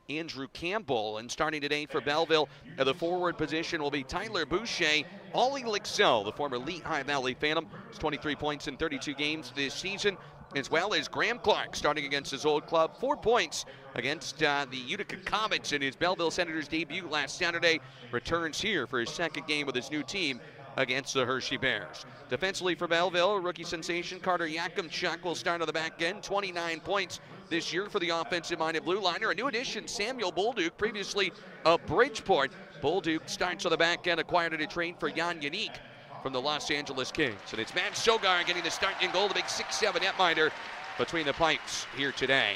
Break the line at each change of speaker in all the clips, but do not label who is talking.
Andrew Campbell. And starting today for Belleville, at the forward position will be Tyler Boucher. Ollie Lixell, the former Lehigh Valley Phantom, has 23 points in 32 games this season, as well as Graham Clark starting against his old club. 4 points against the Utica Comets in his Belleville Senators debut last Saturday. Returns here for his second game with his new team against the Hershey Bears. Defensively for Belleville, rookie sensation Carter Yakimchuk will start on the back end. 29 points this year for the offensive-minded blue liner. A new addition, Samuel Bolduc, previously of Bridgeport. Bolduc starts on the back end, acquired at a trade for Jan Yannick from the Los Angeles Kings. And it's Matt Sogar getting the start in goal, the big 6'7" netminder between the pipes here today.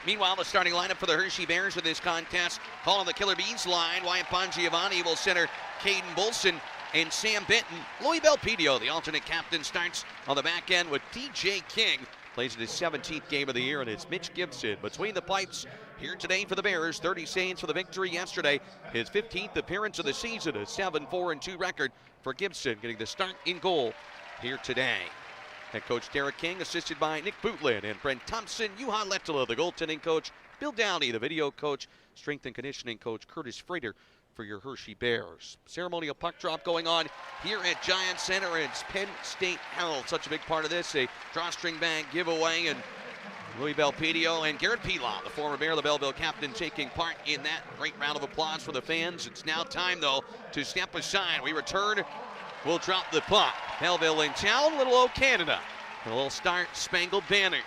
Meanwhile, the starting lineup for the Hershey Bears in this contest, calling the Killer Bees line. Wyatt Bongiovanni will center Caden Bolson and Sam Benton. Louis Belpedio, the alternate captain, starts on the back end with DJ King. Plays in his 17th game of the year, and it's Mitch Gibson between the pipes here today for the Bears. 30 saves for the victory yesterday. His 15th appearance of the season, a 7-4-2 record for Gibson, getting the start in goal here today. Head coach Derek King, assisted by Nick Bootlin and Brent Thompson. Juha Lehtela, the goaltending coach. Bill Downey, the video coach. Strength and conditioning coach Curtis Frater for your Hershey Bears. Ceremonial puck drop going on here at Giant Center. It's Penn State Herald, such a big part of this. A drawstring bag giveaway, and Louis Belpedio and Garrett Pilon, the former Bear, the Belleville captain, taking part in that. Great round of applause for the fans. It's now time, though, to step aside. We return. We'll drop the puck. Belleville in town, Little O Canada. A little Star-Spangled Banner.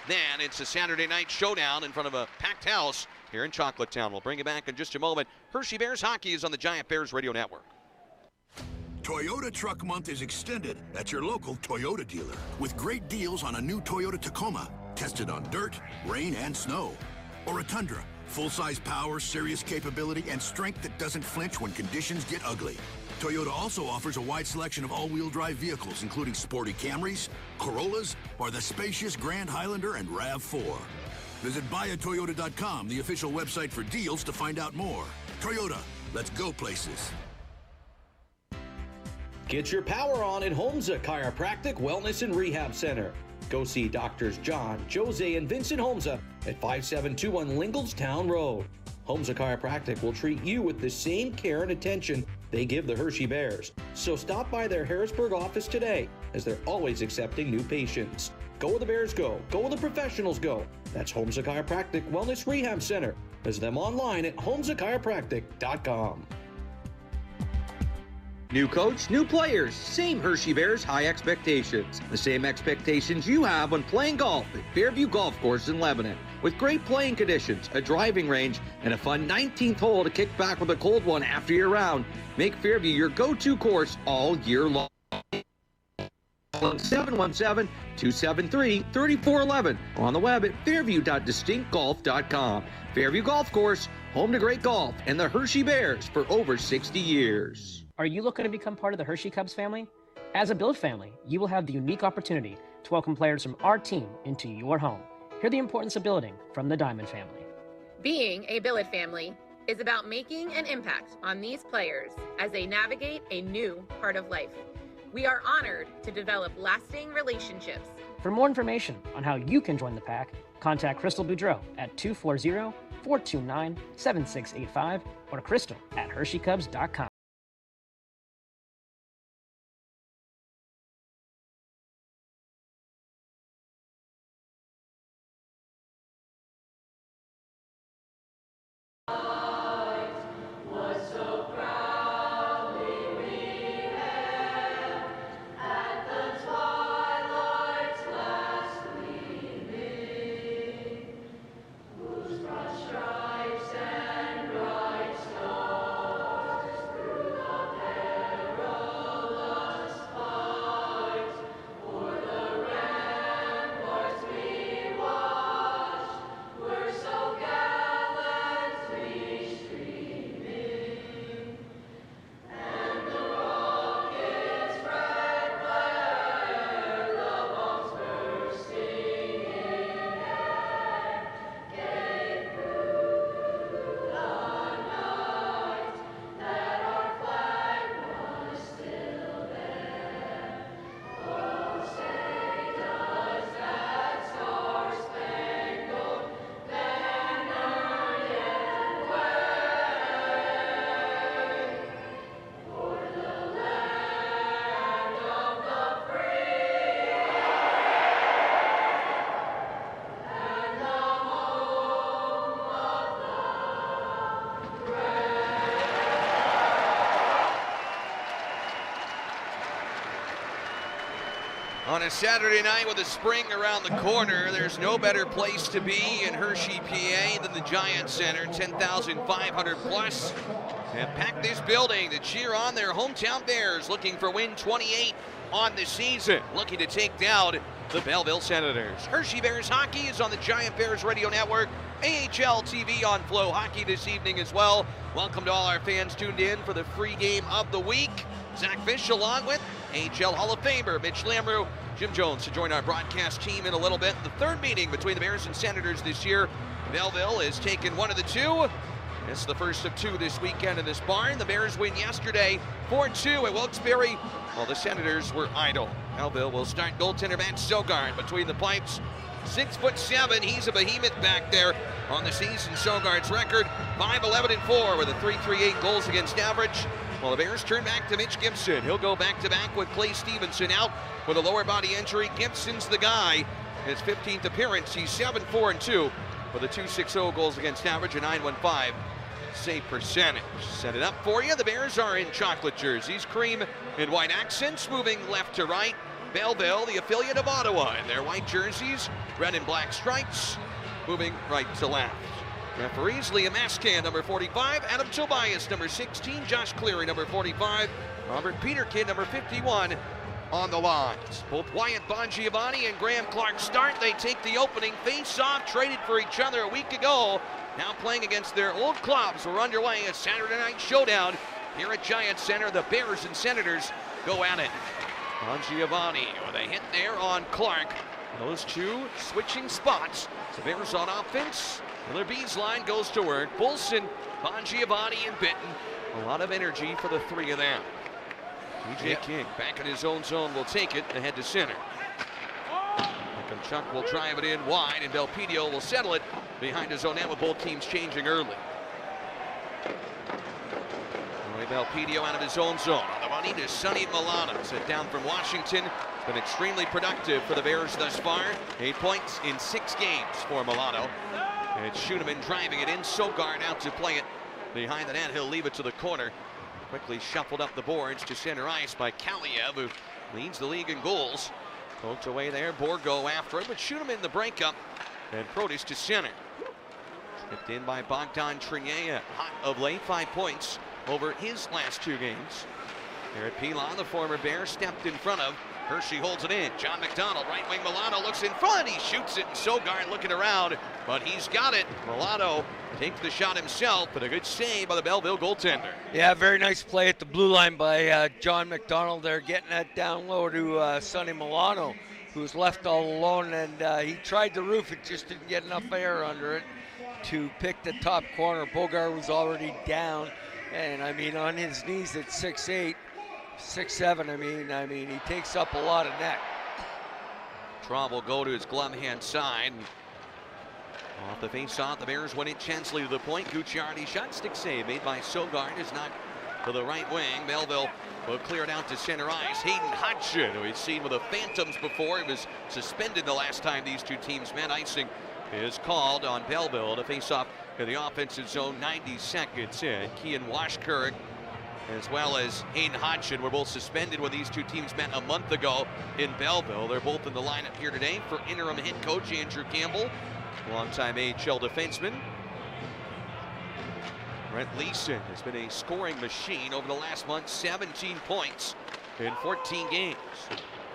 Then it's a Saturday night showdown in front of a packed house here in Chocolate Town. We'll bring you back in just a moment. Hershey Bears hockey is on the Giant Bears Radio Network.
Toyota Truck Month is extended at your local Toyota dealer with great deals on a new Toyota Tacoma, tested on dirt, rain, and snow. Or a Tundra, full-size power, serious capability, and strength that doesn't flinch when conditions get ugly. Toyota also offers a wide selection of all-wheel drive vehicles, including sporty Camrys, Corollas, or the spacious Grand Highlander and RAV4. Visit buyatoyota.com, the official website for deals, to find out more. Toyota, let's go places.
Get your power on at Homza Chiropractic Wellness and Rehab Center. Go see Doctors John, Jose, and Vincent Homza at 5721 Linglestown Road. Homza Chiropractic will treat you with the same care and attention they give the Hershey Bears. So stop by their Harrisburg office today, as they're always accepting new patients. Go where the Bears go. Go where the professionals go. That's Homza Chiropractic Wellness Rehab Center. Visit them online at homzachiropractic.com. New coach, new players, same Hershey Bears high expectations. The same expectations you have when playing golf at Fairview Golf Course in Lebanon. With great playing conditions, a driving range, and a fun 19th hole to kick back with a cold one after your round, make Fairview your go-to course all year long. 717-273-3411 or on the web at fairview.distinctgolf.com. Fairview Golf Course, home to great golf and the Hershey Bears for over 60 years.
Are you looking to become part of the Hershey Cubs family? As a Billet family, you will have the unique opportunity to welcome players from our team into your home. Hear the importance of billeting from the Diamond family.
Being a Billet family is about making an impact on these players as they navigate a new part of life. We are honored to develop lasting relationships.
For more information on how you can join the pack, contact Crystal Boudreau at 240-429-7685 or Crystal at HersheyCubs.com.
On a Saturday night with the spring around the corner, there's no better place to be in Hershey, PA than the Giant Center. 10,500 plus have packed this building to cheer on their hometown Bears, looking for win 28 on the season, looking to take down the Belleville Senators. Hershey Bears hockey is on the Giant Bears Radio Network, AHL TV on FloHockey this evening as well. Welcome to all our fans tuned in for the free game of the week. Zach Fish along with AHL Hall of Famer Mitch Lamrew, Jim Jones to join our broadcast team in a little bit. The third meeting between the Bears and Senators this year. Belleville has taken one of the two. It's the first of two this weekend in this barn. The Bears win yesterday 4-2 at Wilkes-Barre, while the Senators were idle. Belleville will start goaltender Matt Sogard between the pipes. 6'7", he's a behemoth back there on the season. Sogard's record 5-11-4 with a .338 goals against average. While the Bears turn back to Mitch Gibson. He'll go back-to-back with Clay Stevenson out with a lower body injury. Gibson's the guy. His 15th appearance, he's 7-4-2 with a .260 goals against average, a .915 save percentage. Set it up for you. The Bears are in chocolate jerseys, cream and white accents, moving left to right. Belleville, the affiliate of Ottawa, in their white jerseys, red and black stripes, moving right to left. Referees, Liam Ascan, number 45, Adam Tobias, number 16, Josh Cleary, number 45, Robert Peterkin, number 51, on the lines. Both Wyatt Bongiovanni and Graham Clark start. They take the opening face-off, traded for each other a week ago. Now playing against their old clubs. We're underway a Saturday night showdown here at Giant Center. The Bears and Senators go at it. Bongiovanni with a hit there on Clark. Those two switching spots. The Bears on offense. Miller B's line goes to work. Bolson, Bongiovanni, and Bitton. A lot of energy for the three of them. TJ King back in his own zone will take it ahead to center. Chuck will drive it in wide, and Belpedio will settle it behind his own net with both teams changing early. Belpedio out of his own zone. On the money to Sonny Milano. Set down from Washington. It's been extremely productive for the Bears thus far. 8 points in 6 games for Milano. And it's Schoeneman driving it in. Sogard out to play it behind the net. He'll leave it to the corner. Quickly shuffled up the boards to center ice by Kaliev, who leads the league in goals. Poked away there. Borgo after it, but Schoeneman the breakup. And Protis to center. Tipped in by Bogdan Trier. Hot of late, 5 points over his last 2 games. Garrett Pilon, the former Bear, stepped in front of. Hershey holds it in. John McDonald, right wing Milano looks in front. He shoots it, and Sogard looking around, but he's got it. Milano takes the shot himself, but a good save by the Belleville goaltender.
Yeah, very nice play at the blue line by John McDonald there, getting that down low to Sonny Milano, who was left all alone, and he tried the roof. It just didn't get enough air under it to pick the top corner. Bogart was already down, and I mean, on his knees at 6'8", 6'7", I mean, he takes up a lot of net.
Traub will go to his glove hand side. Off the face-off, the Bears win it. Chansley to the point. Gucciardi shot, stick save made by Sogard. Is not to the right wing. Belleville will clear it out to center ice. Hayden Hodgson, who we've seen with the Phantoms before. He was suspended the last time these two teams met. Icing is called on Belleville to face off in the offensive zone. 90 seconds in. Kian Washkirk as well as Hayden Hodgson were both suspended when these two teams met a month ago in Belleville. They're both in the lineup here today for interim head coach Andrew Campbell, longtime AHL defenseman. Brent Leeson has been a scoring machine over the last month, 17 points in 14 games.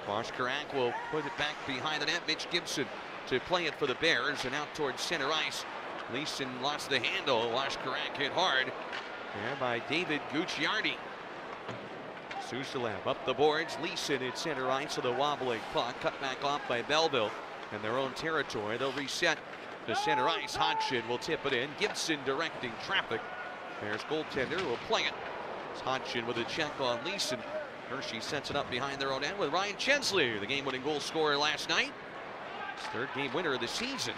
Washkirk will put it back behind the net. Mitch Gibson to play it for the Bears, and out towards center ice. Leeson lost the handle. Washkirk hit hard there by David Gucciardi. Sushalev up the boards. Leeson at center ice with a wobbling puck. Cut back off by Belleville in their own territory. They'll reset to center ice. Hodgson will tip it in. Gibson directing traffic. Bears goaltender will play it. It's Hodgson with a check on Leeson. Hershey sets it up behind their own end with Ryan Chesley, the game-winning goal scorer last night. His 3rd game winner of the season.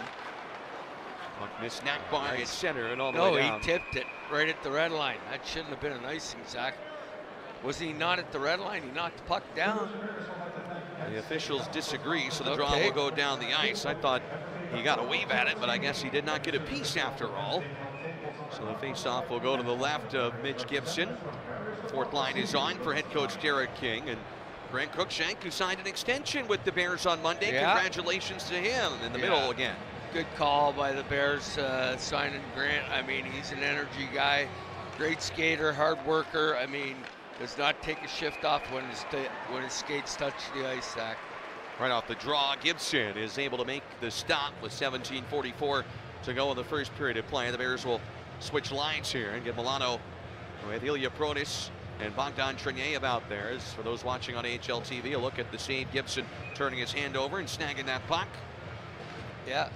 Puck missed Nakbar at center and all the way down.
No, he tipped it right at the red line. That shouldn't have been an icing, Zach. Was he not at the red line? He knocked the puck down.
The officials disagree, so the draw will go down the ice. I thought he got a wave at it, but I guess he did not get a piece after all. So the face-off will go to the left of Mitch Gibson. 4th line is on for head coach Derek King, and Grant Cruikshank, who signed an extension with the Bears on Monday.
Yeah.
Congratulations to him in the middle again.
Good call by the Bears signing Grant. I mean, he's an energy guy, great skater, hard worker. I mean, does not take a shift off when his skates touch the ice, Zach.
Right off the draw, Gibson is able to make the stop with 17:44 to go in the first period of play. The Bears will switch lines here and get Milano with Ilya Protas and Bogdan Trineyev out there. As for those watching on AHL TV, a look at the save. Gibson turning his hand over and snagging that puck.
Yeah.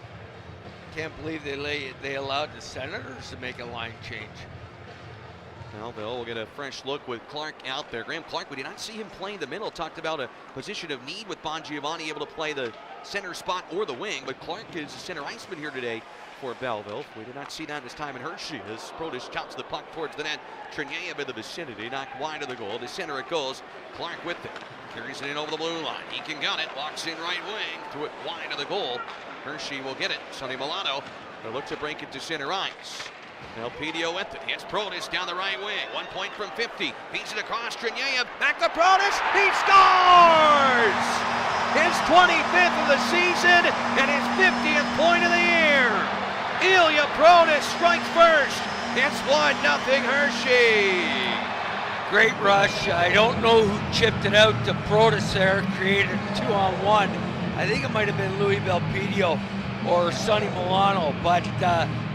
Can't believe they allowed the Senators to make a line change.
Belleville will get a fresh look with Clark out there. Graham Clark, we did not see him play in the middle. Talked about a position of need with Bongiovanni able to play the center spot or the wing, but Clark is the center iceman here today for Belleville. We did not see that this time in Hershey as Protas chops the puck towards the net. Trineyev in the vicinity, knocked wide of the goal. To center it goes. Clark with it. Carries it in over the blue line. He can gun it. Walks in right wing. Threw it wide of the goal. Hershey will get it. Sonny Milano will look to break it to center ice. Elpidio with it. Hits Protas down the right wing. 1 point from 50. Feeds it across. Trineyev back to Protas. He scores! His 25th of the season and his 50th point of the year. Ilya Protas strikes first. It's 1-0 Hershey.
Great rush. I don't know who chipped it out to Protas there. Created a 2-on-1. I think it might have been Louis Belpedio or Sonny Milano, but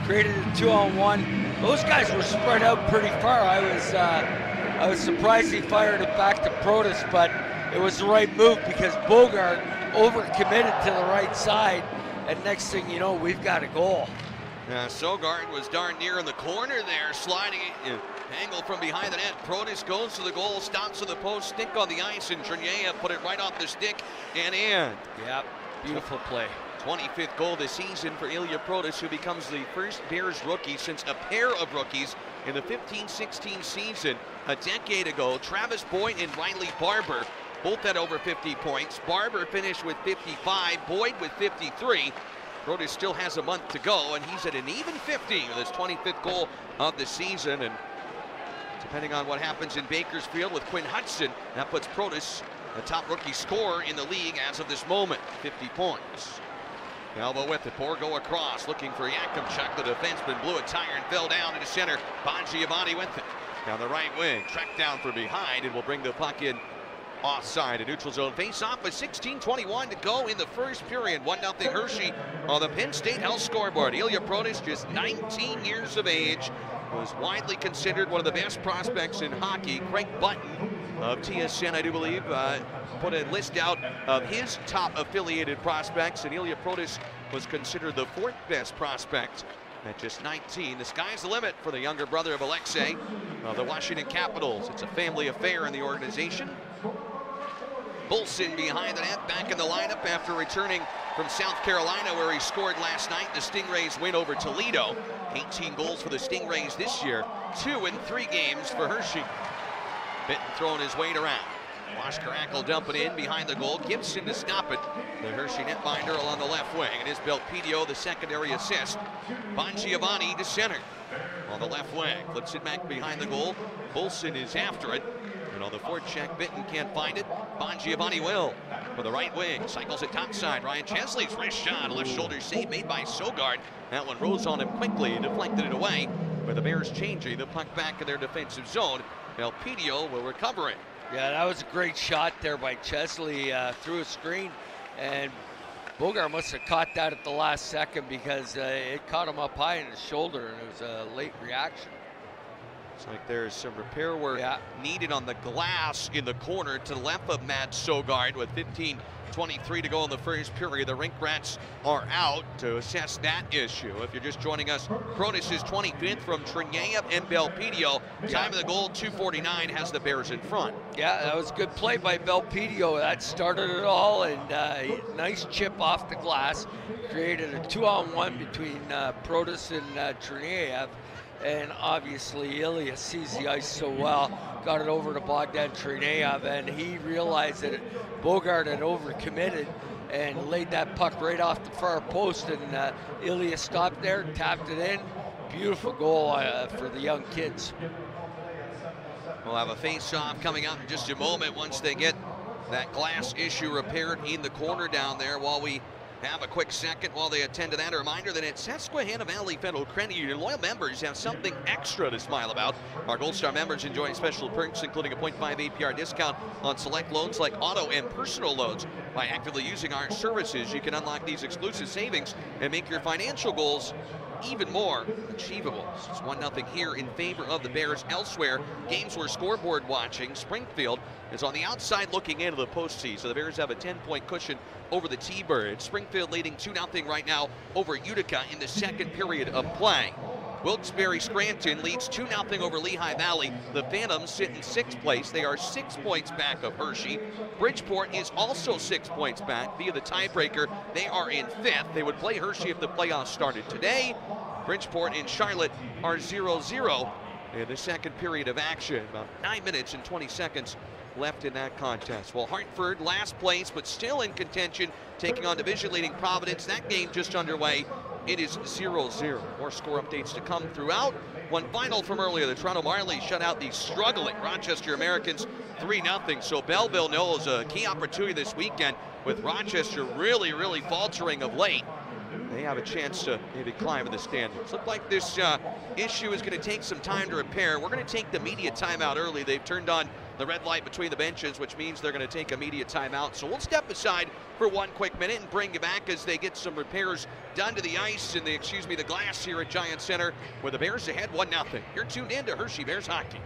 created a 2-on-1. Those guys were spread out pretty far. I was surprised he fired it back to Protas, but it was the right move because Bogart overcommitted to the right side, and next thing you know, we've got a goal.
Sogard was darn near in the corner there, sliding it, angle from behind the net. Protas goes to the goal, stops to the post, stick on the ice, and Trineyev put it right off the stick and in.
Yep, beautiful play.
25th goal this season for Ilya Protas, who becomes the first Bears rookie since a pair of rookies in the 15-16 season a decade ago. Travis Boyd and Riley Barber both had over 50 points. Barber finished with 55, Boyd with 53. Protas still has a month to go, and he's at an even 50 with his 25th goal of the season. And depending on what happens in Bakersfield with Quinn Hudson, that puts Protas the top rookie scorer in the league as of this moment, 50 points. Elbow with it, Borgo across, looking for Yakimchuk. The defenseman blew a tire and fell down into center. Bongiovanni with it. Down the right wing, tracked down from behind, and will bring the puck in offside. A neutral zone face-off with 16:21 to go in the first period. 1-0 Hershey on the Penn State Health scoreboard. Ilya Protas, just 19 years of age, was widely considered one of the best prospects in hockey. Craig Button of TSN, I do believe, put a list out of his top affiliated prospects, and Ilya Protas was considered the 4th best prospect at just 19. The sky's the limit for the younger brother of Alexei of the Washington Capitals. It's a family affair in the organization. Bolson behind the net, back in the lineup after returning from South Carolina, where he scored last night. The Stingrays win over Toledo. 18 goals for the Stingrays this year, 2 in 3 games for Hershey. Bitten throwing his weight around. Wash Caracal dumping in behind the goal. Gibson to stop it. The Hershey netminder along the left wing. It is Belpedio, the secondary assist. Bongiovanni to center on the left wing. Flips it back behind the goal. Bolson is after it. And on the forecheck, Bitten can't find it. Bongiovanni will. For the right wing, cycles it topside. Ryan Chesley's wrist shot. Left shoulder save made by Sogard. That one rose on him quickly, deflected it away. With the Bears changing the puck back in their defensive zone. Belpedio will recover it.
Yeah, that was a great shot there by Chesley through a screen. And Bogart must have caught that at the last second because it caught him up high in his shoulder, and it was a late reaction.
Looks like there's some repair work needed on the glass in the corner to the left of Matt Sogard with 15:23 to go in the first period. The Rink Rats are out to assess that issue. If you're just joining us, Protas is 25th from Trineyev and Belpedio. Time of the goal, 2:49, has the Bears in front.
Yeah, that was a good play by Belpedio. That started it all, and nice chip off the glass. Created a 2-on-1 between Protas and Trineyev. And obviously Ilya sees the ice so well, got it over to Bogdan Trineyev, and he realized that Bogart had overcommitted and laid that puck right off the far post, and Ilya stopped there, tapped it in. Beautiful goal for the young kids.
We'll have a face-off coming up in just a moment once they get that glass issue repaired in the corner down there. While we have a quick second while they attend to that, a reminder that at Susquehanna Valley Federal Credit Union, loyal members have something extra to smile about. Our Gold Star members enjoy special perks, including a 0.5 APR discount on select loans like auto and personal loans. By actively using our services, you can unlock these exclusive savings and make your financial goals even more achievable. It's 1-0 here in favor of the Bears. Elsewhere, games we're scoreboard watching. Springfield is on the outside looking into the postseason. So the Bears have a 10-point cushion over the T-Birds. Springfield leading 2-0 right now over Utica in the second period of play. Wilkes-Barre Scranton leads 2-0 over Lehigh Valley. The Phantoms sit in 6th place. They are 6 points back of Hershey. Bridgeport is also 6 points back via the tiebreaker. They are in 5th. They would play Hershey if the playoffs started today. Bridgeport and Charlotte are 0-0 in the second period of action. About 9 minutes and 20 seconds left in that contest. Well, Hartford last place, but still in contention, taking on division-leading Providence. That game just underway. It is 0-0. More score updates to come throughout. One final from earlier, the Toronto Marlies shut out the struggling Rochester Americans 3-0. So Belleville knows a key opportunity this weekend with Rochester really faltering of late. They have a chance to maybe climb in the standings. Look like this issue is going to take some time to repair. We're going to take the media timeout early. They've turned on the red light between the benches, which means they're going to take a media timeout. So we'll step aside for 1 quick minute and bring you back as they get some repairs done to the ice and the glass here at Giant Center, where the Bears ahead 1-0. You're tuned in to Hershey Bears Hockey.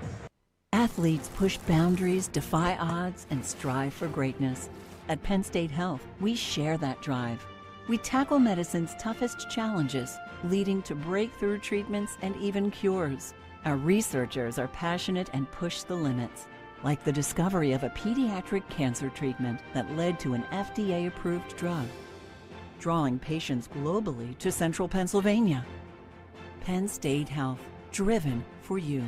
Athletes push boundaries, defy odds, and strive for greatness. At Penn State Health, we share that drive. We tackle medicine's toughest challenges, leading to breakthrough treatments and even cures. Our researchers are passionate and push the limits, like the discovery of a pediatric cancer treatment that led to an FDA-approved drug, drawing patients globally to central Pennsylvania. Penn State Health, driven for you.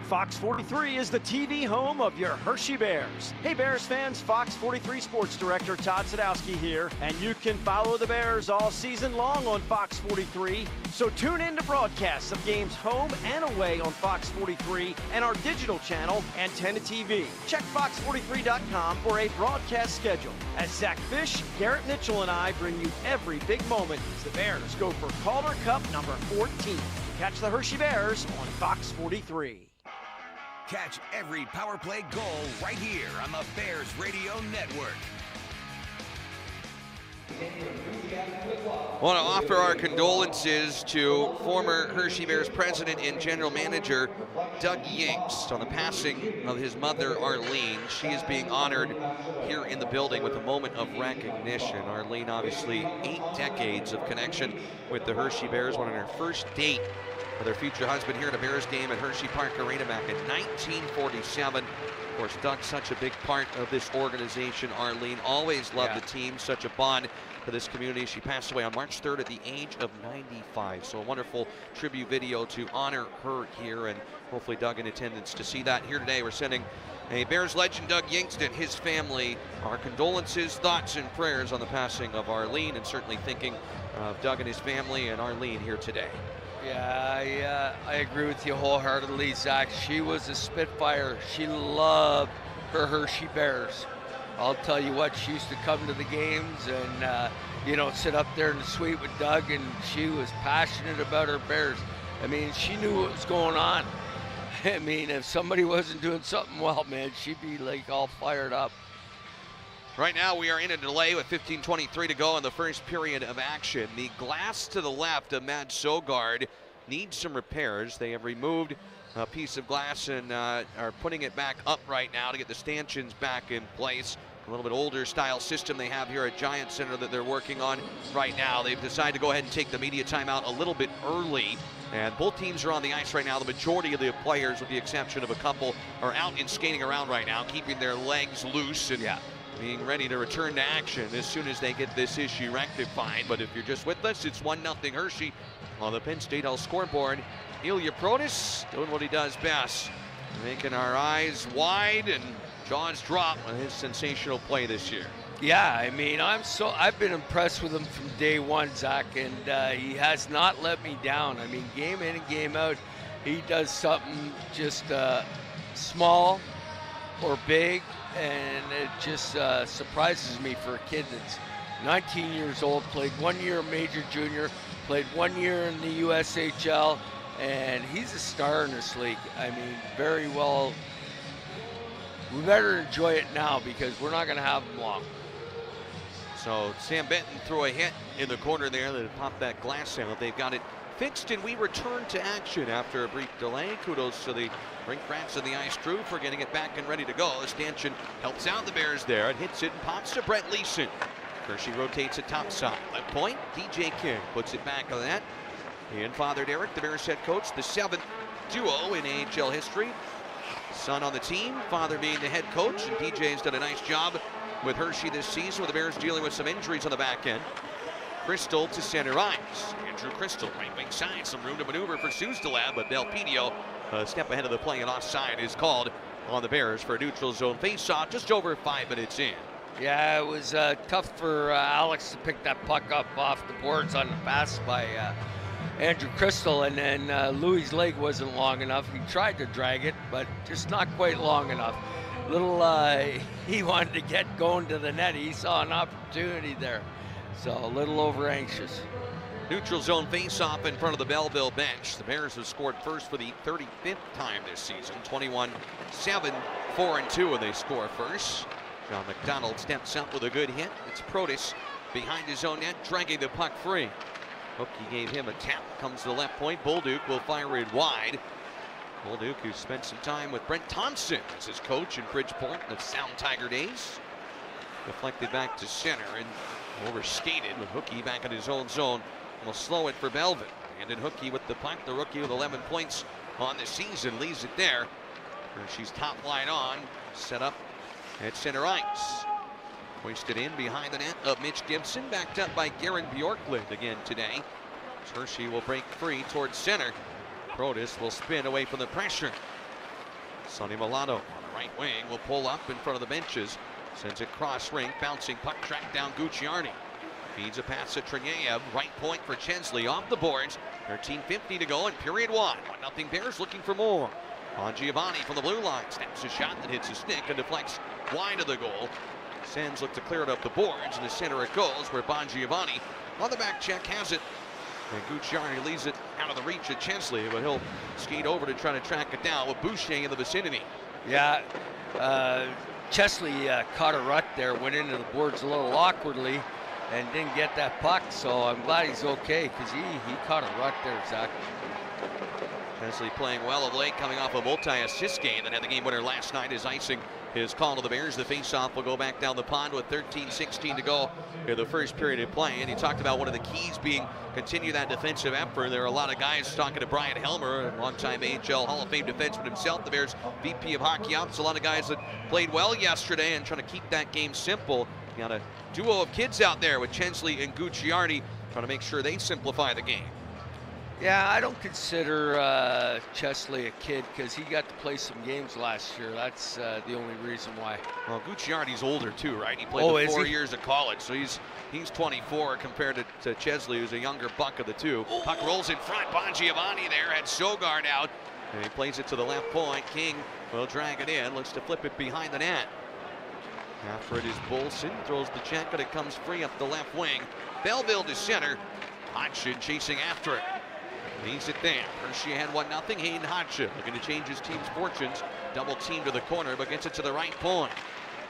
Fox 43 is the TV home of your Hershey Bears. Hey Bears fans, Fox 43 Sports Director Todd Sadowski here, and you can follow the Bears all season long on Fox 43. So tune in to broadcasts of games home and away on Fox 43 and our digital channel, Antenna TV. Check fox43.com for a broadcast schedule as Zach Fish, Garrett Mitchell, and I bring you every big moment as the Bears go for Calder Cup number 14. Catch the Hershey Bears on Fox 43.
Catch every power play goal right here on the Bears Radio Network.
I want to offer our condolences to former Hershey Bears president and general manager Doug Yinks on the passing of his mother, Arlene. She is being honored here in the building with a moment of recognition. Arlene, obviously 8 decades of connection with the Hershey Bears, went on her first date with her future husband here at a Bears game at Hershey Park Arena back in 1947. Of course, Doug's such a big part of this organization. Arlene always loved the team, such a bond to this community. She passed away on March 3rd at the age of 95. So a wonderful tribute video to honor her here, and hopefully Doug in attendance to see that here today. We're sending a Bears legend, Doug Yinks, and his family our condolences, thoughts, and prayers on the passing of Arlene, and certainly thinking of Doug and his family and Arlene here today.
Yeah, I agree with you wholeheartedly, Zach. She was a Spitfire. She loved her Hershey Bears. I'll tell you what, she used to come to the games and, sit up there in the suite with Doug, and she was passionate about her Bears. I mean, she knew what was going on. I mean, if somebody wasn't doing something well, man, she'd be like all fired up.
Right now we are in a delay with 15:23 to go in the first period of action. The glass to the left of Matt Sogard needs some repairs. They have removed a piece of glass and are putting it back up right now to get the stanchions back in place. A little bit older style system they have here at Giant Center that they're working on right now. They've decided to go ahead and take the media timeout a little bit early. And both teams are on the ice right now. The majority of the players, with the exception of a couple, are out and skating around right now, keeping their legs loose and being ready to return to action as soon as they get this issue rectified. But if you're just with us, it's 1-0 Hershey on the Penn State Health scoreboard. Ilya Protas doing what he does best, making our eyes wide and jaws drop on his sensational play this year.
Yeah, I mean, I've been impressed with him from day one, Zach, and he has not let me down. I mean, game in and game out, he does something just small or big and it just surprises me for a kid that's 19 years old, played 1 year major junior, played 1 year in the USHL, and he's a star in this league. I mean, very well. We better enjoy it now because we're not going to have him long.
So Sam Benton threw a hit in the corner there that popped that glass out. They've got it fixed, and we return to action after a brief delay. Kudos to the rink rats and the ice crew for getting it back and ready to go. Stanchion helps out the Bears there and hits it and pops to Brett Leeson. Hershey rotates it topside. Left point, DJ King puts it back on the net. And Father Derek, the Bears head coach, the 7th duo in AHL history. Son on the team, father being the head coach, and DJ's done a nice job with Hershey this season, with the Bears dealing with some injuries on the back end. Crystal to center ice. Andrew Crystal, right wing side, some room to maneuver for Sustalab, but Belpedio, a step ahead of the play, and offside is called on the Bears for a neutral zone faceoff just over 5 minutes in.
Yeah, it was tough for Alex to pick that puck up off the boards on the pass by Andrew Crystal, and then Louis' leg wasn't long enough. He tried to drag it, but just not quite long enough. He wanted to get going to the net. He saw an opportunity there, so a little over anxious.
Neutral zone face-off in front of the Belleville bench. The Bears have scored first for the 35th time this season. 21-7, 4-2, and they score first. John McDonald steps up with a good hit. It's Protis behind his own net, dragging the puck free. Hookey gave him a tap. Comes to the left point. Bolduc will fire it wide. Bolduc, who spent some time with Brent Thompson as his coach in Bridgeport in the Sound Tiger days. Deflected back to center and overskated with Hookey back in his own zone. Will slow it for Belleville. And in Hookey with the puck, the rookie with 11 points on the season, leaves it there. She's top line on, set up at center ice. Hoisted in behind the net of Mitch Gibson, backed up by Garen Bjorklund again today. Hershey will break free towards center. Protis will spin away from the pressure. Sonny Milano on the right wing will pull up in front of the benches. Sends it cross rink, bouncing puck track down Gucciardi. Feeds a pass to Trineyev, right point for Chesley off the boards. 13:50 to go in period 1. 1-0 Bears looking for more. Bongiovanni from the blue line snaps a shot that hits a stick and deflects wide of the goal. Sens look to clear it up the boards, and the center it goes, where Bongiovanni on the back check has it. And Gucciardi leaves it out of the reach of Chesley, but he'll skate over to try to track it down with Boucher in the vicinity.
Yeah, Chesley caught a rut there, went into the boards a little awkwardly and didn't get that puck, so I'm glad he's okay because he caught a rut there, Zach.
Chesley playing well of late, coming off a multi-assist game that had the game winner last night. Is icing his call to the Bears. The faceoff will go back down the pond with 13:16 to go in the first period of play. And he talked about one of the keys being continue that defensive effort. There are a lot of guys talking to Brian Helmer, a longtime AHL Hall of Fame defenseman himself, the Bears VP of Hockey Ops. A lot of guys that played well yesterday and trying to keep that game simple. You got a duo of kids out there with Chesley and Gucciardi trying to make sure they simplify the game.
Yeah, I don't consider Chesley a kid because he got to play some games last year. That's the only reason why.
Well, Gucciardi's older too, right? He played 4 years of college, so he's 24 compared to Chesley, who's a younger buck of the two. Ooh. Puck rolls in front. Bongiovanni there had Sogard out, and he plays it to the left point. King will drag it in, looks to flip it behind the net. After it is Bolson, throws the check, and it comes free up the left wing. Belleville to center. Hodgson chasing after it. Leaves it there. Hershey had 1-0. Hayden Hodgson looking to change his team's fortunes. Double team to the corner, but gets it to the right point.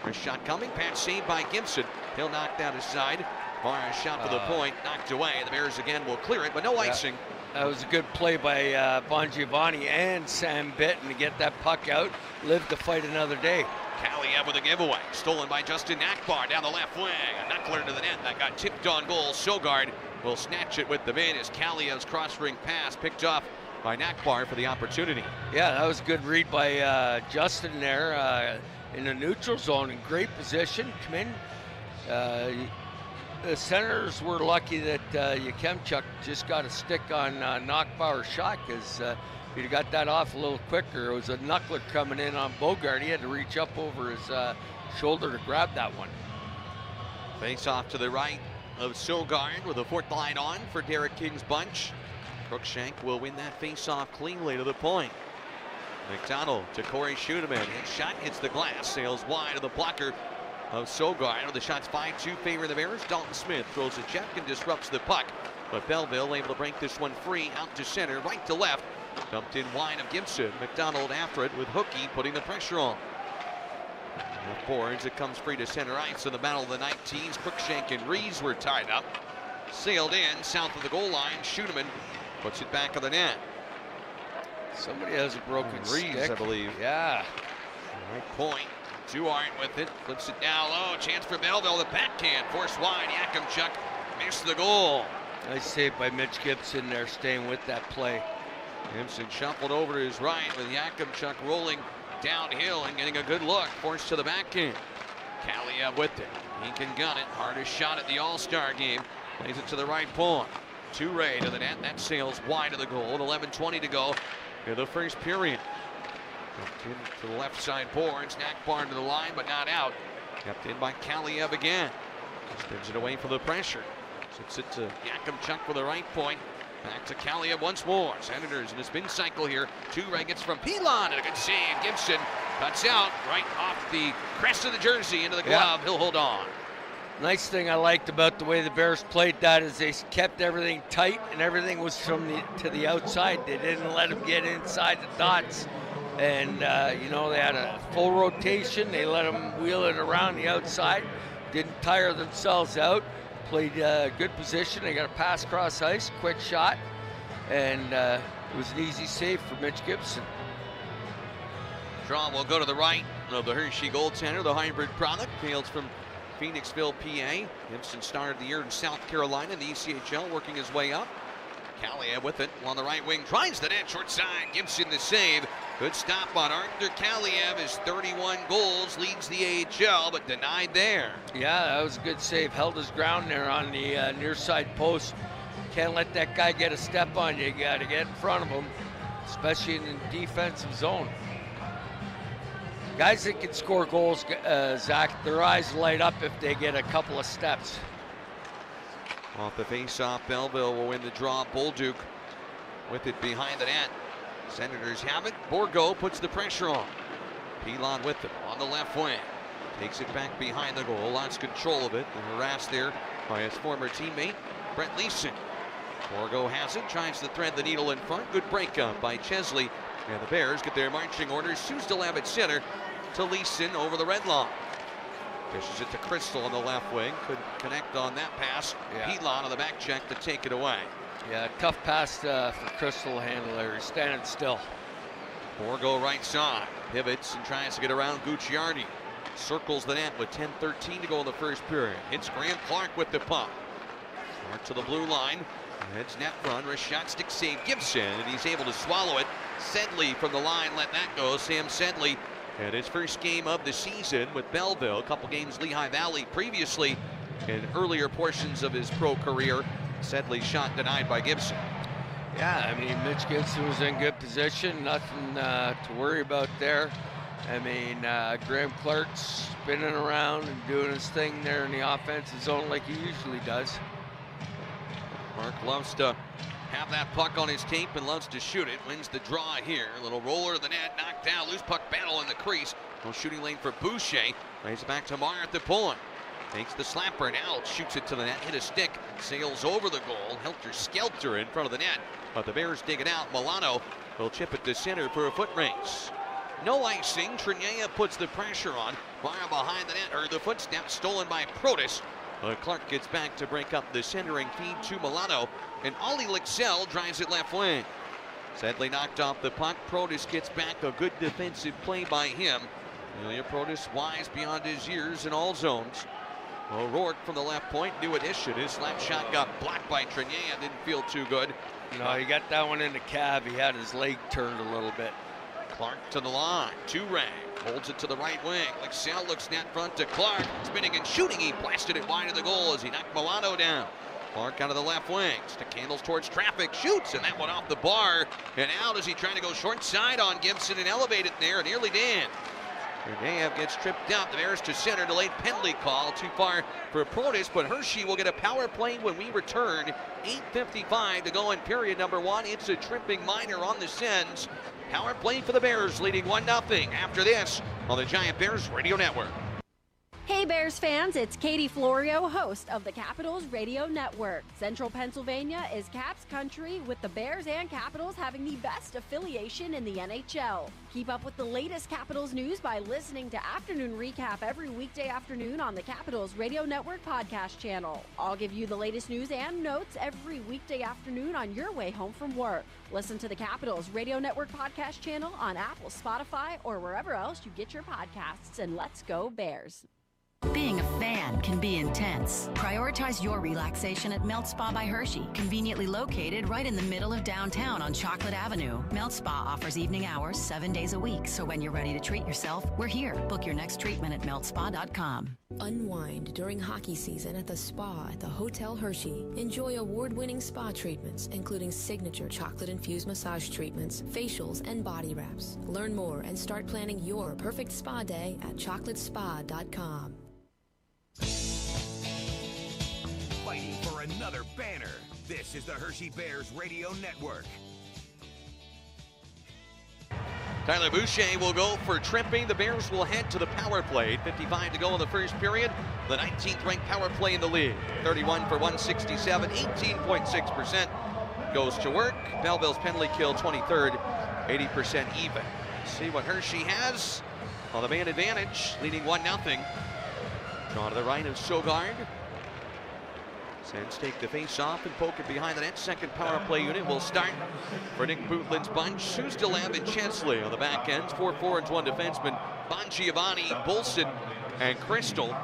First shot coming. Pass saved by Gibson. He'll knock that aside. Barnes shot for the point, knocked away. The Bears again will clear it, but no icing.
That was a good play by Bongiovanni and Sam Benton to get that puck out. Live to fight another day.
Kaliev with a giveaway. Stolen by Justin Akbar down the left wing. A knuckler to the net. That got tipped on goal. Sogard will snatch it with the mid as Kaliev's cross-ring pass picked off by Akbar for the opportunity.
Yeah, that was a good read by Justin there in the neutral zone in great position. Come in. The Senators were lucky that Yakemchuk just got a stick on Knockbauer's shot because if he'd have got that off a little quicker, it was a knuckler coming in on Bogart. He had to reach up over his shoulder to grab that one.
Face off to the right of Sogard with a fourth line on for Derek King's bunch. Crookshank will win that face-off cleanly to the point. McDonald to Corey Schooneman. His shot hits the glass, sails wide of the blocker of Sogard. The shot's 5-2 favor the Bears. Dalton Smith throws a check and disrupts the puck. But Belleville able to break this one free, out to center, right to left. Dumped in wide of Gibson. McDonald after it with Hookey putting the pressure on. With boards, it comes free to center ice. In the battle of the 19s, Cruikshank and Reeves were tied up. Sailed in south of the goal line. Schooneman puts it back of the net.
Somebody has a broken
Reeves,
stick.
I believe.
Yeah.
Right point. Duart with it. Flips it down low. Chance for Belleville. The backhand forced wide. Yakimchuk missed the goal.
Nice save by Mitch Gibson there, staying with that play.
Gibson shuffled over to his right with Yakimchuk rolling downhill and getting a good look. Forced to the backhand. Kaliev with it. He can gun it. Hardest shot at the All-Star game. Plays it to the right point. Toure to the net. That sails wide of the goal. 11:20 to go in the first period. To the left side boards. Nakbarn to the line, but not out. Kept in by Kaliev again. Spins it away from the pressure. Sits it to Yakimchuk for the right point. Back to Kaliev once more. Senators in a spin cycle here. Toure gets from Pilon and a good save. Gibson cuts out right off the crest of the jersey into the glove. Yeah. He'll hold on.
Nice thing I liked about the way the Bears played that is they kept everything tight and everything was from to the outside. They didn't let them get inside the dots. And, you know, they had a full rotation. They let them wheel it around the outside. Didn't tire themselves out. Played good position. They got a pass cross ice, quick shot. And it was an easy save for Mitch Gibson.
Draw will go to the right of the Hershey goaltender. The hybrid product hails from Phoenixville, PA. Gibson started the year in South Carolina in the ECHL, working his way up. Kaliev with it on the right wing, drives the net, short side. Gibson the save. Good stop on Arthur Kaliev. His 31 goals, leads the AHL, but denied there.
Yeah, that was a good save. Held his ground there on the near side post. Can't let that guy get a step on you. You got to get in front of him, especially in the defensive zone. Guys that can score goals, Zach, their eyes light up if they get a couple of steps.
Off the face-off, Belleville will win the draw. Bolduc with it behind the net. Senators have it. Bourgault puts the pressure on. Pilon with it on the left wing. Takes it back behind the goal. Lots control of it. And harassed there by his former teammate, Brett Leeson. Bourgault has it. Tries to thread the needle in front. Good breakup by Chesley. And the Bears get their marching orders. Suzdalev at center to Leeson over the red line. Dishes it to Crystal on the left wing. Couldn't connect on that pass. Yeah. Pilon on the back check to take it away.
Yeah, tough pass for Crystal to handle there. He's standing still.
Bourgault right side. Pivots and tries to get around Gucciardi. Circles the net with 10:13 to go in the first period. Hits Graham Clark with the puck. Clark to the blue line. Heads net front. Wrist shot, stick save Gibson, and he's able to swallow it. Sedley from the line let that go. Sam Sedley had his first game of the season with Belleville. A couple games Lehigh Valley previously in earlier portions of his pro career. Sedley's shot denied by Gibson.
Yeah, I mean, Mitch Gibson was in good position. Nothing to worry about there. I mean, Graham Clark's spinning around and doing his thing there in the offensive zone like he usually does.
Clark loves to have that puck on his tape and loves to shoot it. Wins the draw here. A little roller to the net, knocked down. Loose puck battle in the crease. No shooting lane for Boucher. Lays it back to Meyer at the point. Takes the slapper now, shoots it to the net, hit a stick, sails over the goal. Helter-skelter in front of the net, but the Bears dig it out. Milano will chip it to center for a foot race. No icing. Trinea puts the pressure on. Meyer behind the net, or the footsteps stolen by Protas. Clark gets back to break up the centering feed to Milano, and Ollie Lixell drives it left wing. Sadly knocked off the puck. Protas gets back. A good defensive play by him. Ilya Protas wise beyond his years in all zones. O'Rourke from the left point, new addition. His slap shot got blocked by Trinea. Didn't feel too good.
No, he got that one in the cab. He had his leg turned a little bit.
Clark to the line. Toure holds it to the right wing. Lixell looks net front to Clark. Spinning and shooting. He blasted it wide of the goal as he knocked Milano down. Clark out of the left wing. Stick handles towards traffic. Shoots, and that one off the bar. And out as he tried to go short side on Gibson and elevate it there. Nearly did. Chernayev gets tripped out. The Bears to center. Delayed penalty call. Too far for Protis, but Hershey will get a power play when we return. 8:55 to go in period number 1. It's a tripping minor on the Sens. Power play for the Bears, leading 1-0 after this on the Giant Bears Radio Network.
Hey Bears fans, it's Katie Florio, host of the Capitals Radio Network. Central Pennsylvania is Caps country, with the Bears and Capitals having the best affiliation in the NHL. Keep up with the latest Capitals news by listening to Afternoon Recap every weekday afternoon on the Capitals Radio Network podcast channel. I'll give you the latest news and notes every weekday afternoon on your way home from work. Listen to the Capitals Radio Network podcast channel on Apple, Spotify, or wherever else you get your podcasts, and let's go Bears.
Being a fan can be intense. Prioritize your relaxation at Melt Spa by Hershey, conveniently located right in the middle of downtown on Chocolate Avenue. Melt Spa offers evening hours 7 days a week, so when you're ready to treat yourself, we're here. Book your next treatment at meltspa.com.
Unwind during hockey season at the spa at the Hotel Hershey. Enjoy award-winning spa treatments, including signature chocolate-infused massage treatments, facials, and body wraps. Learn more and start planning your perfect spa day at chocolatespa.com.
Fighting for another banner. This is the Hershey Bears Radio Network.
Tyler Boucher will go for tripping. The Bears will head to the power play. 55 to go in the first period. The 19th ranked power play in the league. 31 for 167, 18.6% goes to work. Belleville's penalty kill 23rd, 80% even. See what Hershey has on the man advantage, leading 1-0. Draw to the right of Sogard. Sens take the face off and poke it behind the net. Second power play unit will start for Nick Bootlin's bunch. Suzdalev and Chesley on the back ends. 4 forwards, 1 defenseman. Bongiovanni, Bolson, and Crystal.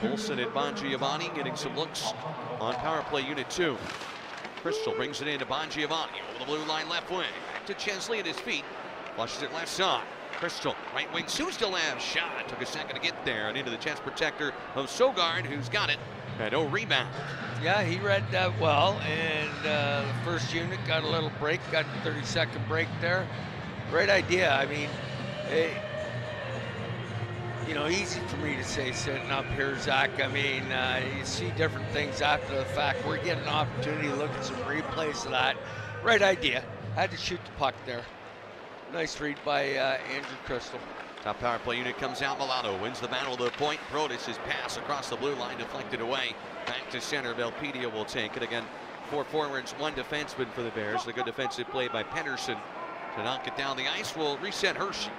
Bolson and Bongiovanni getting some looks on power play unit 2. Crystal brings it into Bongiovanni over the blue line left wing. Back to Chesley at his feet. Flushes it left side. Crystal, right wing, Suzdalev shot. Took a second to get there and into the chest protector of Sogard, who's got it. And no rebound.
Yeah, he read that well, and the first unit got a little break, got a 30-second break there. Great idea. I mean, easy for me to say sitting up here, Zach. I mean, you see different things after the fact. We're getting an opportunity to look at some replays of that. Right idea. Had to shoot the puck there. Nice read by Andrew Crystal.
Top power play unit comes out. Milano wins the battle to the point. Protis' pass across the blue line deflected away. Back to center. Belpedia will take it again. 4 forwards, 1 defenseman for the Bears. The good defensive play by Pedersen to knock it down the ice will reset Hershey.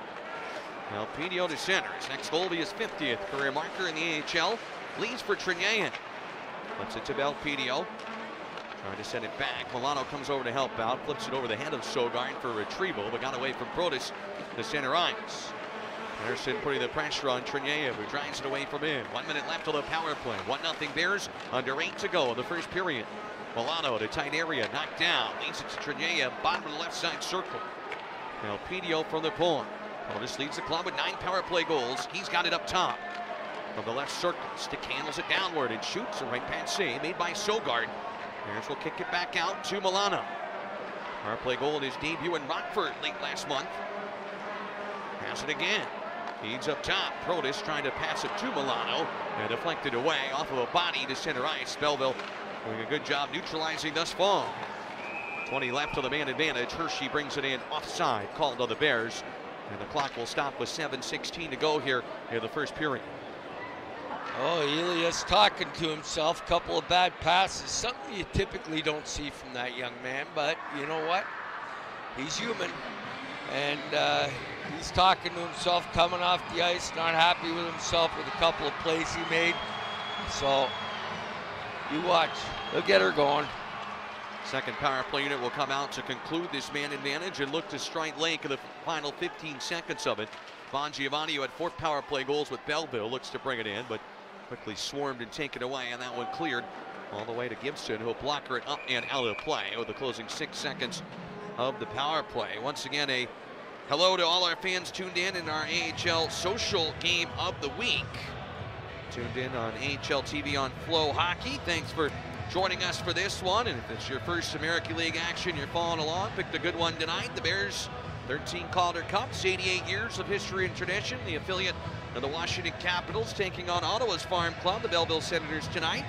Belpedia to center. His next goal will be his 50th career marker in the AHL. Leads for Trinyayan. Flips it to Belpedia. Trying to send it back. Milano comes over to help out. Flips it over the head of Sogard for retrieval, but got away from Protis to center ice. Pedersen putting the pressure on Trinyayan, who drives it away from him. 1 minute left on the power play. 1-0 Bears, under 8 to go in the first period. Milano to tight area, knocked down. Leads it to Trinyayan, bottom of the left side circle. Belpedia from the point. Protis leads the club with 9 power play goals. He's got it up top. From the left circle, Stick handles it downward and shoots. A right pass save made by Sogard. Bears will kick it back out to Milano. Power play goal in his debut in Rockford late last month. Pass it again. Feeds up top. Protis trying to pass it to Milano and deflected away off of a body to center ice. Belleville doing a good job neutralizing thus far. 20 left on the man advantage. Hershey brings it in offside, called on the Bears. And the clock will stop with 7:16 to go here in the first period.
Oh, Elias talking to himself. Couple of bad passes. Something you typically don't see from that young man. But you know what? He's human. And he's talking to himself coming off the ice, not happy with himself with a couple of plays he made. So you watch. They'll get her going.
Second power play unit will come out to conclude this man advantage and look to strike Lake in the final 15 seconds of it. Bongiovanni, who had 4 power play goals with Belleville, looks to bring it in, but quickly swarmed and taken away, and that one cleared all the way to Gibson, who'll block her up and out of play with the closing 6 seconds of the power play. Once again, a hello to all our fans tuned in our AHL social game of the week. Tuned in on AHL TV on FloHockey. Thanks for joining us for this one. And if it's your first American League action, you're following along, picked a good one tonight. The Bears 13 Calder Cups, 88 years of history and tradition. The affiliate of the Washington Capitals taking on Ottawa's farm club, the Belleville Senators, tonight.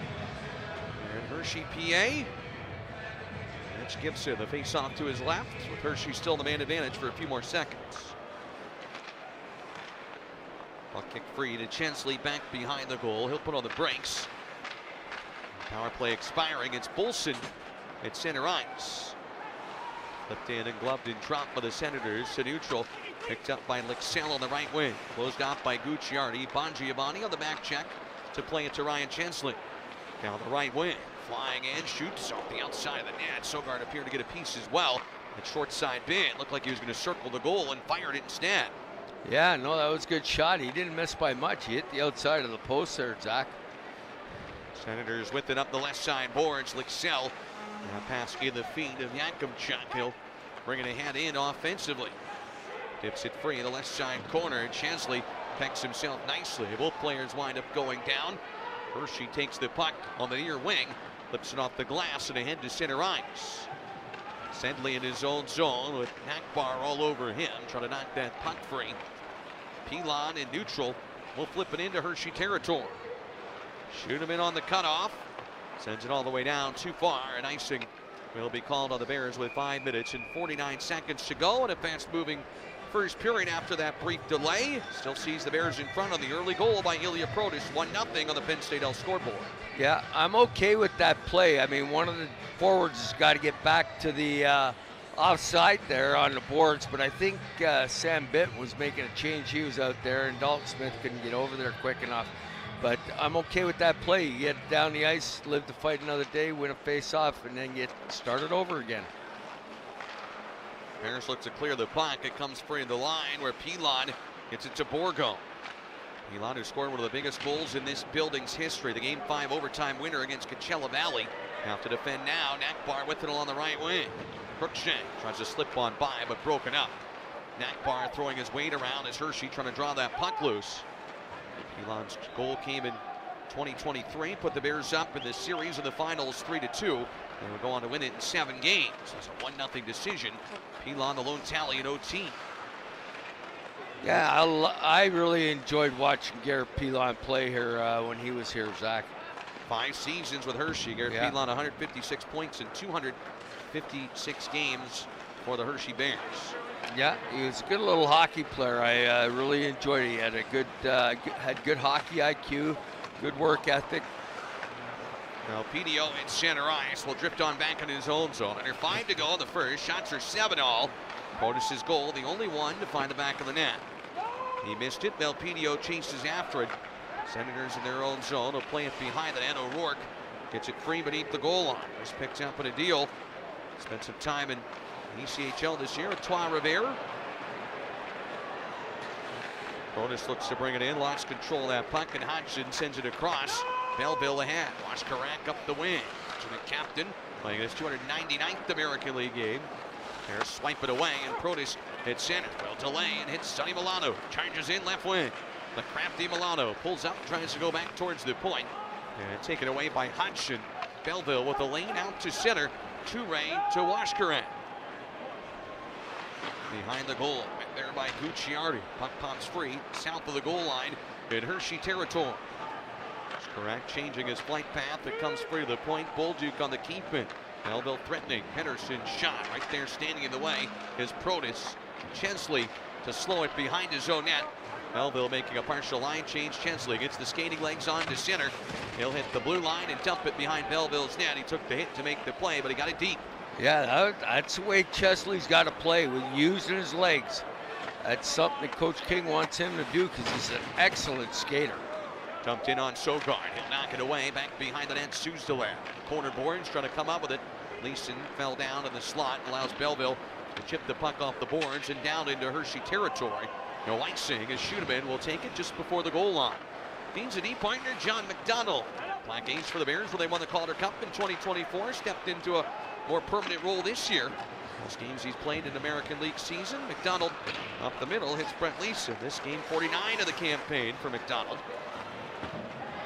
And Hershey, PA. Mitch Gibson, the face-off to his left, with Hershey still the man advantage for a few more seconds. Puck kick free to Chesley, back behind the goal. He'll put on the brakes. Power play expiring. It's Bolson at center ice. Flipped in and gloved and dropped by the Senators to neutral. Picked up by Lixell on the right wing. Closed off by Gucciardi. Bongiovanni on the back check to play it to Ryan Chesley. Down the right wing. Flying in, shoots off the outside of the net. Sogard appeared to get a piece as well. At short side bin. Looked like he was going to circle the goal and fired it instead.
Yeah, no, that was a good shot. He didn't miss by much. He hit the outside of the post there, Zach.
Senators with it up the left side boards. Lixell. Pass in the feet of Yakimchuk. He'll bring it ahead in offensively. Dips it free in the left side corner. Chesley pecks himself nicely. Both players wind up going down. Hershey takes the puck on the near wing. Flips it off the glass and ahead to center ice. Sedley in his own zone with Akbar all over him, trying to knock that puck free. Pilon in neutral will flip it into Hershey territory. Shoot him in on the cutoff. Sends it all the way down too far, and icing will be called on the Bears with 5 minutes and 49 seconds to go, and a fast-moving first period after that brief delay. Still sees the Bears in front on the early goal by Ilya Protas, 1-0 on the Penn State L scoreboard.
Yeah, I'm okay with that play. I mean, one of the forwards has got to get back to the offside there on the boards, but I think Sam Bitt was making a change. He was out there, and Dalton Smith couldn't get over there quick enough. But I'm okay with that play. You get down the ice, live to fight another day, win a face-off, and then get started over again.
Harris looks to clear the puck. It comes free in the line where Pilon gets it to Borgo. Pilon, who scored one of the biggest goals in this building's history, the Game 5 overtime winner against Coachella Valley. Have to defend now. Nakbar with it along the right wing. Cruikshank tries to slip on by, but broken up. Nakbar throwing his weight around as Hershey trying to draw that puck loose. Pilon's goal came in 2023, put the Bears up in the series in the finals 3-2. They would go on to win it in 7 games. It's a 1-0 decision. Pilon the lone tally in OT.
Yeah, I really enjoyed watching Garrett Pilon play here when he was here, Zach.
5 seasons with Hershey. Garrett Pilon 156 points in 256 games for the Hershey Bears.
Yeah, he was a good little hockey player. I really enjoyed it. He had a good, had good hockey IQ, good work ethic.
Now PDO in center ice will drift on back in his own zone. Under 5 to go in the first. Shots are 7-all. Protas' goal, the only one to find the back of the net. He missed it. Belpedio chases after it. Senators in their own zone will play it behind the net. O'Rourke gets it free beneath the goal line. Was picked up in a deal. Spent some time in ECHL this year with Trois Rivera. Protas looks to bring it in, lost control of that puck, and Hodgson sends it across. Belleville ahead. Washkarak up the wing. To the captain, playing his 299th American League game. Bears swipe it away, and Protas hits center. Will delay and hits Sonny Milano. Charges in left wing. The crafty Milano pulls up, tries to go back towards the point. And taken away by Hodgson. Belleville with a lane out to center. Toure to Washkarak. Behind the goal, met there by Gucciardi. Puck pops free, south of the goal line in Hershey territory. Washkarak changing his flight path. It comes free to the point. Bolduc on the keep-in. Belleville threatening. Henderson shot right there, standing in the way is Protas. Chesley to slow it behind his own net. Belleville making a partial line change. Chesley gets the skating legs on to center. He'll hit the blue line and dump it behind Belleville's net. He took the hit to make the play, but he got it deep.
Yeah, that's the way Chesley's got to play, with using his legs. That's something that Coach King wants him to do because he's an excellent skater.
Dumped in on Sogard. He'll knock it away. Back behind the net, Suzdalair. Corner boards trying to come up with it. Leeson fell down in the slot. Allows Belleville to chip the puck off the boards and down into Hershey territory. No icing as Schudeman will take it just before the goal line. Feeds a D partner, John McDonald. Black Ace for the Bears when they won the Calder Cup in 2024. Stepped into a more permanent role this year. Most games he's played in American League season. McDonald up the middle hits Brent Leeson. This game 49 of the campaign for McDonald.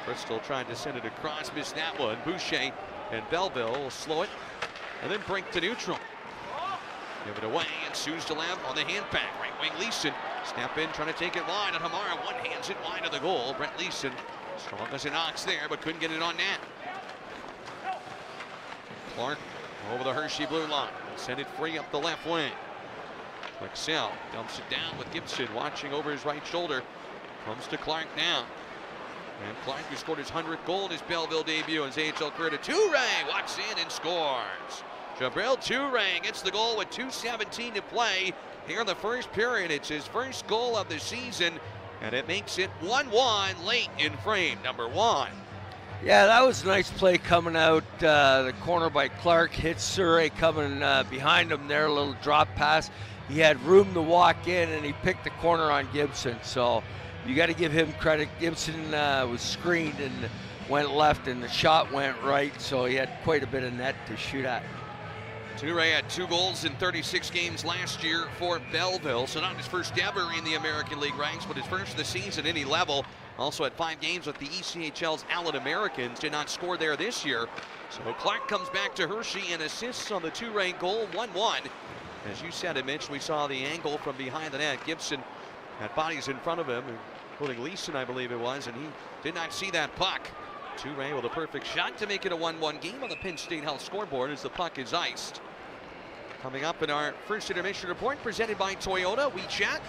Bristol tried to send it across, missed that one. Boucher and Belleville will slow it and then break to neutral. Give it away, and Suzdalev on the hand pack. Right wing Leeson. Step in, trying to take it wide. And Hamara one-hands it wide of the goal. Brent Leeson strong as an ox there, but couldn't get it on net. Clark over the Hershey blue line. Send it free up the left wing. Lexell dumps it down with Gibson watching over his right shoulder. Comes to Clark now. And Clark, who scored his 100th goal in his Belleville debut in his AHL career, to Toure, walks in and scores. Jabril Toure gets the goal with 2:17 to play here in the first period. It's his first goal of the season, and it makes it 1-1 late in frame number 1.
Yeah, that was a nice play coming out the corner by Clark. Hits Surrey coming behind him there, a little drop pass. He had room to walk in, and he picked the corner on Gibson. So you got to give him credit. Gibson was screened and went left, and the shot went right. So he had quite a bit of net to shoot at.
Toure had 2 goals in 36 games last year for Belleville. So not his first ever in the American League ranks, but his first of the season at any level. Also had 5 games with the ECHL's Allen Americans. Did not score there this year. So Clark comes back to Hershey and assists on the Toure goal, 1-1. As you said, Mitch, we saw the angle from behind the net. Gibson had bodies in front of him, including Leeson, I believe it was, and he did not see that puck. Toure with a perfect shot to make it a 1-1 game on the Penn State Health scoreboard as the puck is iced. Coming up in our first intermission report, presented by Toyota, we chat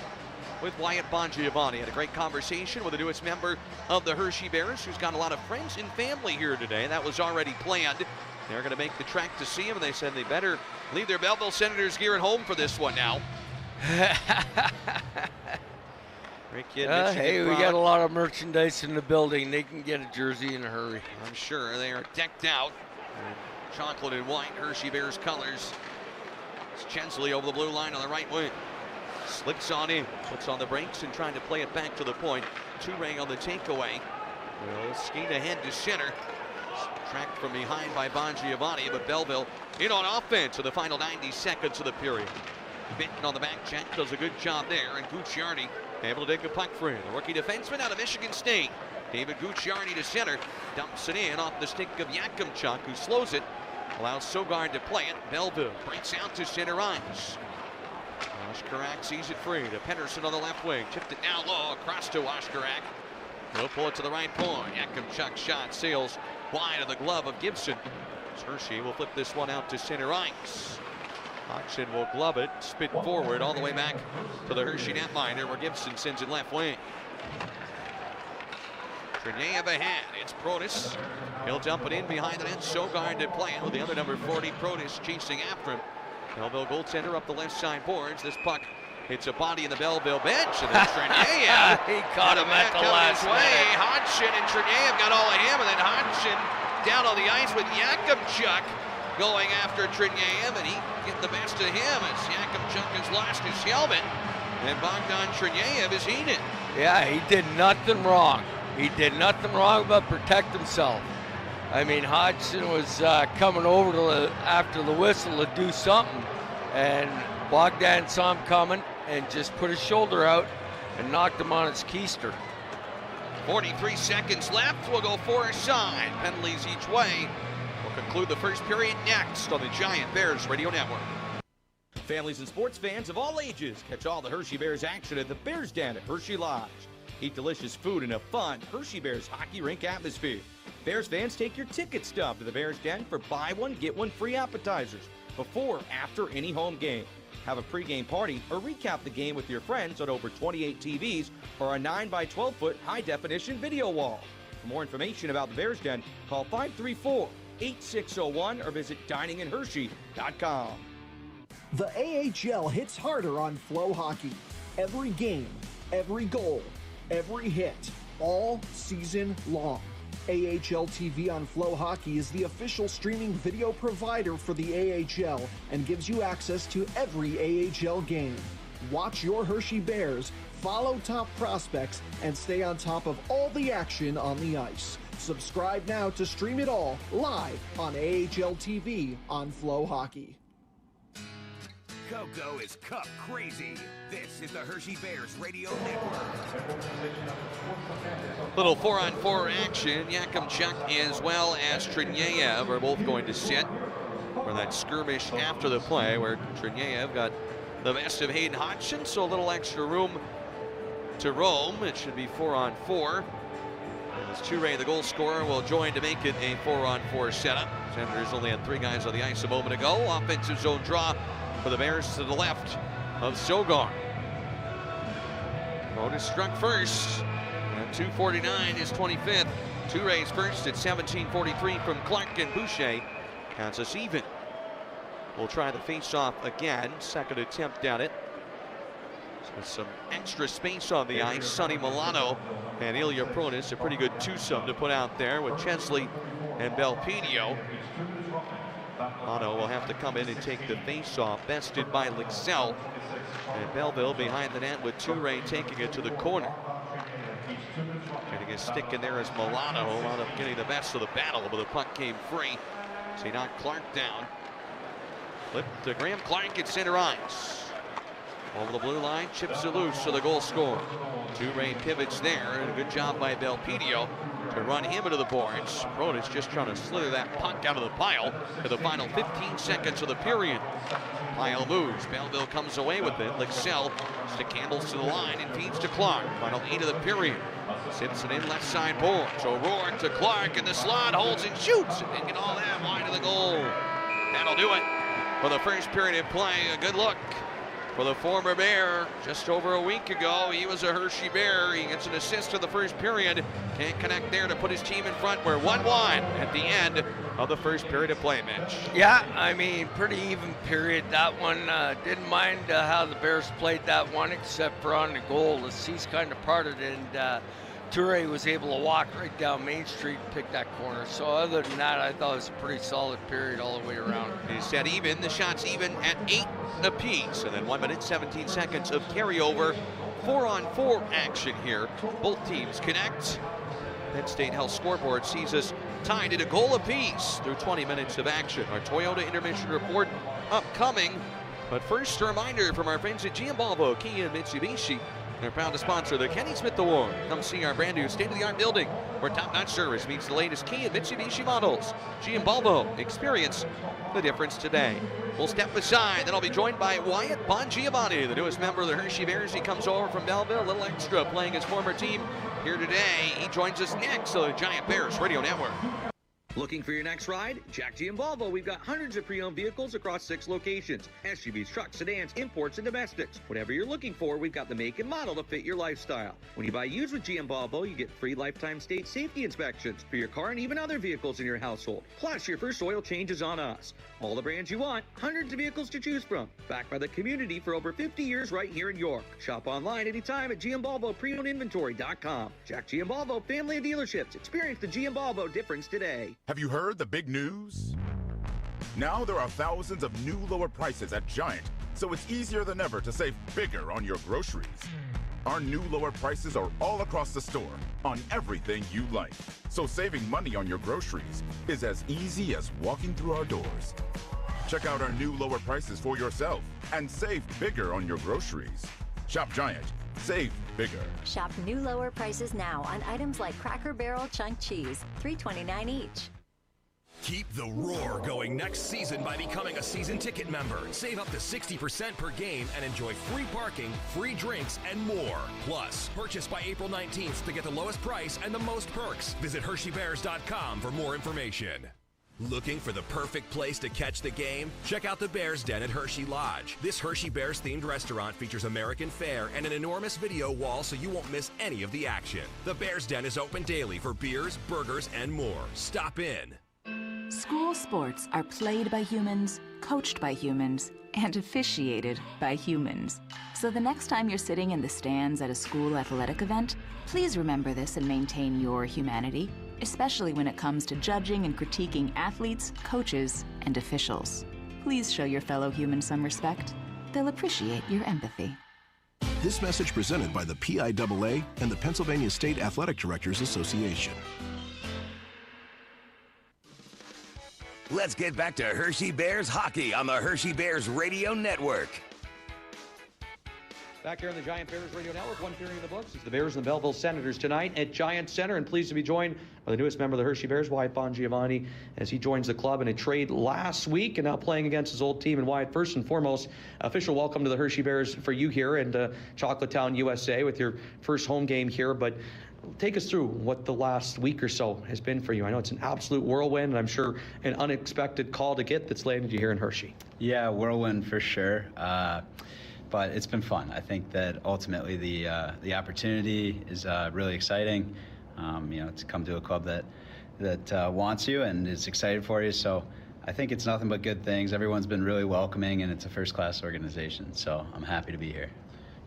with Wyatt Bongiovanni. Had a great conversation with the newest member of the Hershey Bears, who's got a lot of friends and family here today. That was already planned. They're going to make the trek to see him, and they said they better leave their Belleville Senators gear at home for this one now. Great kid.
Hey, we got a lot of merchandise in the building. They can get a jersey in a hurry.
I'm sure they are decked out in chocolate and white Hershey Bears colors. It's Chesley over the blue line on the right wing. Slips on in, puts on the brakes and trying to play it back to the point. Toure on the takeaway. Will skate ahead to center. Tracked from behind by Bongiovanni, but Belleville in on offense for the final 90 seconds of the period. Benton on the back check does a good job there, and Gucciardi able to take a puck free. The rookie defenseman out of Michigan State. David Gucciardi to center, dumps it in off the stick of Yakimchuk, who slows it, allows Sogard to play it. Belleville breaks out to center ice. Washkarak sees it free to Pedersen on the left wing. Tipped it down low across to Washkarak. He'll pull it to the right point. Yakimchuk's shot sails wide of the glove of Gibson. Hershey will flip this one out to center ice. Hodgson will glove it, spit forward all the way back to the Hershey netminder where Gibson sends it left wing. Chernayev ahead. It's Protas. He'll dump it in behind the net. Sogard to play it with the other number 40, Protas, chasing after him. Belleville goaltender up the left side boards. This puck hits a body in the Belleville bench, and then Chernayev
he caught him at the last
minute. Hodgson and Chernayev got all of him, and then Hodgson down on the ice with Yakimchuk going after Chernayev, and he get the best of him as Yakimchuk has lost his helmet, and Bogdan Chernayev is heated.
Yeah, he did nothing wrong. He did nothing wrong but protect himself. I mean, Hodgson was coming over to after the whistle to do something, and Bogdan saw him coming and just put his shoulder out and knocked him on its keister.
43 seconds left. We'll go for a side. Penalties each way. We'll conclude the first period next on the Giant Bears Radio Network.
Families and sports fans of all ages catch all the Hershey Bears action at the Bears Den at Hershey Lodge. Eat delicious food in a fun Hershey Bears hockey rink atmosphere. Bears fans, take your ticket stub to the Bears Den for buy one, get one free appetizers before, after any home game. Have a pregame party or recap the game with your friends on over 28 TVs or a 9x12-foot high-definition video wall. For more information about the Bears Den, call 534-8601 or visit dininginhershey.com.
The AHL hits harder on FloHockey. Every game, every goal, every hit, all season long. AHL TV on FloHockey is the official streaming video provider for the AHL and gives you access to every AHL game. Watch your Hershey Bears, follow top prospects, and stay on top of all the action on the ice. Subscribe now to stream it all live on AHL TV on FloHockey.
Coco is cup crazy. This is the Hershey Bears Radio Network.
Little 4-on-4 action. Yakimchuk as well as Chernayev are both going to sit for that skirmish after the play where Cherniev got the best of Hayden Hodgson, so a little extra room to roam. It should be 4-on-4. As Toure, the goal scorer, will join to make it a 4-on-4 setup. Senators only had 3 guys on the ice a moment ago. Offensive zone draw for the Bears to the left of Sogar. Otis struck first at 2:49, his 25th. Toure's first at 17:43 from Clark, and Boucher counts us even. We'll try the face-off again. Second attempt at it. With some extra space on the ice, Sonny Milano and Ilya Pronis, a pretty good twosome to put out there with Chesley and Belpedio. Milano will have to come in and take the face-off, bested by Lixell. And Belleville behind the net with Toure taking it to the corner. Getting his stick in there as Milano wound up getting the best of the battle, but the puck came free. So he knocked Clark down. Flip to Graham Clark at center ice. Over the blue line, chips it loose to the goal scorer. Toure pivots there, and a good job by Belpedio to run him into the boards. Pronis just trying to slither that puck out of the pile for the final 15 seconds of the period. Pile moves, Belleville comes away with it. Lixell stick handles to the line and feeds to Clark. Final 8 of the period. Simpson in left side boards. O'Rourke to Clark in the slot, holds and shoots. And didn't get all that wide of the goal. That'll do it for the first period of play. A good look for the former Bear. Just over a week ago, he was a Hershey Bear. He gets an assist in the first period. Can't connect there to put his team in front. We're 1-1 at the end of the first period of play, Mitch.
Yeah, I mean, pretty even period. That one, didn't mind how the Bears played that one, except for on the goal. The seas kind of parted, and Toure was able to walk right down Main Street and pick that corner. So other than that, I thought it was a pretty solid period all the way around.
He set even, the shots even at 8 apiece. And then 1 minute, 17 seconds of carryover. 4-on-4 action here. Both teams connect. Penn State Health scoreboard sees us tied at a goal apiece through 20 minutes of action. Our Toyota intermission report upcoming. But first, a reminder from our friends at Giambalvo, Kia and Mitsubishi. They're proud to sponsor the Kenny Smith Award. Come see our brand new state-of-the-art building where top-notch service meets the latest Kia and Mitsubishi models. Giambalvo, experience the difference today. We'll step aside, then I'll be joined by Wyatt Bongiovanni, the newest member of the Hershey Bears. He comes over from Belleville, a little extra, playing his former team here today. He joins us next on the Giant Bears Radio Network.
Looking for your next ride? Jack Giambalvo. We've got hundreds of pre-owned vehicles across 6 locations. SUVs, trucks, sedans, imports, and domestics. Whatever you're looking for, we've got the make and model to fit your lifestyle. When you buy used with Giambalvo, you get free lifetime state safety inspections for your car and even other vehicles in your household. Plus, your first oil change is on us. All the brands you want, hundreds of vehicles to choose from. Backed by the community for over 50 years right here in York. Shop online anytime at GiambalvoPreOwnedInventory.com. Jack Giambalvo, family of dealerships. Experience the Giambalvo difference today.
Have you heard the big news? Now there are thousands of new lower prices at Giant, so it's easier than ever to save bigger on your groceries. Our new lower prices are all across the store on everything you like. So saving money on your groceries is as easy as walking through our doors. Check out our new lower prices for yourself and save bigger on your groceries. Shop Giant. Save bigger.
Shop new lower prices now on items like Cracker Barrel chunk cheese, $3.29 each.
Keep the roar going next season by becoming a season ticket member. Save up to 60% per game and enjoy free parking, free drinks, and more. Plus, purchase by April 19th to get the lowest price and the most perks. Visit HersheyBears.com for more information. Looking for the perfect place to catch the game? Check out the Bears Den at Hershey Lodge. This Hershey Bears themed restaurant features American fare and an enormous video wall so you won't miss any of the action. The Bears Den is open daily for beers, burgers, and more. Stop in.
School sports are played by humans, coached by humans, and officiated by humans. So the next time you're sitting in the stands at a school athletic event, please remember this and maintain your humanity, especially when it comes to judging and critiquing athletes, coaches, and officials. Please show your fellow humans some respect. They'll appreciate your empathy.
This message presented by the PIAA and the Pennsylvania State Athletic Directors Association.
Let's get back to Hershey Bears hockey on the Hershey Bears Radio Network.
Back here on the Giant Bears Radio Network, one period in the books. It's the Bears and the Belleville Senators tonight at Giant Center, and pleased to be joined by the newest member of the Hershey Bears, Wyatt Bongiovanni, as he joins the club in a trade last week and now playing against his old team. And Wyatt, first and foremost, official welcome to the Hershey Bears for you here in Chocolatetown, USA, with your first home game here. But take us through what the last week or so has been for you. I know it's an absolute whirlwind, and I'm sure an unexpected call to get that's landed you here in Hershey.
Yeah, whirlwind for sure. But it's been fun. I think that ultimately the opportunity is really exciting. To come to a club that wants you and is excited for you. So I think it's nothing but good things. Everyone's been really welcoming, and it's a first-class organization. So I'm happy to be here.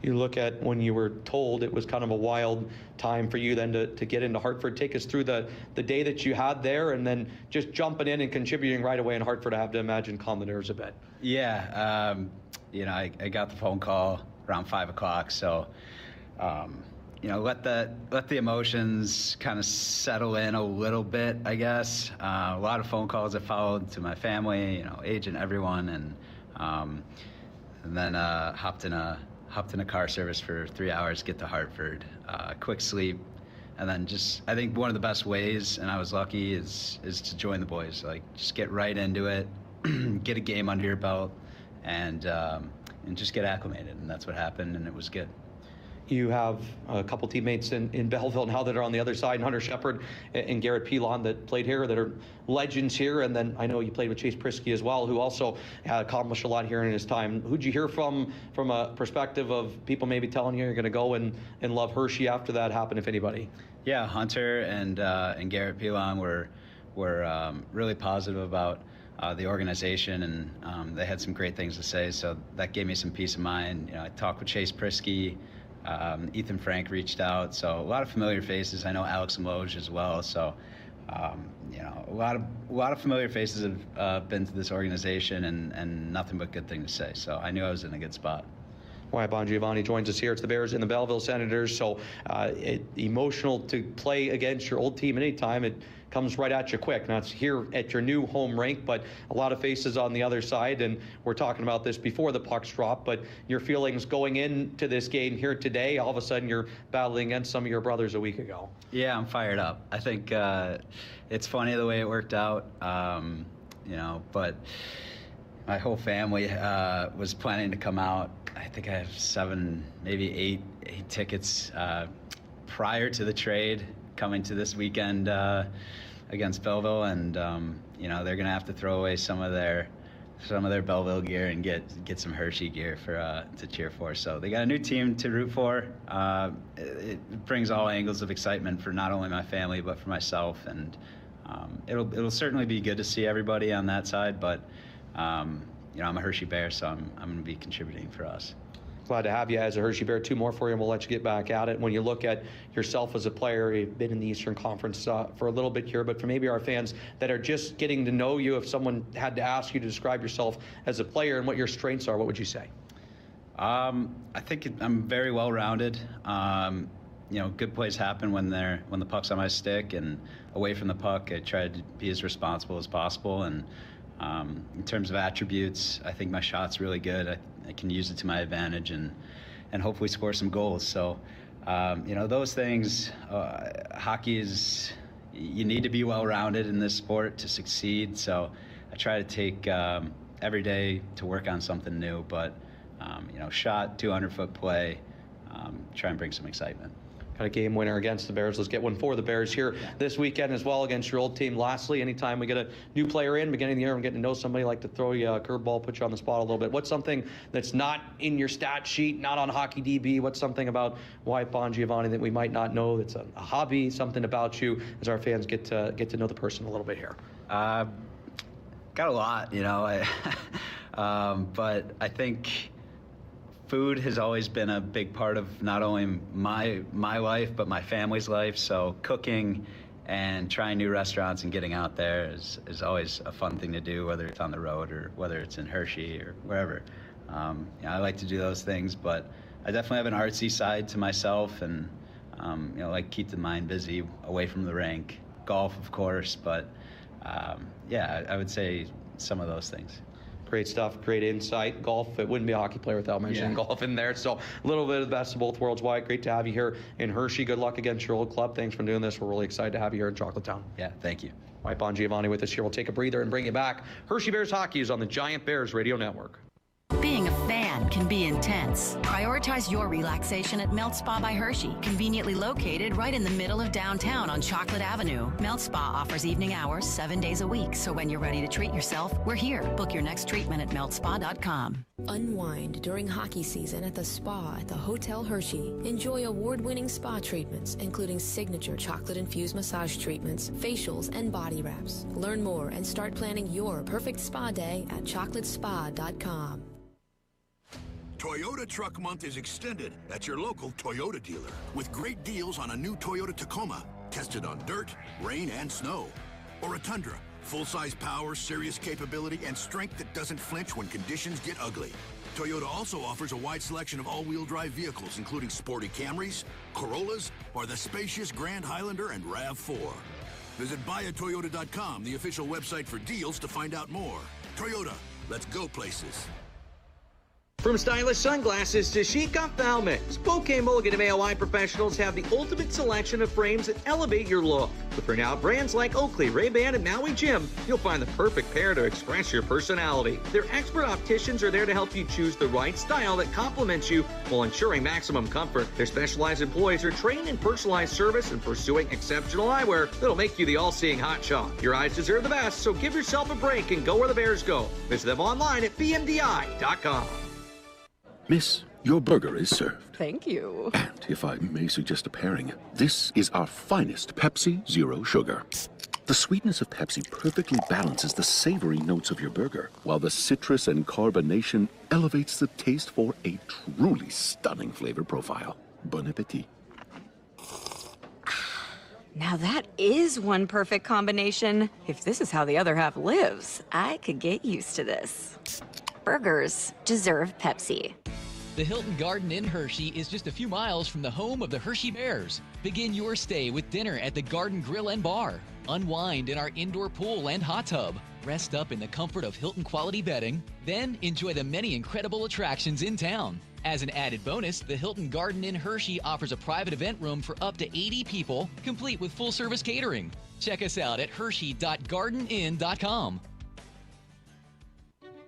You look at when you were told it was kind of a wild time for you then to get into Hartford. Take us through the day that you had there, and then just jumping in and contributing right away in Hartford. I have to imagine calm the nerves a bit.
Yeah, I got the phone call around 5 o'clock, so let the emotions kind of settle in a little bit, I guess. A lot of phone calls that followed to my family, agent, everyone, and then hopped in a car service for 3 hours, get to Hartford, quick sleep, and then I think one of the best ways, and I was lucky, is to join the boys. Like, just get right into it, get a game under your belt, and just get acclimated, and that's what happened, and it was good.
You have a couple teammates in Belleville now that are on the other side, and Hunter Shepard and Garrett Pilon that played here, that are legends here. And then I know you played with Chase Prisky as well, who also accomplished a lot here in his time. Who'd you hear from a perspective of people maybe telling you you're going to go and love Hershey after that happened, if anybody?
Yeah, Hunter and Garrett Pilon were really positive about the organization, and they had some great things to say, so that gave me some peace of mind. I talked with Chase Prisky. Ethan Frank reached out, so a lot of familiar faces. I know Alex Mloge as well, so a lot of familiar faces have been to this organization, and nothing but good things to say. So I knew I was in a good spot.
Wyatt Bongiovanni joins us here. It's the Bears and the Belleville Senators. So emotional to play against your old team at any time. It comes right at you quick. Now it's here at your new home rink, but a lot of faces on the other side. And we're talking about this before the pucks drop, but your feelings going into this game here today, all of a sudden you're battling against some of your brothers a week ago.
Yeah, I'm fired up. I think it's funny the way it worked out, but my whole family was planning to come out. I think I have 7, maybe 8 tickets prior to the trade coming to this weekend against Belleville, and they're gonna have to throw away some of their Belleville gear and get some Hershey gear to cheer for. So they got a new team to root for. It brings all angles of excitement for not only my family but for myself, and it'll certainly be good to see everybody on that side. But I'm a Hershey Bear, so I'm going to be contributing for us.
Glad to have you as a Hershey Bear. 2 more for you, and we'll let you get back at it. When you look at yourself as a player, you've been in the Eastern Conference for a little bit here, but for maybe our fans that are just getting to know you, if someone had to ask you to describe yourself as a player and what your strengths are, what would you say?
I think I'm very well-rounded. Good plays happen when the puck's on my stick, and away from the puck, I try to be as responsible as possible. And in terms of attributes, I think my shot's really good. I can use it to my advantage and hopefully score some goals. So, those things, hockey is, you need to be well-rounded in this sport to succeed. So I try to take every day to work on something new, but, shot, 200-foot play, try and bring some excitement.
Got a game winner against the Bears. Let's get one for the Bears here this weekend as well against your old team. Lastly, anytime we get a new player in, beginning of the year, and getting to know somebody, like to throw you a curveball, put you on the spot a little bit. What's something that's not in your stat sheet, not on Hockey DB? What's something about Wyatt Bongiovanni that we might not know that's a hobby, something about you, as our fans get to know the person a little bit here?
Got a lot, but I think food has always been a big part of not only my life, but my family's life. So cooking and trying new restaurants and getting out there is always a fun thing to do, whether it's on the road or whether it's in Hershey or wherever. I like to do those things, but I definitely have an artsy side to myself, and like keep the mind busy away from the rink. Golf, of course, but I would say some of those things.
Great stuff, great insight. Golf, it wouldn't be a hockey player without mentioning golf in there. So a little bit of the best of both worlds. Wyatt, great to have you here in Hershey. Good luck against your old club. Thanks for doing this. We're really excited to have you here in Chocolatetown.
Yeah, thank you.
Wyatt Bongiovanni with us here. We'll take a breather and bring you back. Hershey Bears Hockey is on the Giant Bears Radio Network.
Being a fan can be intense. Prioritize your relaxation at Melt Spa by Hershey, conveniently located right in the middle of downtown on Chocolate Avenue. Melt Spa offers evening hours 7 days a week, so when you're ready to treat yourself, we're here. Book your next treatment at meltspa.com.
Unwind during hockey season at the spa at the Hotel Hershey. Enjoy award-winning spa treatments, including signature chocolate-infused massage treatments, facials, and body wraps. Learn more and start planning your perfect spa day at chocolatespa.com.
Toyota Truck Month is extended at your local Toyota dealer with great deals on a new Toyota Tacoma, tested on dirt, rain, and snow. Or a Tundra, full-size power, serious capability, and strength that doesn't flinch when conditions get ugly. Toyota also offers a wide selection of all-wheel drive vehicles, including sporty Camrys, Corollas, or the spacious Grand Highlander and RAV4. Visit buyatoyota.com, the official website for deals, to find out more. Toyota, let's go places.
From stylish sunglasses to chic ophthalmics, Bouquet Mulligan and AOI professionals have the ultimate selection of frames that elevate your look. With renowned brands like Oakley, Ray-Ban, and Maui Jim, you'll find the perfect pair to express your personality. Their expert opticians are there to help you choose the right style that complements you while ensuring maximum comfort. Their specialized employees are trained in personalized service and pursuing exceptional eyewear that'll make you the all-seeing hotshot. Your eyes deserve the best, so give yourself a break and go where the Bears go. Visit them online at bmdi.com.
Miss, your burger is served.
Thank you.
And if I may suggest a pairing, this is our finest Pepsi Zero Sugar. The sweetness of Pepsi perfectly balances the savory notes of your burger, while the citrus and carbonation elevates the taste for a truly stunning flavor profile. Bon appetit.
Now that is one perfect combination. If this is how the other half lives, I could get used to this. Burgers deserve Pepsi.
The Hilton Garden Inn Hershey is just a few miles from the home of the Hershey Bears. Begin your stay with dinner at the Garden Grill and Bar. Unwind in our indoor pool and hot tub. Rest up in the comfort of Hilton quality bedding. Then enjoy the many incredible attractions in town. As an added bonus, the Hilton Garden Inn Hershey offers a private event room for up to 80 people, complete with full-service catering. Check us out at hershey.gardeninn.com.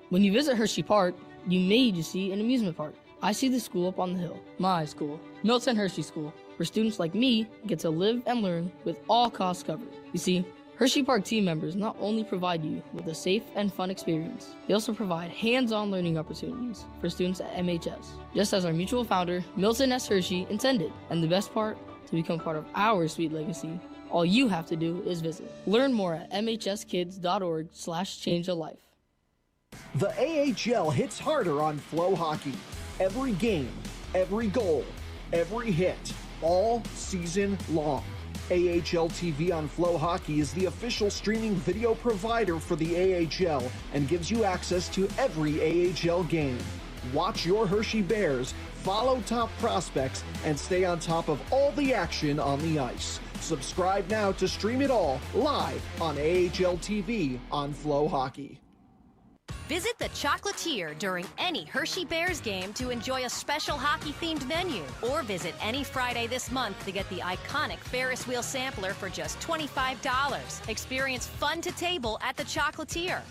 When you visit Hershey Park, you may just see an amusement park. I see the school up on the hill, my school, Milton Hershey School, where students like me get to live and learn with all costs covered. You see, Hershey Park team members not only provide you with a safe and fun experience, they also provide hands-on learning opportunities for students at MHS, just as our mutual founder, Milton S. Hershey, intended. And the best part, to become part of our sweet legacy, all you have to do is visit. Learn more at mhskids.org/changealife.
The AHL hits harder on FloHockey. Every game, every goal, every hit, all season long. AHL TV on FloHockey is the official streaming video provider for the AHL and gives you access to every AHL game. Watch your Hershey Bears, follow top prospects, and stay on top of all the action on the ice. Subscribe now to stream it all live on AHL TV on FloHockey.
Visit the Chocolatier during any Hershey Bears game to enjoy a special hockey-themed menu. Or visit any Friday this month to get the iconic Ferris wheel sampler for just $25. Experience fun to table at the Chocolatier.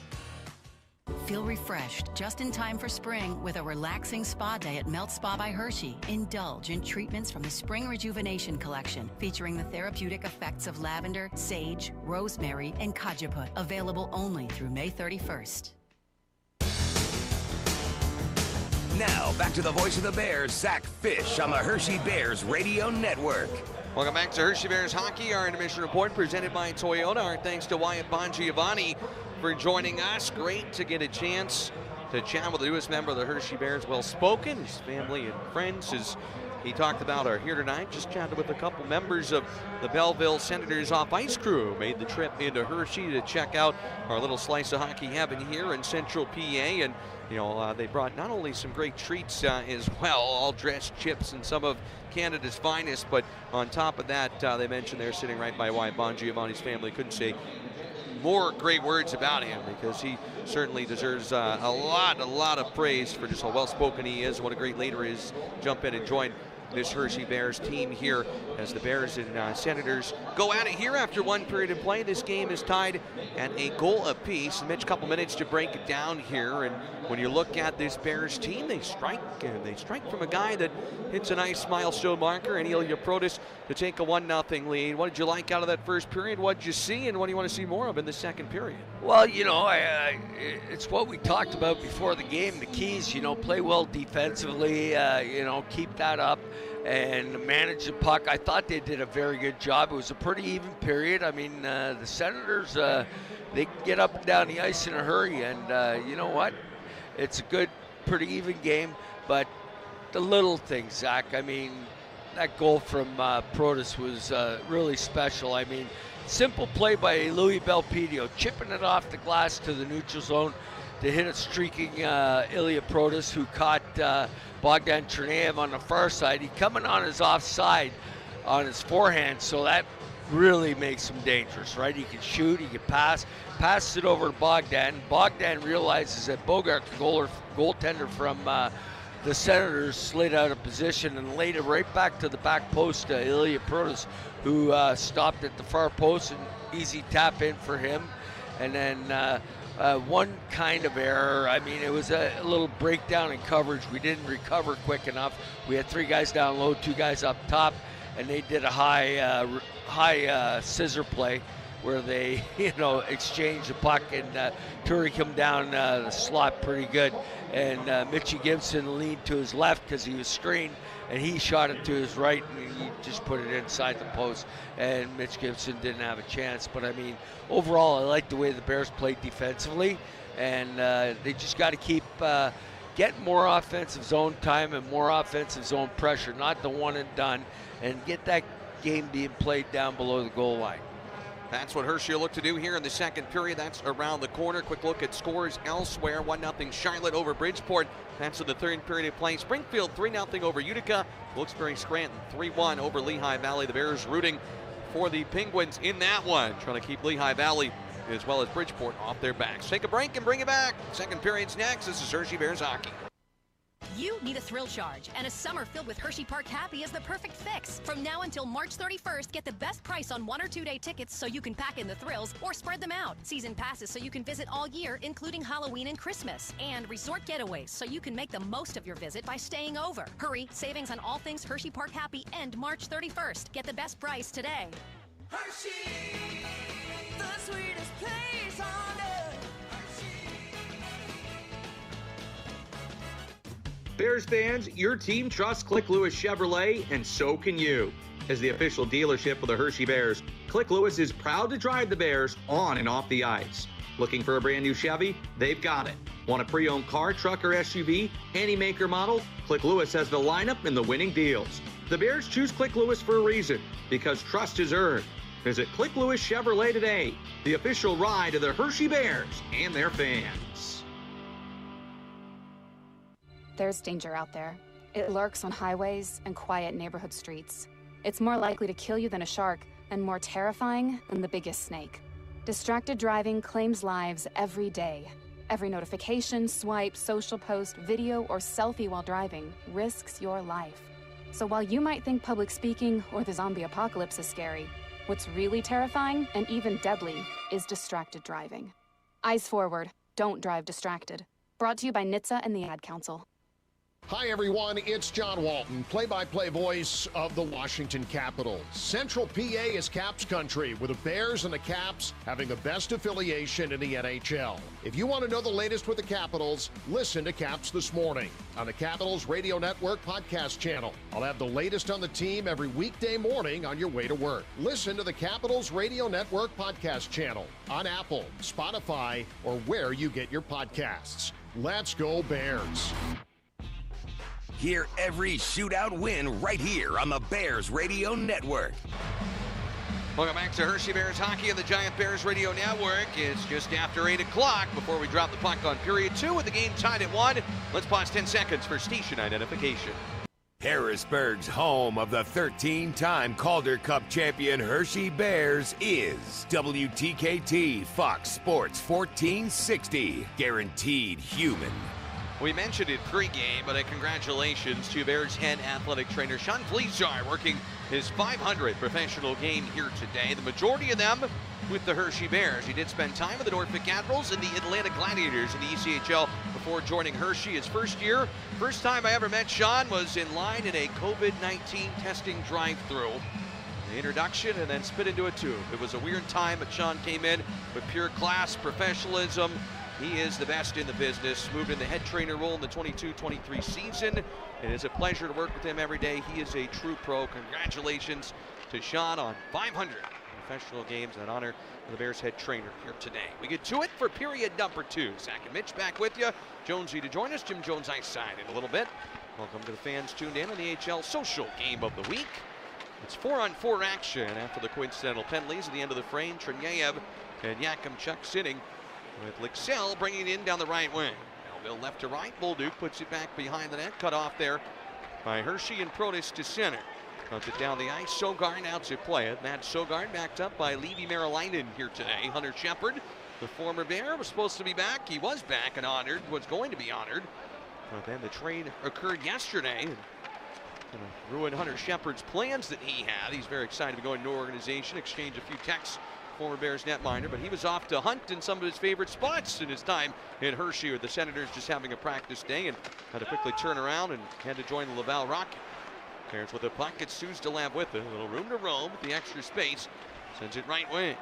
Feel refreshed just in time for spring with a relaxing spa day at Melt Spa by Hershey. Indulge in treatments from the Spring Rejuvenation Collection, featuring the therapeutic effects of lavender, sage, rosemary, and cajeput. Available only through May 31st.
Now, back to the voice of the Bears, Zach Fish on the Hershey Bears Radio Network.
Welcome back to Hershey Bears Hockey, our intermission report presented by Toyota. Our thanks to Wyatt Bongiovanni for joining us. Great to get a chance to chat with the newest member of the Hershey Bears. Well-spoken, his family and friends, as he talked about, are here tonight. Just chatted with a couple members of the Belleville Senators off-ice crew. Made the trip into Hershey to check out our little slice of hockey heaven here in Central PA. And you know, they brought not only some great treats as well, all dressed chips and some of Canada's finest, but on top of that, they mentioned they're sitting right by Wyatt Bongiovanni's family. Couldn't say more great words about him, because he certainly deserves a lot of praise for just how well-spoken he is, what a great leader he is. Jump in and join this Hershey Bears team here as the Bears and Senators go at it here after one period of play. This game is tied at a goal apiece. Mitch, a couple minutes to break it down here, and when you look at this Bears team, they strike from a guy that hits a nice milestone marker, and Ilya Protas to take a 1-0 lead. What did you like out of that first period? What did you see, and what do you want to see more of in the second period?
Well, you know, it's what we talked about before the game. The keys, you know, play well defensively, you know, keep that up and manage the puck. I thought they did a very good job. It was a pretty even period. I mean, the Senators, they can get up and down the ice in a hurry, and you know what? It's a good, pretty even game, but the little things, Zach, I mean, that goal from Protas was really special. I mean, simple play by Louis Belpedio, chipping it off the glass to the neutral zone to hit a streaking Ilya Protas, who caught Bogdan Chernaev on the far side. He coming on his offside on his forehand, so that really makes him dangerous, right? He can shoot, he can pass, passes it over to Bogdan. Bogdan realizes that Bogart, the goaltender from the Senators, slid out of position and laid it right back to the back post to Ilya Protas, who stopped at the far post, and easy tap in for him. And then one kind of error, I mean, it was a little breakdown in coverage. We didn't recover quick enough. We had 3 guys down low, 2 guys up top, and they did a high scissor play where they, you know, exchanged the puck, and Turi come down the slot pretty good. And Mitchie Gibson leaned to his left because he was screened, and he shot it to his right, and he just put it inside the post, and Mitch Gibson didn't have a chance. But I mean, overall, I like the way the Bears played defensively, and they just got to keep getting more offensive zone time and more offensive zone pressure, not the one and done, and get that game being played down below the goal line.
That's what Hershey will look to do here in the second period. That's around the corner. Quick look at scores elsewhere. 1-0 Charlotte over Bridgeport. That's in the third period of play. Springfield 3-0 over Utica. Wilkes-Barre Scranton 3-1 over Lehigh Valley. The Bears rooting for the Penguins in that one, trying to keep Lehigh Valley as well as Bridgeport off their backs. Take a break and bring it back. Second period's next. This is Hershey Bears hockey.
You need a thrill charge, and a summer filled with Hershey Park Happy is the perfect fix. From now until March 31st, get the best price on 1 or 2 day tickets so you can pack in the thrills or spread them out. Season passes so you can visit all year, including Halloween and Christmas. And resort getaways so you can make the most of your visit by staying over. Hurry, savings on all things Hershey Park Happy end March 31st. Get the best price today.
Hershey, the sweetest place on earth.
Bears fans, your team trusts Click Lewis Chevrolet, and so can you. As the official dealership of the Hershey Bears, Click Lewis is proud to drive the Bears on and off the ice. Looking for a brand new Chevy? They've got it. Want a pre-owned car, truck, or SUV? Any maker model? Click Lewis has the lineup and the winning deals. The Bears choose Click Lewis for a reason, because trust is earned. Visit Click Lewis Chevrolet today, the official ride of the Hershey Bears and their fans.
There's danger out there. It lurks on highways and quiet neighborhood streets. It's more likely to kill you than a shark, and more terrifying than the biggest snake. Distracted driving claims lives every day. Every notification, swipe, social post, video, or selfie while driving risks your life. So while you might think public speaking or the zombie apocalypse is scary, what's really terrifying and even deadly is distracted driving. Eyes forward, don't drive distracted. Brought to you by NHTSA and the Ad Council.
Hi, everyone. It's John Walton, play-by-play voice of the Washington Capitals. Central PA is Caps country, with the Bears and the Caps having the best affiliation in the NHL. If you want to know the latest with the Capitals, listen to Caps This Morning on the Capitals Radio Network podcast channel. I'll have the latest on the team every weekday morning on your way to work. Listen to the Capitals Radio Network podcast channel on Apple, Spotify, or where you get your podcasts. Let's go Bears.
Hear every shootout win right here on the Bears Radio Network.
Welcome back to Hershey Bears hockey on the Giant Bears Radio Network. It's just after 8 o'clock before we drop the puck on period 2 with the game tied at 1. Let's pause 10 seconds for station identification.
Harrisburg's home of the 13-time Calder Cup champion Hershey Bears is WTKT Fox Sports 1460. Guaranteed human.
We mentioned it pregame, but congratulations to Bears head athletic trainer Sean Fleisar, working his 500th professional game here today. The majority of them with the Hershey Bears. He did spend time with the Norfolk Admirals and the Atlanta Gladiators in the ECHL before joining Hershey his first year. First time I ever met Sean was in line in a COVID-19 testing drive-through. The introduction and then spit into a tube. It was a weird time, but Sean came in with pure class, professionalism. He is the best in the business. Moved in the head trainer role in the 22-23 season. It is a pleasure to work with him every day. He is a true pro. Congratulations to Sean on 500 professional games. An honor for the Bears head trainer here today. We get to it for period number 2. Zach and Mitch back with you. Jonesy to join us. Jim Jones ice side in a little bit. Welcome to the fans tuned in on the AHL social game of the week. It's 4-on-4 action after the coincidental penalties at the end of the frame. Trinyaev and Yakimchuk sitting with Lixell bringing it in down the right wing. Belleville left to right. Bolduc puts it back behind the net. Cut off there by Hershey and Protis to center. Comes it down the ice. Sogard out to play it. Matt Sogard backed up by Levi Marilainen here today. Hunter Shepard, the former Bear, was supposed to be back. He was back and honored, was going to be honored. But then the trade occurred yesterday and ruined Hunter Shepard's plans that he had. He's very excited to go into new organization, exchange a few texts. Former Bears netminder, but he was off to hunt in some of his favorite spots in his time in Hershey, with the Senators just having a practice day, and had to quickly turn around and had to join the Laval Rocket. Bears with the puck, it's Suzdalev with it. A little room to roam with the extra space. Sends it right wing.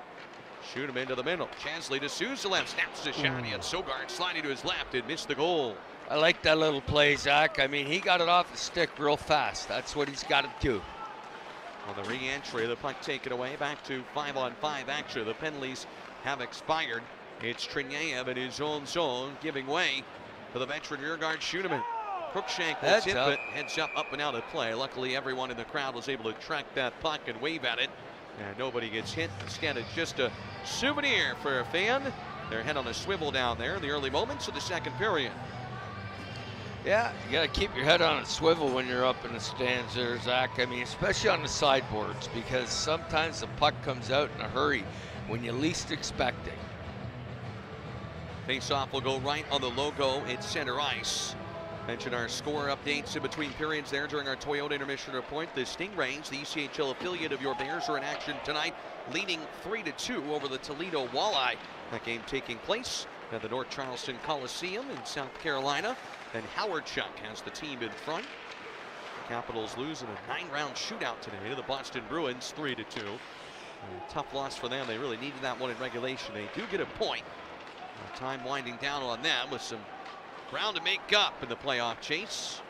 Shoot him into the middle. Chansley to Suzdalev. Snaps the shot. He had Sogard sliding to his left and missed the goal.
I like that little play, Zach. I mean, he got it off the stick real fast. That's what he's got to do.
On the re-entry, the puck taken away. Back to 5-on-5 action. The penalties have expired. It's Trinyaev in his own zone, giving way for the veteran rear guard Schooneman. Crookshank was hit, but heads up and out of play. Luckily, everyone in the crowd was able to track that puck and wave at it. And nobody gets hit. Instead, it's just a souvenir for a fan. Their head on a swivel down there in the early moments of the second period.
Yeah, you got to keep your head on a swivel when you're up in the stands there, Zach. I mean, especially on the sideboards, because sometimes the puck comes out in a hurry when you least expect it.
Face-off will go right on the logo at center ice. Mention our score updates in between periods there during our Toyota intermission report. The Stingrays, the ECHL affiliate of your Bears, are in action tonight, leading 3-2 over the Toledo Walleye. That game taking place at the North Charleston Coliseum in South Carolina. And Howard Chuck has the team in front. The Capitals lose in a 9-round shootout today to the Boston Bruins, 3-2. Tough loss for them. They really needed that one in regulation. They do get a point. Time winding down on them with some ground to make up in the playoff chase.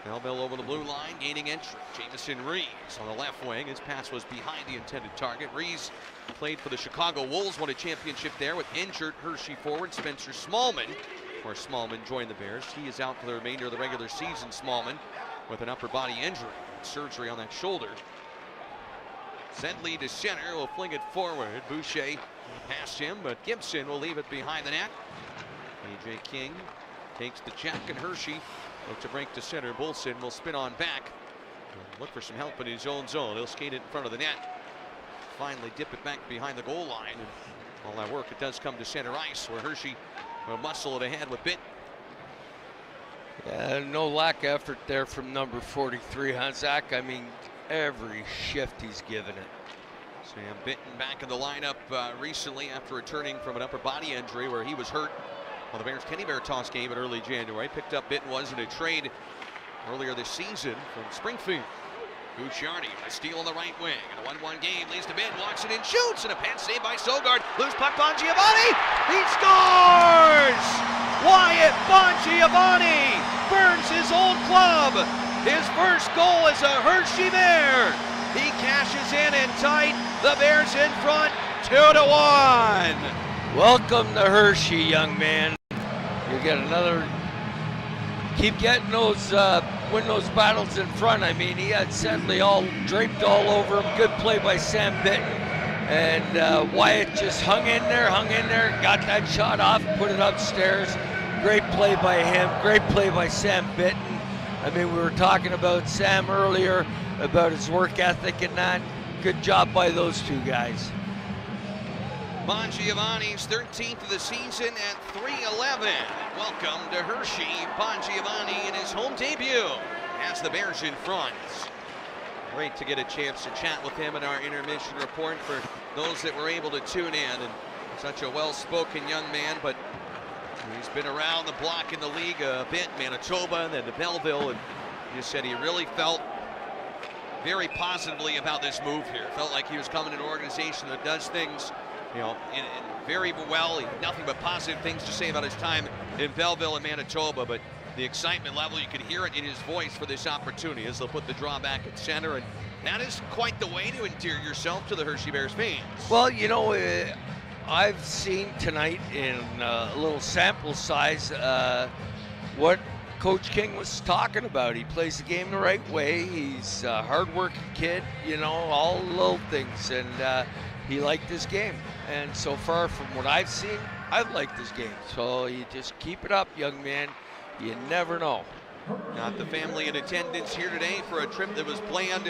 Belleville over the blue line, gaining entry. Jamison Rees on the left wing. His pass was behind the intended target. Rees played for the Chicago Wolves, won a championship there with injured Hershey forward Spencer Smallman. Or Smallman joined the Bears. He is out for the remainder of the regular season, Smallman, with an upper body injury. Surgery on that shoulder. Sedley to center, will fling it forward. Boucher past him, but Gibson will leave it behind the net. A.J. King takes the check, and Hershey look to break to center. Bolson will spin on back. Look for some help in his own zone. He'll skate it in front of the net. Finally dip it back behind the goal line. And all that work, it does come to center ice, where Hershey will muscle it ahead with Bitten.
Yeah, no lack of effort there from number 43, huh, Zach? I mean, every shift he's given it.
Sam Bitten back in the lineup recently after returning from an upper body injury where he was hurt on the Bears Kenny Bear toss game in early January. Picked up Bitten, was in a trade earlier this season from Springfield. Bucciardi, a steal on the right wing. In a 1-1 game, leads to Bitten, walks it in, shoots, and a pen saved by Sogard. Loose puck, Bongiovanni! He scores! Wyatt Bongiovanni burns his old club. His first goal as a Hershey Bear. He cashes in and tight. The Bears in front, 2-1.
Welcome to Hershey, young man. You get another. Keep getting those, win those battles in front. I mean, he had Sedley all draped all over him. Good play by Sam Bitten. And Wyatt just hung in there, got that shot off, put it upstairs. Great play by him, great play by Sam Bitten. I mean, we were talking about Sam earlier, about his work ethic and that. Good job by those two guys.
Bongiovanni's 13th of the season at 3-11. Welcome to Hershey. Bongiovanni in his home debut as the Bears in front. Great to get a chance to chat with him in our intermission report for those that were able to tune in. And such a well-spoken young man, but he's been around the block in the league a bit, Manitoba and then to Belleville, and he just said he really felt very positively about this move here. Felt like he was coming to an organization that does things, you know, very well. He had nothing but positive things to say about his time in Belleville and Manitoba, but the excitement level, you can hear it in his voice for this opportunity as they'll put the draw back at center, and that is quite the way to endear yourself to the Hershey Bears fans.
Well, you know, I've seen tonight in a little sample size what Coach King was talking about. He plays the game the right way. He's a hard-working kid, you know, all little things, and he liked this game. And so far from what I've seen, I've liked this game. So you just keep it up, young man. You never know.
Got the family in attendance here today for a trip that was planned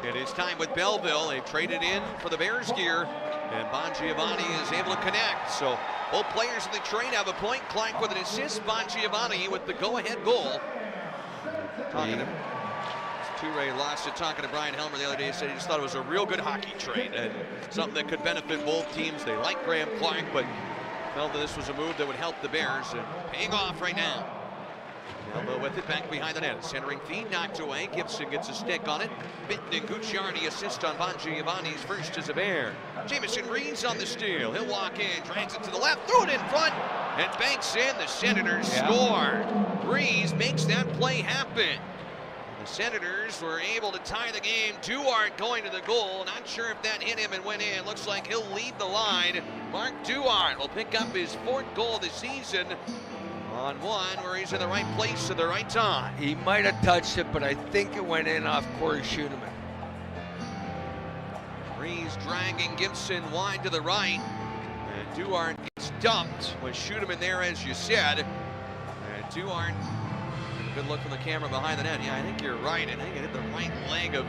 in his time with Belleville. They traded in for the Bears gear, and Bongiovanni is able to connect. So both players in the trade have a point. Clark with an assist, Bongiovanni with the go-ahead goal. Toure lost it, talking to Brian Helmer the other day, said he just thought it was a real good hockey trade and something that could benefit both teams. They like Graham Clark, but felt that this was a move that would help the Bears, and paying off right now. Elbow with it, back behind the net. Centering feed knocked away. Gibson gets a stick on it. Benton and Gucciardi assist on Bongiovanni's first as a Bear. Jamison Reeves on the steal. He'll walk in, drags it to the left, threw it in front, and banks in. The Senators score. Reeves makes that play happen. The Senators were able to tie the game. Duarte going to the goal. Not sure if that hit him and went in. Looks like he'll lead the line. Mark Duarte will pick up his 4th goal of the season on one where he's in the right place at the right time.
He might have touched it, but I think it went in off Corey Schuneman.
Reeves dragging Gibson wide to the right. And Duarte gets dumped with Schuneman there, as you said. And Duarte, a good look from the camera behind the net. Yeah, I think you're right. I think it hit the right leg of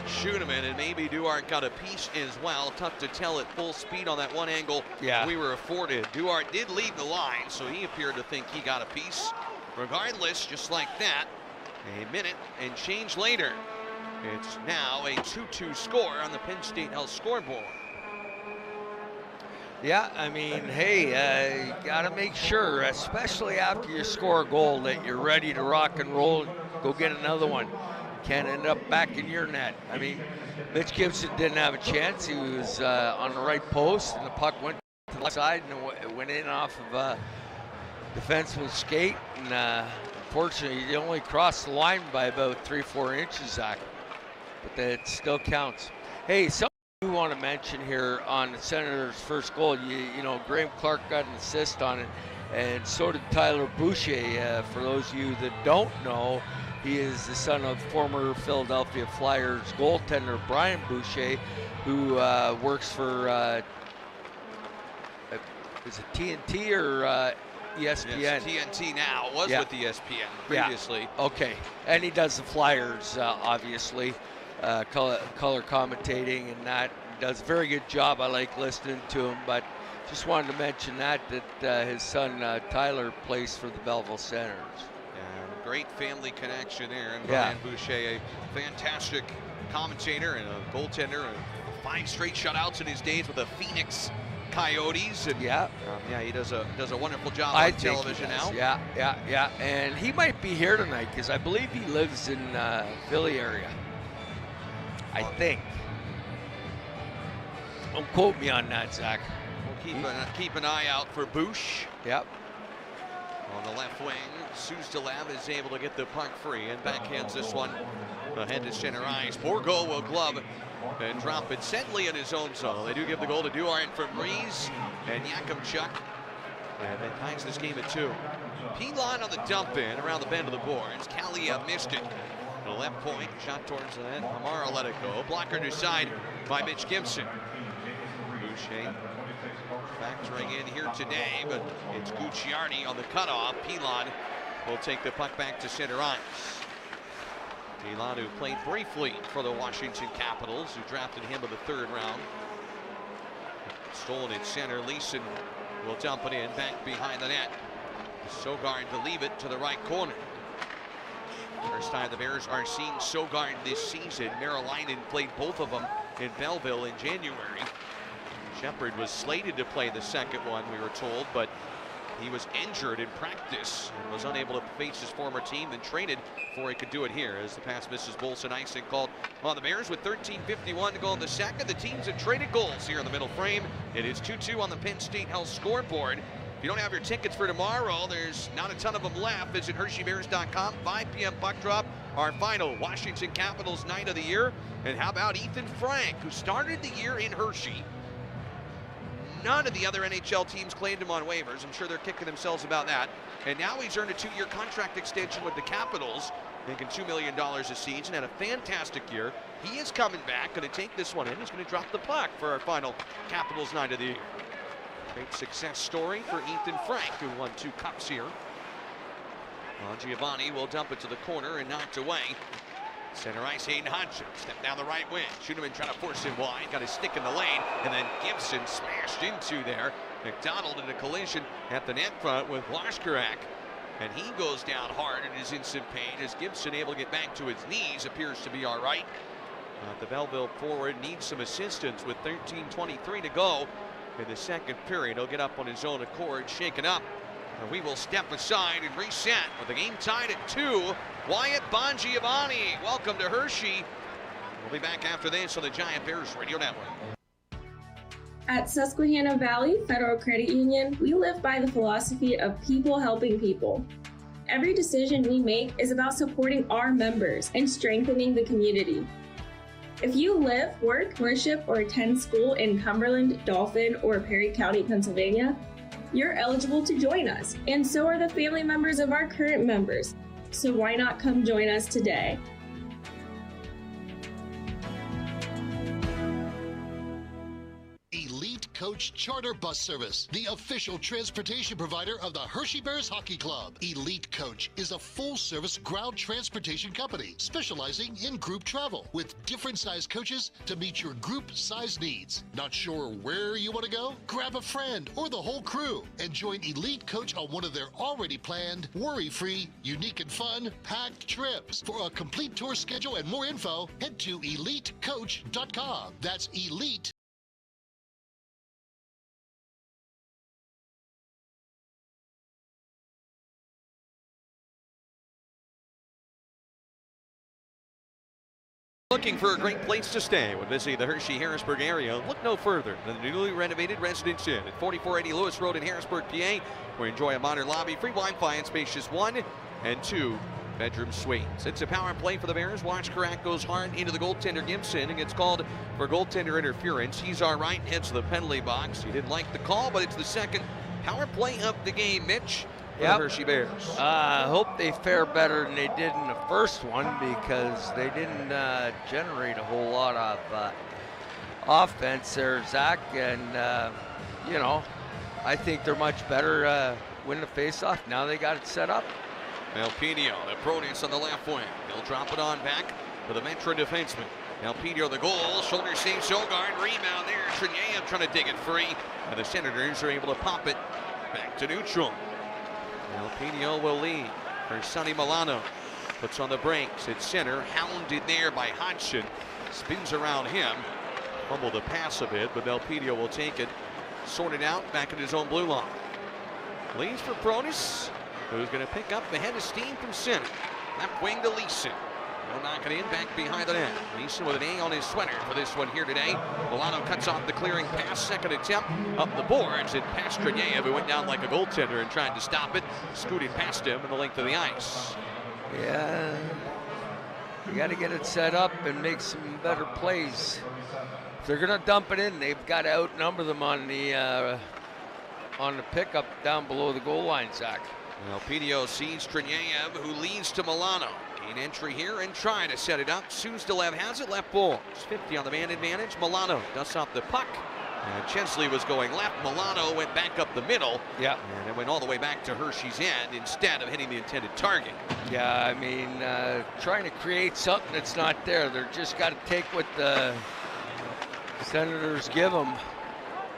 Schuneman, and maybe Duarte got a piece as well. Tough to tell at full speed on that one angle we were afforded. Duarte did lead the line, so he appeared to think he got a piece. Regardless, just like that, a minute and change later, it's now a 2-2 score on the Penn State Health scoreboard.
Yeah, I mean, hey, you got to make sure, especially after you score a goal, that you're ready to rock and roll, go get another one. Can't end up back in your net. I mean, Mitch Gibson didn't have a chance. He was on the right post, and the puck went to the left side, and it went in off of defenseman's skate. And unfortunately, he only crossed the line by about 3-4 inches, Zach. But that still counts. Hey, something we want to mention here on the Senators' first goal. You know, Graham Clark got an assist on it, and so did Tyler Boucher. For those of you that don't know, he is the son of former Philadelphia Flyers goaltender Brian Boucher, who works for, is it TNT or ESPN?
Yes, TNT now, was with ESPN previously.
Yeah. Okay, and he does the Flyers, obviously, color commentating and that. He does a very good job. I like listening to him, but just wanted to mention that his son Tyler plays for the Belleville Senators.
Great family connection there, and Brian Boucher, a fantastic commentator and a goaltender, and 5 straight shutouts in his days with the Phoenix Coyotes, and he does a wonderful job on television now.
Yeah, and he might be here tonight because I believe he lives in Philly area. I think. Don't quote me on that, Zach.
We'll keep an eye out for Bouch.
Yep.
On the left wing, Suzdalev is able to get the puck free and backhands this one ahead to center ice. Borgo will glove and drop it. Sedley in his own zone. They do give the goal to Duarte from Rees and Yakimchuk. And that ties this game at 2. Pilon on the dump in around the bend of the boards. Kalia missed it. The left point, shot towards the net. Amara let it go. Blocker to side by Mitch Gibson. Boucher factoring in here today, but it's Gucciardi on the cutoff. Pilon will take the puck back to center ice. Delano played briefly for the Washington Capitals, who drafted him in the 3rd round. Stolen at center. Leeson will dump it in, back behind the net. Sogard to leave it to the right corner. First time the Bears are seeing Sogard this season. Merrilainen played both of them in Belleville in January. Shepard was slated to play the second one, we were told, but he was injured in practice and was unable to face his former team, then traded before he could do it here as the pass misses. Bolson icing called on the Bears with 13:51 to go in the second. The teams have traded goals here in the middle frame. It is 2-2 on the Penn State Health scoreboard. If you don't have your tickets for tomorrow, there's not a ton of them left. Visit HersheyBears.com. 5 p.m. puck drop, our final Washington Capitals night of the year. And how about Ethan Frank, who started the year in Hershey? None of the other NHL teams claimed him on waivers. I'm sure they're kicking themselves about that. And now he's earned a 2-year contract extension with the Capitals, making $2 million a season. Had a fantastic year. He is coming back, going to take this one in. He's going to drop the puck for our final Capitals night of the year. Great success story for Ethan Frank, who won 2 cups here. Bongiovanni will dump it to the corner and knocked away. Center ice, Hayden Hodgson, step down the right wing. Schuneman trying to force him wide, got his stick in the lane, and then Gibson smashed into there. McDonald in a collision at the net front with Washkarak. And he goes down hard and is in some pain as Gibson able to get back to his knees, appears to be all right. The Belleville forward needs some assistance with 13:23 to go in the second period. He'll get up on his own accord, shaken up. And we will step aside and reset with the game tied at 2. Wyatt Bongiovanni, welcome to Hershey. We'll be back after this on the Giant Bears Radio Network.
At Susquehanna Valley Federal Credit Union, we live by the philosophy of people helping people. Every decision we make is about supporting our members and strengthening the community. If you live, work, worship, or attend school in Cumberland, Dauphin, or Perry County, Pennsylvania, you're eligible to join us, and so are the family members of our current members. So why not come join us today?
Coach Charter Bus Service, the official transportation provider of the Hershey Bears Hockey Club. Elite Coach is a full-service ground transportation company specializing in group travel with different size coaches to meet your group size needs. Not sure where you want to go? Grab a friend or the whole crew and join Elite Coach on one of their already planned, worry-free, unique and fun, packed trips. For a complete tour schedule and more info, head to EliteCoach.com. That's Elite.
Looking for a great place to stay when visiting the Hershey-Harrisburg area? Look no further than the newly renovated Residence Inn at 4480 Lewis Road in Harrisburg, PA, where you enjoy a modern lobby, free Wi-Fi, and spacious 1 and 2 bedroom suites. It's a power play for the Bears. Washkarak goes hard into the goaltender Gibson and gets called for goaltender interference. He's all right, heads to the penalty box. He didn't like the call, but it's the second power play of the game, Mitch. The Hershey Bears.
I hope they fare better than they did in the first one because they didn't generate a whole lot of offense there, Zach. And, you know, I think they're much better winning the faceoff. Now they got it set up.
Malpino, the Pronis on the left wing. He'll drop it on back for the veteran defenseman. Malpino, the goal, shoulder save, Sogard, rebound there. Trinyev trying to dig it free. And the Senators are able to pop it back to neutral. Malpino will lead for Sonny Milano. Puts on the brakes at center, hounded there by Hodgson. Spins around him. Fumbled the pass a bit, but Malpino will take it. Sorted out back at his own blue line. Leads for Pronis, who's going to pick up the head of steam from center. Left wing to Leeson. He'll knock it in back behind the net. Leeson with an A on his sweater for this one here today. Milano cuts off the clearing pass. Second attempt up the boards and past Trinyev, who went down like a goaltender and tried to stop it. Scooted past him in the length of the ice.
Yeah, you got to get it set up and make some better plays. If they're going to dump it in, they've got to outnumber them on the pickup down below the goal line, Zach.
Malpino sees Trinyev, who leads to Milano. Gain entry here and try to set it up. Suzdalev has it, left boards. 50 on the man advantage. Milano dusts off the puck And Chesley was going left. Milano went back up the middle.
Yeah.
And it went all the way back to Hershey's end instead of hitting the intended target.
Yeah, I mean, trying to create something that's not there. They're just got to take what the Senators give them.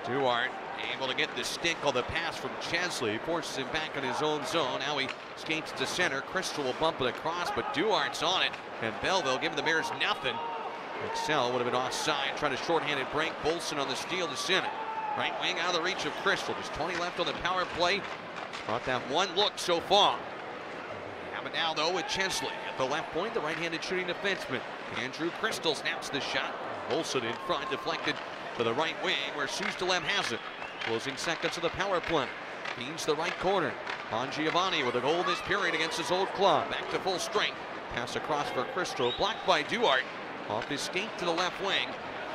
Duarte able to get the stick on the pass from Chesley. Forces him back in his own zone. Now he skates to center. Crystal will bump it across, but Duarte's on it. And Belleville giving the Bears nothing. Excel would have been offside. Trying to shorthanded break. Bolson on the steal to center. Right wing out of the reach of Crystal. Just 20 left on the power play. Brought that one look so far. Have it now though with Chesley at the left point. The right-handed shooting defenseman. Andrew Crystal snaps the shot. Bolson in front, deflected to the right wing where Sustalem has it. Closing seconds of the power play. Feeds the right corner. Bongiovanni with a goal this period against his old club. Back to full strength. Pass across for Crystal. Blocked by Duarte. Off his skate to the left wing.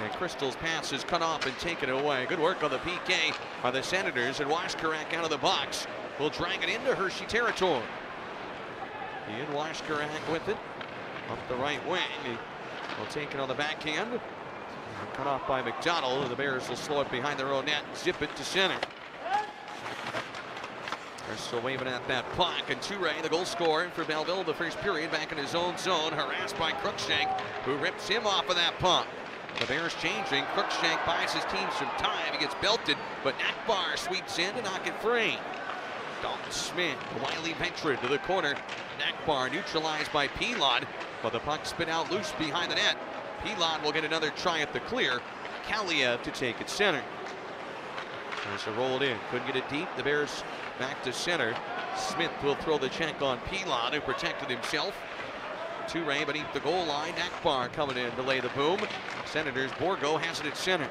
And Crystal's pass is cut off and taken away. Good work on the PK by the Senators. And Washkarak out of the box will drag it into Hershey territory. Ian Washkarak with it. Up the right wing. He will take it on the backhand. Cut off by McDonald, and the Bears will slow it behind their own net, zip it to center. They're still waving at that puck, and Toure, the goal scorer for Belleville, the first period, back in his own zone, harassed by Cruikshank, who rips him off of that puck. The Bears changing. Cruikshank buys his team some time. He gets belted, but Akbar sweeps in to knock it free. Dalton Smith, the wily veteran, to the corner. Akbar neutralized by Pilon, but the puck spit out loose behind the net. Pilon will get another try at the clear. Kaliev to take it center. As it rolled in, couldn't get it deep. The Bears back to center. Smith will throw the check on Pilon, who protected himself. Toure beneath the goal line. Akbar coming in to lay the boom. Senators, Borgo has it at center.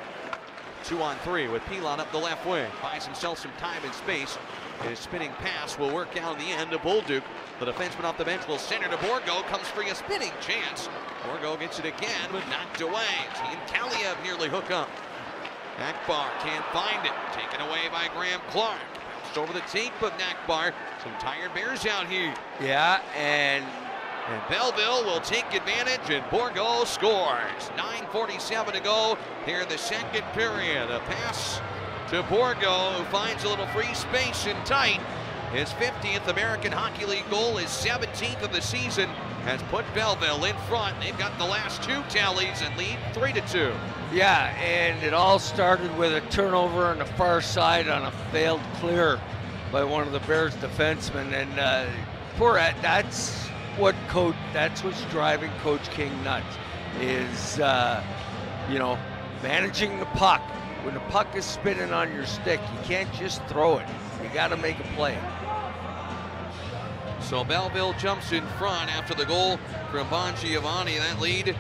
2-on-3 with Pilon up the left wing. Buys himself some time and space. His spinning pass will work out in the end to Bolduc. The defenseman off the bench will center to Borgo. Comes free, a spinning chance. Borgo gets it again, but knocked away. Team Kaliev nearly hook up. Akbar can't find it. Taken away by Graham Clark. Bounced over the tape of Akbar. Some tired Bears out here.
Yeah, and
Belleville will take advantage, and Borgo scores. 9:47 to go here in the second period. A pass to Borgo, who finds a little free space and tight. His 50th American Hockey League goal, his 17th of the season, has put Belleville in front. They've got the last two tallies and lead 3-2.
Yeah, and it all started with a turnover on the far side on a failed clear by one of the Bears defensemen. And that's what's driving Coach King nuts, is managing the puck. When the puck is spinning on your stick, you can't just throw it. You got to make a play.
So Belleville jumps in front after the goal from Bongiovanni. That lead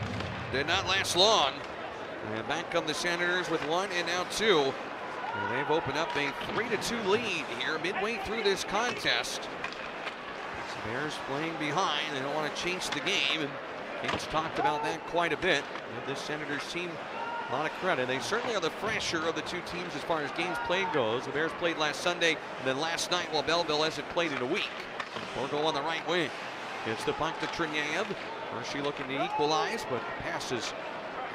did not last long. And back come the Senators with one and now two. And they've opened up a 3-2 lead here midway through this contest. The Bears playing behind. They don't want to chase the game. And King's talked about that quite a bit. Give this Senators team a lot of credit. They certainly are the fresher of the two teams as far as games played goes. The Bears played last Sunday, and then last night, while Belleville hasn't played in a week. Borgo on the right wing. It's the puck to Triniev. Hershey looking to equalize, but passes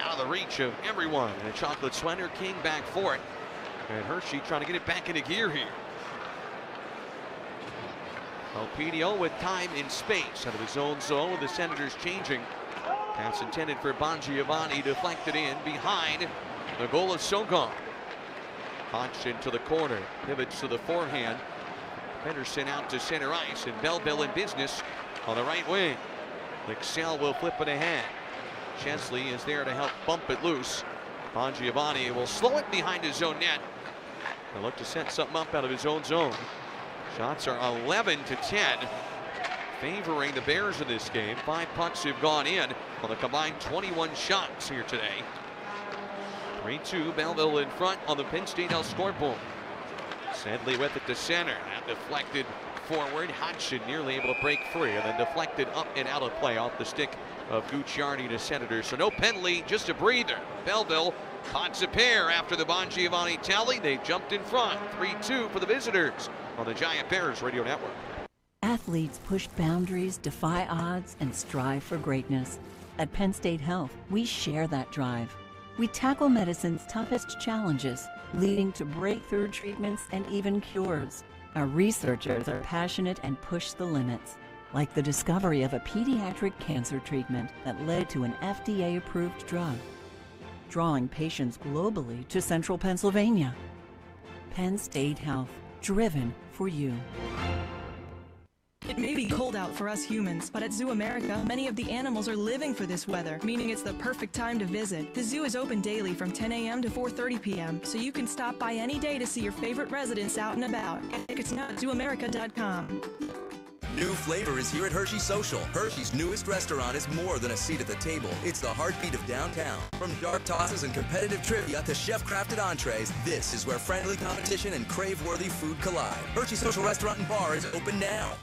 out of the reach of everyone. And a chocolate sweater, King back for it. And Hershey trying to get it back into gear here. Elpidio with time and space out of his own zone with the Senators changing. Pass intended for Bongiovanni, deflected in behind the goal of Sogon. Hodgson to the corner, pivots to the forehand. Pedersen out to center ice, and Belleville in business on the right wing. Lixell will flip it ahead. Chesley is there to help bump it loose. Bongiovanni will slow it behind his own net and look to set something up out of his own zone. Shots are 11-10. Favoring the Bears in this game. 5 pucks have gone in on the combined 21 shots here today. 3-2, Belleville in front on the Penn State Health scoreboard. Sedley with it to center. That deflected forward. Hodgson nearly able to break free, and then deflected up and out of play off the stick of Gucciardi to Senators. So no penalty, just a breather. Belleville pots a pair after the Bongiovanni tally. They jumped in front. 3-2 for the visitors on the Giant Bears Radio Network.
Athletes push boundaries, defy odds, and strive for greatness. At Penn State Health, we share that drive. We tackle medicine's toughest challenges, leading to breakthrough treatments and even cures. Our researchers are passionate and push the limits, like the discovery of a pediatric cancer treatment that led to an FDA-approved drug, drawing patients globally to central Pennsylvania. Penn State Health, driven for you.
It may be cold out for us humans, but at Zoo America, many of the animals are living for this weather, meaning it's the perfect time to visit. The zoo is open daily from 10 a.m. to 4:30 p.m., so you can stop by any day to see your favorite residents out and about. Tickets now at zooamerica.com.
New flavor is here at Hershey Social. Hershey's newest restaurant is more than a seat at the table. It's the heartbeat of downtown. From dart tosses and competitive trivia to chef-crafted entrees, this is where friendly competition and crave-worthy food collide. Hershey Social Restaurant and Bar is open now.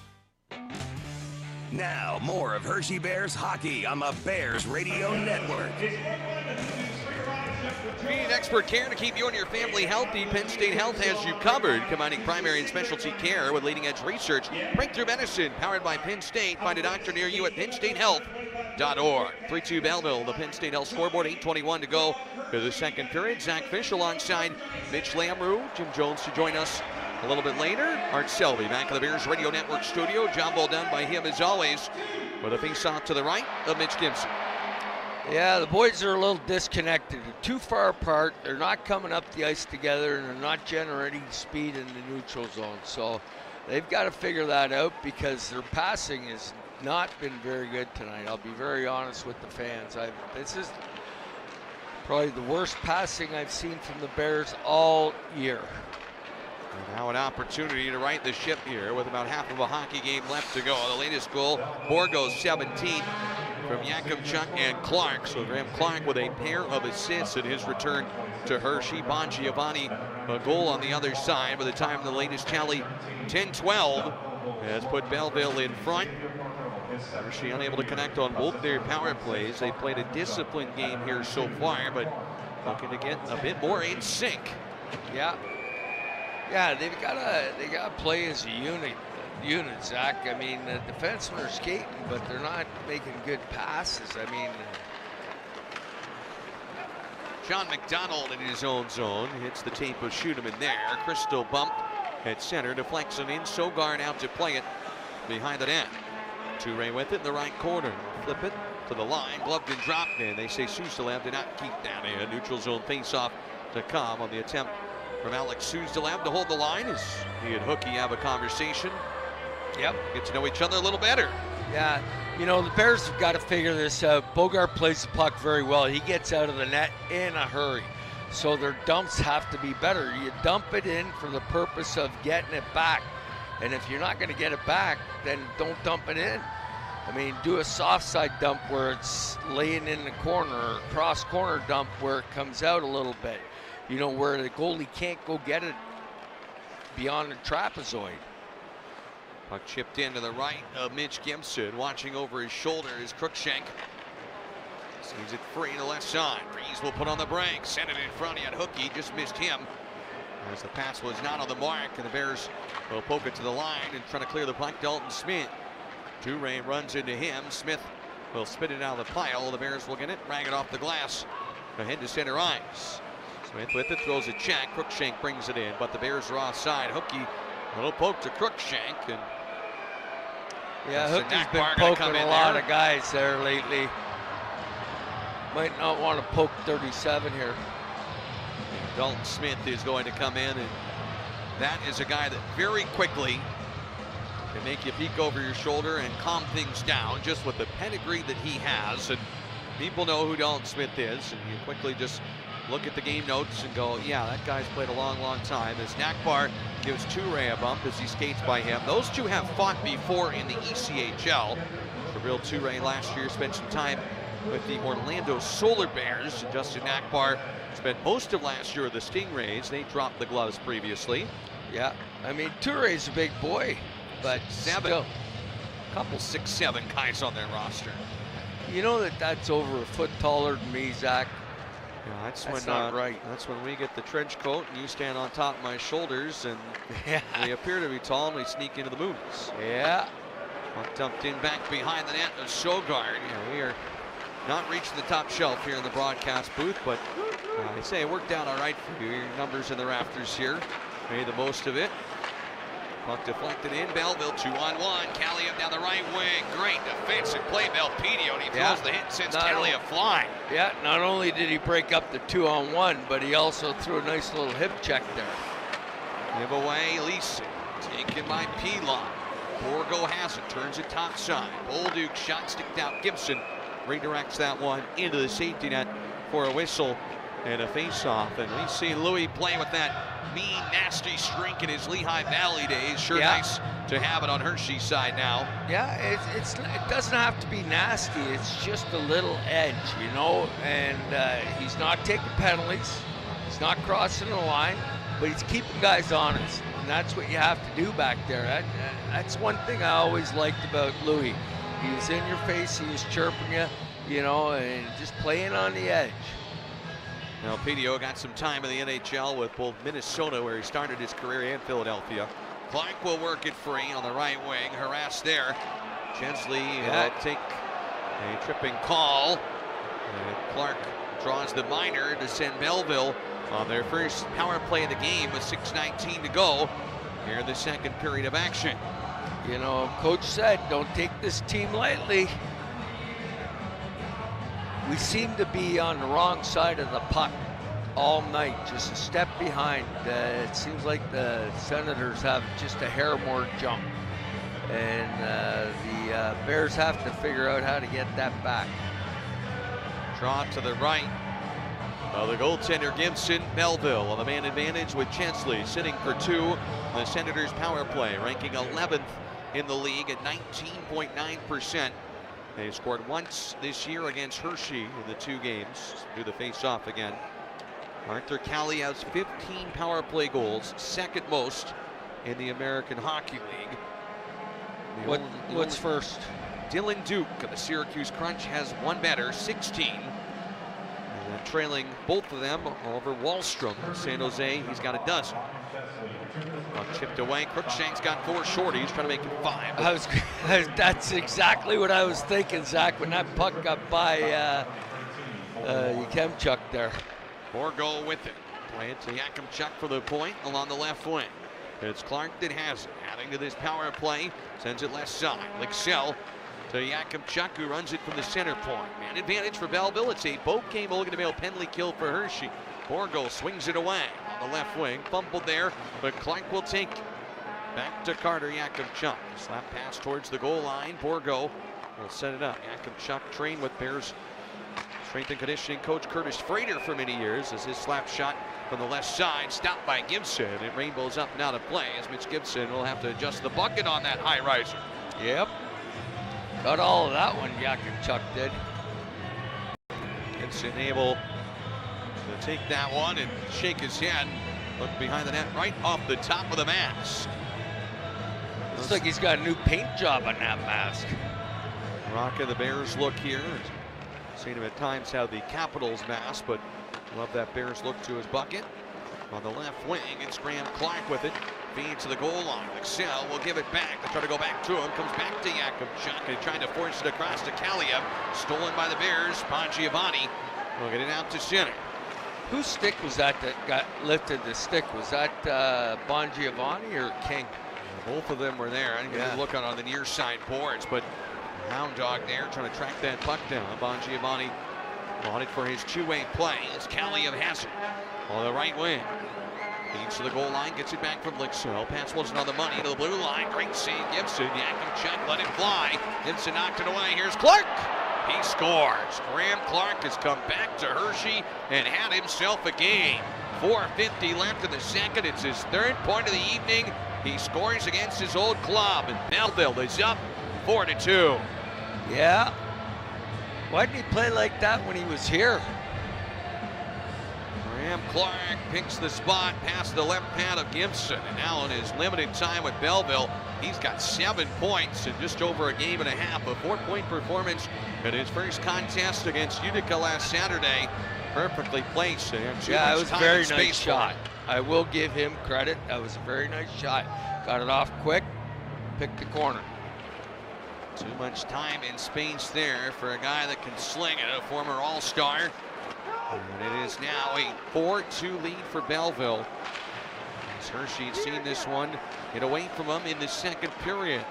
Now, more of Hershey Bears hockey on the Bears Radio Network.
If you need expert care to keep you and your family healthy, Penn State Health has you covered, combining primary and specialty care with leading-edge research. Breakthrough medicine, powered by Penn State. Find a doctor near you at PennStateHealth.org. 3-2 Belleville, the Penn State Health scoreboard, 8:21 to go for the second period. Zach Fish alongside Mitch Lamrue. Jim Jones to join us a little bit later. Art Selby back in the Bears Radio Network studio. Job well done by him as always. With a face-off to the right of Mitch Gibson.
Yeah, the boys are a little disconnected. They're too far apart. They're not coming up the ice together, and they're not generating speed in the neutral zone. So they've got to figure that out because their passing has not been very good tonight. I'll be very honest with the fans. This is probably the worst passing I've seen from the Bears all year.
And now an opportunity to right the ship here with about half of a hockey game left to go. The latest goal, Borgo's 17th from Yakubchuk and Clark. So Graham Clark with a pair of assists in his return to Hershey. Bongiovanni, a goal on the other side. By the time the latest tally, 10-12, has put Belleville in front. Hershey unable to connect on both their power plays. They played a disciplined game here so far, but looking to get a bit more in sync.
Yeah, they gotta play as a unit, Zach. I mean, the defensemen are skating, but they're not making good passes. I mean,
John McDonald in his own zone hits the tape of shoot him in there. Crystal bump at center, deflects it in. Sogard out to play it behind the net. Toure with it in the right corner. Flip it to the line, gloved and dropped in. They say Suzdalev did not keep that in. Neutral zone face-off to come on the attempt from Alex Suzdalev to hold the line as he and Hookie have a conversation. Get to know each other a little better.
Yeah, you know, the Bears have got to figure this out. Bogart plays the puck very well. He gets out of the net in a hurry. So their dumps have to be better. You dump it in for the purpose of getting it back. And if you're not going to get it back, then don't dump it in. I mean, do a soft side dump where it's laying in the corner, or cross corner dump where it comes out a little bit. You know, where the goalie can't go get it beyond the trapezoid.
Puck chipped into the right of Mitch Gibson. Watching over his shoulder is Cruikshank. Sees it free to the left side. Freeze will put on the break. Send it in front. He had Hookie. Just missed him. As the pass was not on the mark. And the Bears will poke it to the line and try to clear the puck. Dalton Smith. Toure runs into him. Smith will spit it out of the pile. The Bears will get it. Rag it off the glass. Ahead to center ice. Smith with it. Throws a check. Cruikshank brings it in. But the Bears are offside. Hookie. A little poke to Cruikshank. And
yeah, Hookie's been poking a lot of guys there lately. Might not want to poke 37 here.
And Dalton Smith is going to come in, and that is a guy that very quickly can make you peek over your shoulder and calm things down just with the pedigree that he has. And people know who Dalton Smith is, and you quickly just look at the game notes and go, yeah, that guy's played a long, long time. As Nakbar gives Toure a bump as he skates by him. Those two have fought before in the ECHL. Gabriel Toure last year spent some time with the Orlando Solar Bears. Justin Nakbar spent most of last year with the Stingrays. They dropped the gloves previously.
Yeah, I mean, Toure's a big boy, but
still. Couple 6'7" guys on their roster.
You know that's over a foot taller than me, Zach.
Yeah,
that's not right.
That's when we get the trench coat and you stand on top of my shoulders, and we appear to be tall and we sneak into the moons.
Yeah.
Dumped in back behind the net of Sogard. Yeah, we are not reaching the top shelf here in the broadcast booth, but I say it worked out all right for you. Your numbers in the rafters here. Made the most of it. Puck deflected in. Belleville 2-on-1. Kaliyev down the right wing. Great defensive play. Belpedio, and he throws the hit, sends Kaliyev flying.
Yeah, not only did he break up the 2-on-1, but he also threw a nice little hip check there.
Give away Leeson. Taken by Pilon. Borgo has it. Turns it top side. Bolduc shot sticked out. Gibson redirects that one into the safety net for a whistle and a face-off. And we see Louis play with that mean, nasty streak in his Lehigh Valley days. Sure nice to have it on Hershey's side now.
Yeah, it doesn't have to be nasty. It's just a little edge, you know, and he's not taking penalties. He's not crossing the line, but he's keeping guys honest. And that's what you have to do back there. That's one thing I always liked about Louis. He was in your face, he was chirping you, you know, and just playing on the edge.
Now, Belpedio got some time in the NHL with both Minnesota, where he started his career, and Philadelphia. Clark will work it free on the right wing. Harassed there. Chesley will take a tripping call. And Clark draws the minor to send Belleville on their first power play of the game with 6:19 to go here in the second period of action.
You know, Coach said, don't take this team lightly. We seem to be on the wrong side of the puck all night, just a step behind. It seems like the Senators have just a hair more jump. And the Bears have to figure out how to get that back.
Draw to the right. The goaltender Gibson. Belleville on the man advantage with Chesley sitting for two. The Senators power play ranking 11th in the league at 19.9%. They scored once this year against Hershey in the 2 games. Do the face-off again. Arthur Kaliyev has 15 power play goals, second most in the American Hockey League.
What's first?
Dylan Duke of the Syracuse Crunch has one better, 16. And then trailing both of them, Oliver Wallstrom of San Jose, he's got a dozen. Chipped away. Crookshank's got 4 shorties, trying to make it 5.
That's exactly what I was thinking, Zach, when that puck got by Yakemchuk there.
Borgo with it. Play it to Yakemchuk for the point along the left wing. It's Clark that has it. Adding to this power play, sends it left side. Lixiel to Yakemchuk, who runs it from the center point. Man advantage for Belleville. It's a boat game Olganville penalty kill for Hershey. Borgo swings it away on the left wing. Fumbled there, but Clark will take it. Back to Carter Yakemchuk. Slap pass towards the goal line. Borgo will set it up. Yakemchuk trained with Bears strength and conditioning coach Curtis Frater for many years, as his slap shot from the left side stopped by Gibson. It rainbows up and out of play as Mitch Gibson will have to adjust the bucket on that high riser.
Yep. Got all of that one, Yakemchuk did.
Gibson able to take that one and shake his head. Look behind the net, right off the top of the mask.
Looks like he's got a new paint job on that mask.
Rocking the Bears look here. Seen him at times have the Capitals mask, but love that Bears look to his bucket. On the left wing, it's Graham Clark with it. Feed to the goal line. Excel will give it back. They try to go back to him. Comes back to Yakemchuk. They trying to force it across to Kaliyev. Stolen by the Bears. Bongiovanni will get it out to center.
Whose stick was that got lifted the stick? Was that Bongiovanni or King?
Both of them were there. I didn't look on the near side boards, but Hound Dog there trying to track that puck down. Bongiovanni on it for his two-way play as Kaliyev has it on the right wing. Feeds to the goal line, gets it back from Lixiel. Pass wasn't on the money to the blue line. Great save, Gibson. Yakemchuk let it fly. Gibson knocked it away. Here's Clark. He scores. Graham Clark has come back to Hershey and had himself a game. 4:50 left in the second. It's his 3rd point of the evening. He scores against his old club, and Belleville is up 4-2.
Yeah. Why didn't he play like that when he was here?
Graham Clark picks the spot past the left pad of Gibson, and now in his limited time with Belleville, he's got 7 points in just over a game and a half. A 4-point performance in his first contest against Utica last Saturday. Perfectly placed.
Yeah, it was a very nice shot. I will give him credit. That was a very nice shot. Got it off quick, picked the corner.
Too much time and space there for a guy that can sling it, a former All-Star. And it is now a 4-2 lead for Belleville. As Hershey had seen this one get away from him in the second period.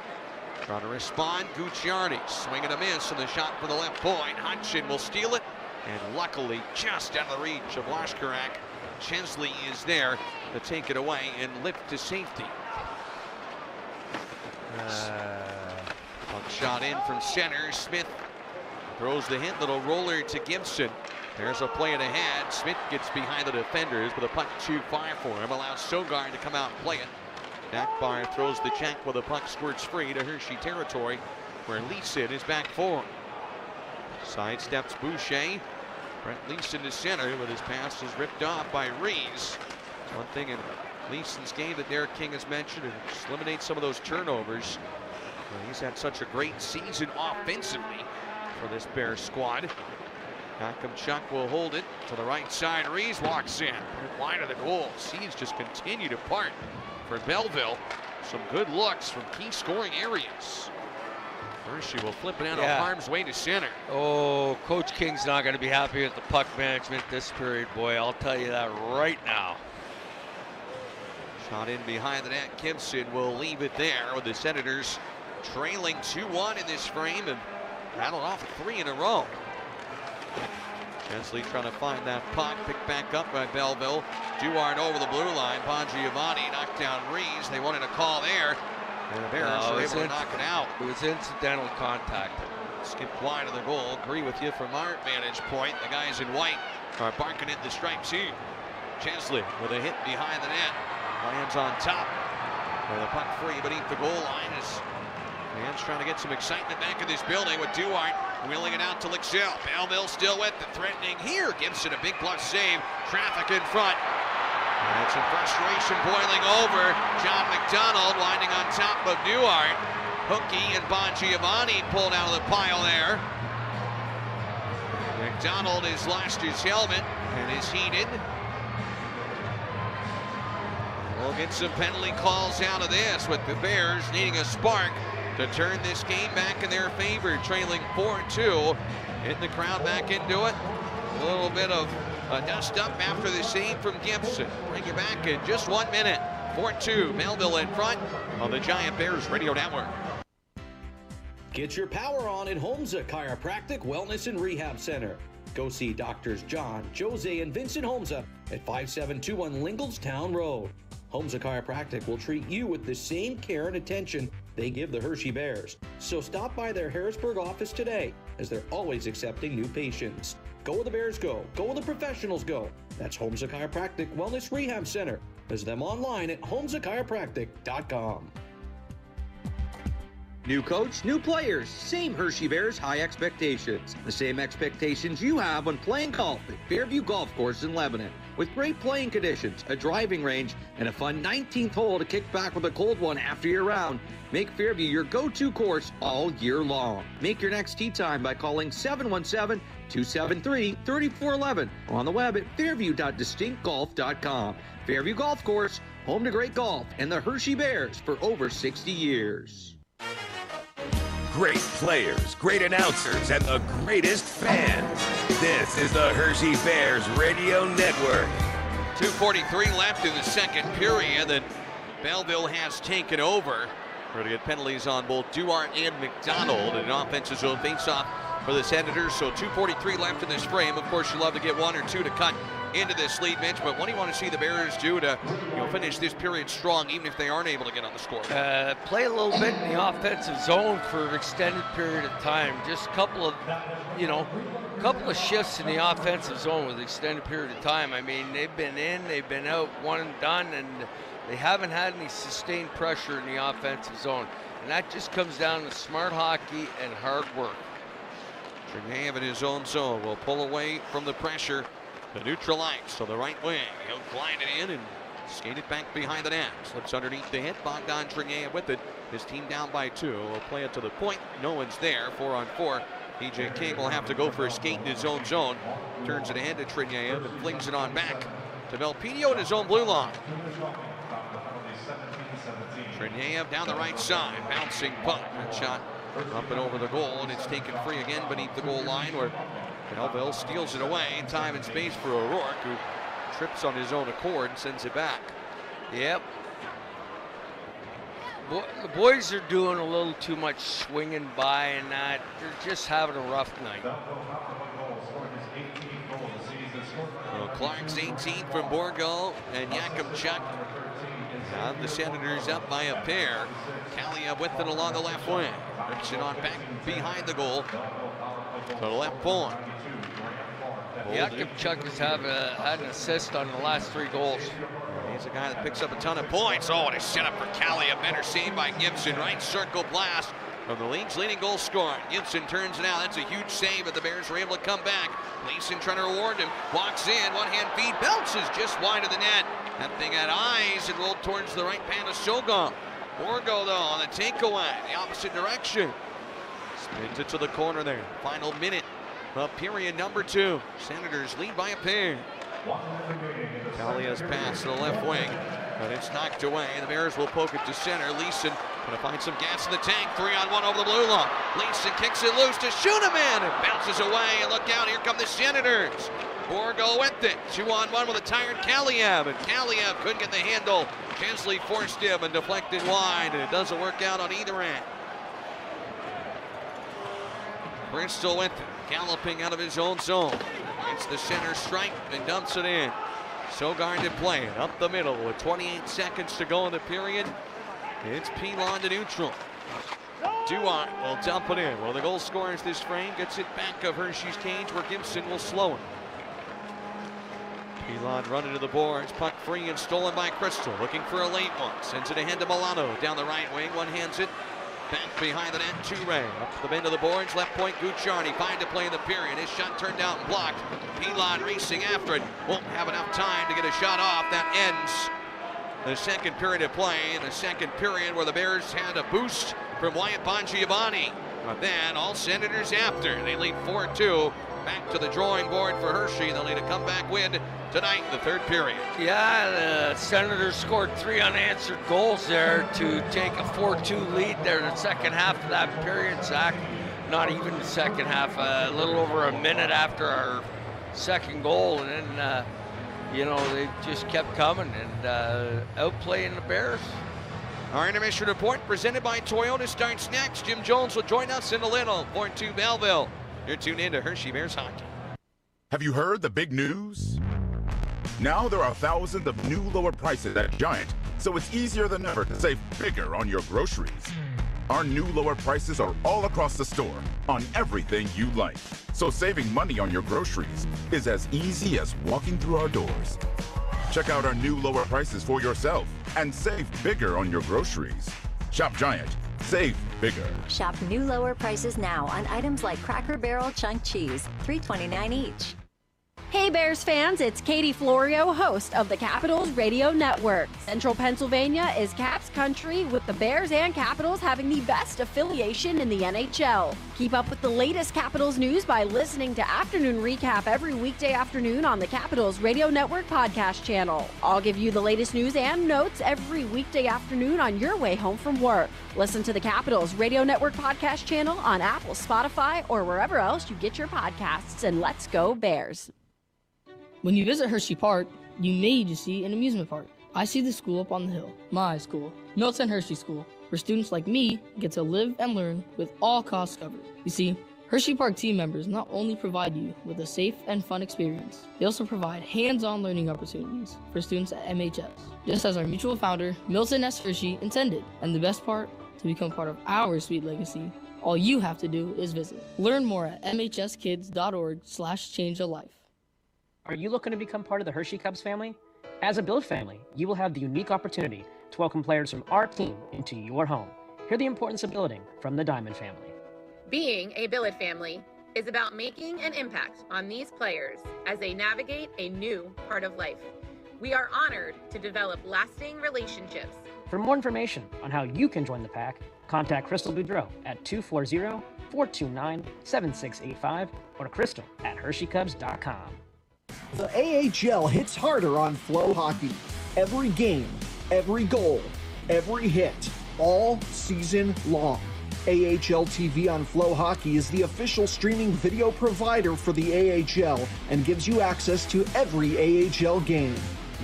Trying to respond, Gucciardi swinging a miss on the shot for the left point. Hutchin will steal it, and luckily just out of the reach of Lashkarak. Chesley is there to take it away and lift to safety. Puck shot in from center. Smith throws the hit, little roller to Gibson. There's a play ahead. Smith gets behind the defenders, but the puck too far for him. Allows Sogard to come out and play it. Backbar throws the check while the puck squirts free to Hershey territory, where Leeson is back forward. Sidesteps Boucher. Brent Leeson to center, but his pass is ripped off by Rees. One thing in Leeson's game that Derek King has mentioned, and just eliminate some of those turnovers. He's had such a great season offensively for this Bears squad. Chuck will hold it to the right side. Rees walks in, wide of the goal. Seas just continue to part for Belleville. Some good looks from key scoring areas. Hershey will flip it out of harm's way to center.
Oh, Coach King's not going to be happy with the puck management this period, boy. I'll tell you that right now.
Shot in behind the net. Gibson will leave it there with the Senators trailing 2-1 in this frame and rattled off 3 in a row. Chesley trying to find that puck, picked back up by Belleville. Duart over the blue line. Bongiovanni knocked down Rees. They wanted a call there, and the Bears were able to knock it out.
It was incidental contact.
Skipped wide of the goal. Agree with you from our vantage point. The guys in white are barking at the stripes here. Chesley with a hit behind the net. Lands on top. With a puck free beneath the goal line as fans trying to get some excitement back in this building with Duart wheeling it out to Lixell. Belleville still with it, threatening here. Gibson a big plus save. Traffic in front. And some frustration boiling over. John McDonald winding on top of Duart. Hookie and Bongiovanni pulled out of the pile there. McDonald has lost his helmet and is heated. We'll get some penalty calls out of this with the Bears needing a spark to turn this game back in their favor, trailing 4-2. Getting the crowd back into it. A little bit of a dust up after the save from Gibson. Bring you back in just 1 minute. 4-2, Belleville in front on the Giant Bears Radio Network.
Get your power on at Homza Chiropractic Wellness and Rehab Center. Go see Doctors John, Jose, and Vincent Homza at 5721 Lingelstown Road. Homza Chiropractic will treat you with the same care and attention they give the Hershey Bears. So stop by their Harrisburg office today, as they're always accepting new patients. Go where the Bears go. Go where the professionals go. That's Homza Chiropractic Wellness Rehab Center. Visit them online at homzachiropractic.com.
New coach, new players, same Hershey Bears high expectations. The same expectations you have when playing golf at Fairview Golf Course in Lebanon. With great playing conditions, a driving range, and a fun 19th hole to kick back with a cold one after your round, make Fairview your go-to course all year long. Make your next tee time by calling 717-273-3411 or on the web at fairview.distinctgolf.com. Fairview Golf Course, home to great golf and the Hershey Bears for over 60 years.
Great players, great announcers, and the greatest fans. This is the Hershey Bears Radio Network.
2:43 left in the second period, and Belleville has taken over. We're going to get penalties on both Duart and McDonald, and an offensive zone face-off for the Senators. So 2:43 left in this frame. Of course, you love to get 1 or 2 to cut into this lead, Mitch, but what do you want to see the Bears do to finish this period strong, even if they aren't able to get on the score?
Play a little bit in the offensive zone for an extended period of time. Just a couple of shifts in the offensive zone with an extended period of time. I mean, they've been in, they've been out, one and done, and they haven't had any sustained pressure in the offensive zone. And that just comes down to smart hockey and hard work.
Chernaev in his own zone will pull away from the pressure to neutralize. So the right wing, he'll glide it in and skate it back behind the net. Slips underneath the hit. Bogdan Chernaev with it. His team down by 2. Will play it to the point. No one's there. 4-on-4. PJ King will have to go for a skate in his own zone. Turns it ahead to Chernaev and flings it on back to Belpedio in his own blue line. Chernaev down the right side. Bouncing puck. That shot Up and over the goal, and it's taken free again beneath the goal line where Belleville steals it away. Time and space for O'Rourke, who trips on his own accord and sends it back.
Yep. The boys are doing a little too much swinging by and that. They're just having a rough night.
Well, Clark's 18 from Borgo and Yakimchuk. Now the Senators up by a pair. Kaliev with it along the left wing. Rips it on back behind the goal to the left point.
Yakimchuk has had an assist on the last 3 goals.
He's a guy that picks up a ton of points. Oh, and a setup for Kaliev. Better save by Gibson. Right circle blast from the league's leading goal scorer. Gibson turns it out. That's a huge save, but the Bears were able to come back. Gleason trying to reward him. Walks in, one-hand feed, bounces just wide of the net. That thing had eyes and rolled towards the right pan of Sogom. Borgo, though, on the takeaway, the opposite direction. Spins it to the corner there. Final minute of period number 2. Senators lead by a pair. Kaliev's pass to the left wing, but it's knocked away. The Bears will poke it to center. Leeson gonna find some gas in the tank. 3-on-1 over the blue line. Leeson kicks it loose to shoot him in. It bounces away, and look out, here come the Senators. Borgo with it. 2-on-1 with a tired Kaliev, and Kaliev couldn't get the handle. Hensley forced him and deflected wide, and it doesn't work out on either end. Bristol with it, galloping out of his own zone. It's the center strike and dumps it in. Sogard to play it up the middle with 28 seconds to go in the period. It's Pilon to neutral. Duart will dump it in. Well, the goal scorers this frame gets it back of Hershey's cage where Gibson will slow it. Pilon running to the boards, puck free and stolen by Crystal. Looking for a late one. Sends it ahead to Milano down the right wing. One hands it. Back behind the net, Toure. Up the bend of the boards, left point, Gucciardi. 5 to play in the period. His shot turned out and blocked. Pilon racing after it. Won't have enough time to get a shot off. That ends the second period of play. In the second period where the Bears had a boost from Wyatt Bongiovanni. But then all Senators after. They lead 4-2. Back to the drawing board for Hershey. They'll need a comeback win tonight in the third period.
Yeah, the Senators scored 3 unanswered goals there to take a 4-2 lead there in the second half of that period, Zach. Not even the second half, a little over a minute after our second goal, and then, you know, they just kept coming and outplaying the Bears.
Our intermission report presented by Toyota starts next. Jim Jones will join us in a little. 4-2 Belleville. You're tuned in to Hershey Bears Hockey.
Have you heard the big news? Now there are thousands of new lower prices at Giant, so it's easier than ever to save bigger on your groceries. Our new lower prices are all across the store on everything you like. So saving money on your groceries is as easy as walking through our doors. Check out our new lower prices for yourself and save bigger on your groceries. Shop Giant. Save bigger.
Shop new lower prices now on items like Cracker Barrel chunk cheese, $3.29 each.
Hey Bears fans, it's Katie Florio, host of the Capitals Radio Network. Central Pennsylvania is Caps country, with the Bears and Capitals having the best affiliation in the NHL. Keep up with the latest Capitals news by listening to Afternoon Recap every weekday afternoon on the Capitals Radio Network podcast channel. I'll give you the latest news and notes every weekday afternoon on your way home from work. Listen to the Capitals Radio Network podcast channel on Apple, Spotify, or wherever else you get your podcasts, and let's go Bears.
When you visit Hershey Park, you may just see an amusement park. I see the school up on the hill, my school, Milton Hershey School, where students like me get to live and learn with all costs covered. You see, Hershey Park team members not only provide you with a safe and fun experience, they also provide hands-on learning opportunities for students at MHS, just as our mutual founder, Milton S. Hershey, intended. And the best part, to become part of our sweet legacy, all you have to do is visit. Learn more at mhskids.org/changealife.
Are you looking to become part of the Hershey Cubs family? As a Build family, you will have the unique opportunity to welcome players from our team into your home. Hear the importance of building from the Diamond family.
Being a Billet family is about making an impact on these players as they navigate a new part of life. We are honored to develop lasting relationships.
For more information on how you can join the pack, contact Crystal Boudreau at 240-429-7685 or crystal@hersheycubs.com.
The AHL hits harder on FloHockey. Every game, every goal, every hit, all season long. AHL TV on FloHockey is the official streaming video provider for the AHL and gives you access to every AHL game.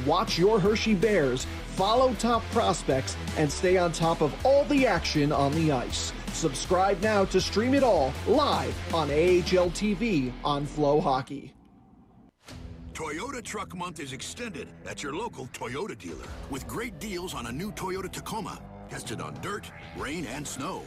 Watch your Hershey Bears, follow top prospects, and stay on top of all the action on the ice. Subscribe now to stream it all live on AHL TV on FloHockey.
Toyota Truck Month is extended at your local Toyota dealer with great deals on a new Toyota Tacoma, tested on dirt, rain, and snow.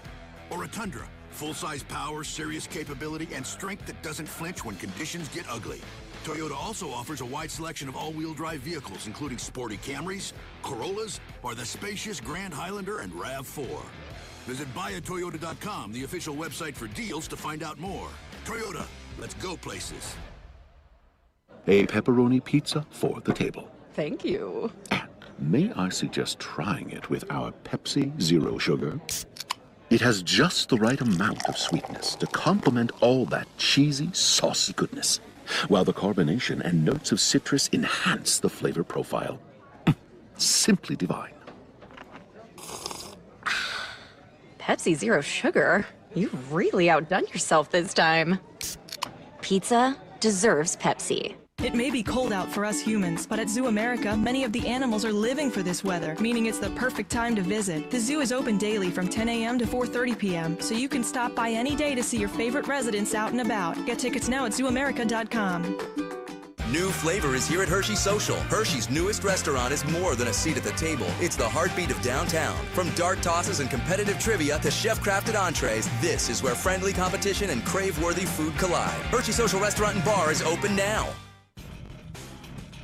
Or a Tundra, full-size power, serious capability, and strength that doesn't flinch when conditions get ugly. Toyota also offers a wide selection of all-wheel drive vehicles, including sporty Camrys, Corollas, or the spacious Grand Highlander and RAV4. Visit buyatoyota.com, the official website for deals, to find out more. Toyota, let's go places.
A pepperoni pizza for the table.
Thank you.
May I suggest trying it with our Pepsi Zero Sugar? It has just the right amount of sweetness to complement all that cheesy, saucy goodness, while the carbonation and notes of citrus enhance the flavor profile. Simply divine.
Pepsi Zero Sugar? You've really outdone yourself this time.
Pizza deserves Pepsi.
It may be cold out for us humans, but at Zoo America, many of the animals are living for this weather, meaning it's the perfect time to visit. The zoo is open daily from 10 a.m. to 4:30 p.m., so you can stop by any day to see your favorite residents out and about. Get tickets now at ZooAmerica.com.
New flavor is here at Hershey Social. Hershey's newest restaurant is more than a seat at the table. It's the heartbeat of downtown. From dart tosses and competitive trivia to chef-crafted entrees, this is where friendly competition and crave-worthy food collide. Hershey Social Restaurant and Bar is open now.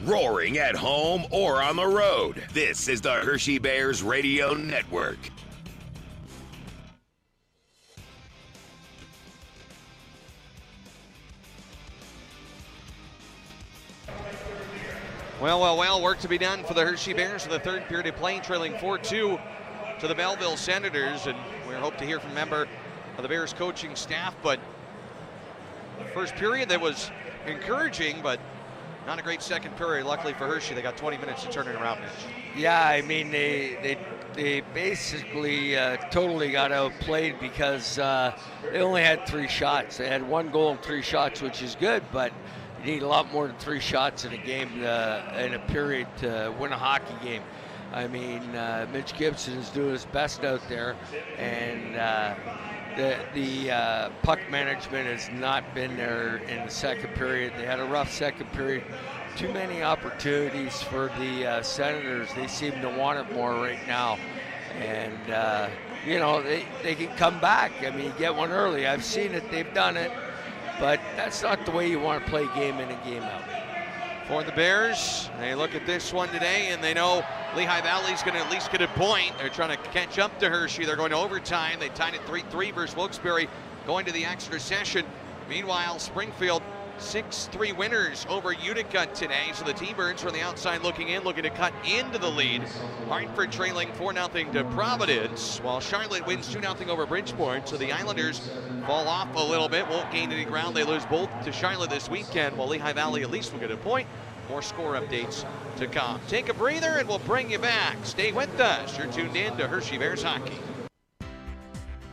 Roaring at home or on the road, this is the Hershey Bears Radio Network.
Well, work to be done for the Hershey Bears in the third period of play, trailing 4-2 to the Belleville Senators, and we hope to hear from a member of the Bears coaching staff. But the first period that was encouraging, but not a great second period. Luckily for Hershey, they got 20 minutes to turn it around.
Yeah, I mean, they basically totally got outplayed because they only had 3 shots. They had 1 goal and 3 shots, which is good, but you need a lot more than 3 shots in a game, in a period, to win a hockey game. I mean, Mitch Gibson is doing his best out there, and the puck management has not been there in the second period. They had a rough second period. Too many opportunities for the Senators. They seem to want it more right now. And, you know, they can come back. I mean, you get one early. I've seen it. They've done it. But that's not the way you want to play game in and game out.
For the Bears, they look at this one today and they know Lehigh Valley's going to at least get a point. They're trying to catch up to Hershey. They're going to overtime. They tied it 3-3 versus Wilkes-Barre, going to the extra session. Meanwhile, Springfield 6-3 winners over Utica today. So the T-Birds from the outside looking in, looking to cut into the lead. Hartford trailing 4-0 to Providence, while Charlotte wins 2-0 over Bridgeport. So the Islanders fall off a little bit, won't gain any ground. They lose both to Charlotte this weekend, while Lehigh Valley at least will get a point. More score updates to come. Take a breather and we'll bring you back. Stay with us. You're tuned in to Hershey Bears Hockey.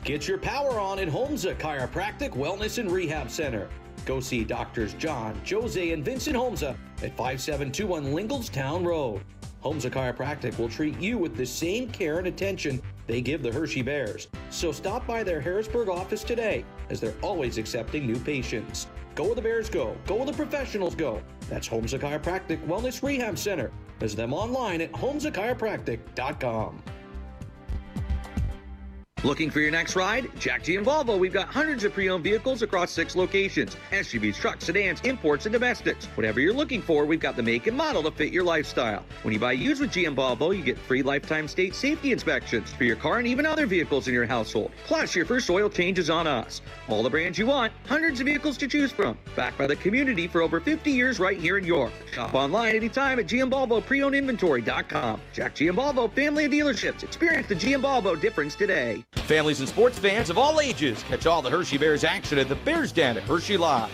Get your power on at Homza Chiropractic Wellness and Rehab Center. Go see Doctors John, Jose, and Vincent Homza at 5721 Lingelstown Road. Homza Chiropractic will treat you with the same care and attention they give the Hershey Bears. So stop by their Harrisburg office today, as they're always accepting new patients. Go where the Bears go. Go where the professionals go. That's Homza Chiropractic Wellness Rehab Center. Visit them online at homzachiropractic.com.
Looking for your next ride? Jack G and Volvo, we've got hundreds of pre-owned vehicles across 6 locations. SUVs, trucks, sedans, imports, and domestics. Whatever you're looking for, we've got the make and model to fit your lifestyle. When you buy used with GM Volvo, you get free lifetime state safety inspections for your car and even other vehicles in your household. Plus, your first oil change is on us. All the brands you want, hundreds of vehicles to choose from. Backed by the community for over 50 years right here in York. Shop online anytime at GM Volvo Jack G and Volvo, family of dealerships. Experience the GM Volvo difference today.
Families and sports fans of all ages catch all the Hershey Bears action at the Bears Den at Hershey Lodge.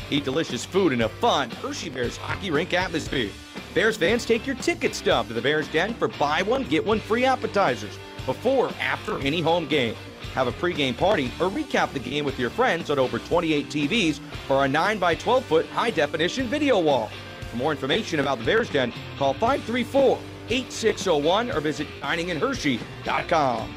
Eat delicious food in a fun Hershey Bears hockey rink atmosphere. Bears fans, take your ticket stub to the Bears Den for buy one, get one free appetizers before or after any home game. have a pregame party, or recap the game with your friends on over 28 TVs or a 9x12-foot high-definition video wall. For more information about the Bears Den, call 534-8601 or visit dininginhershey.com.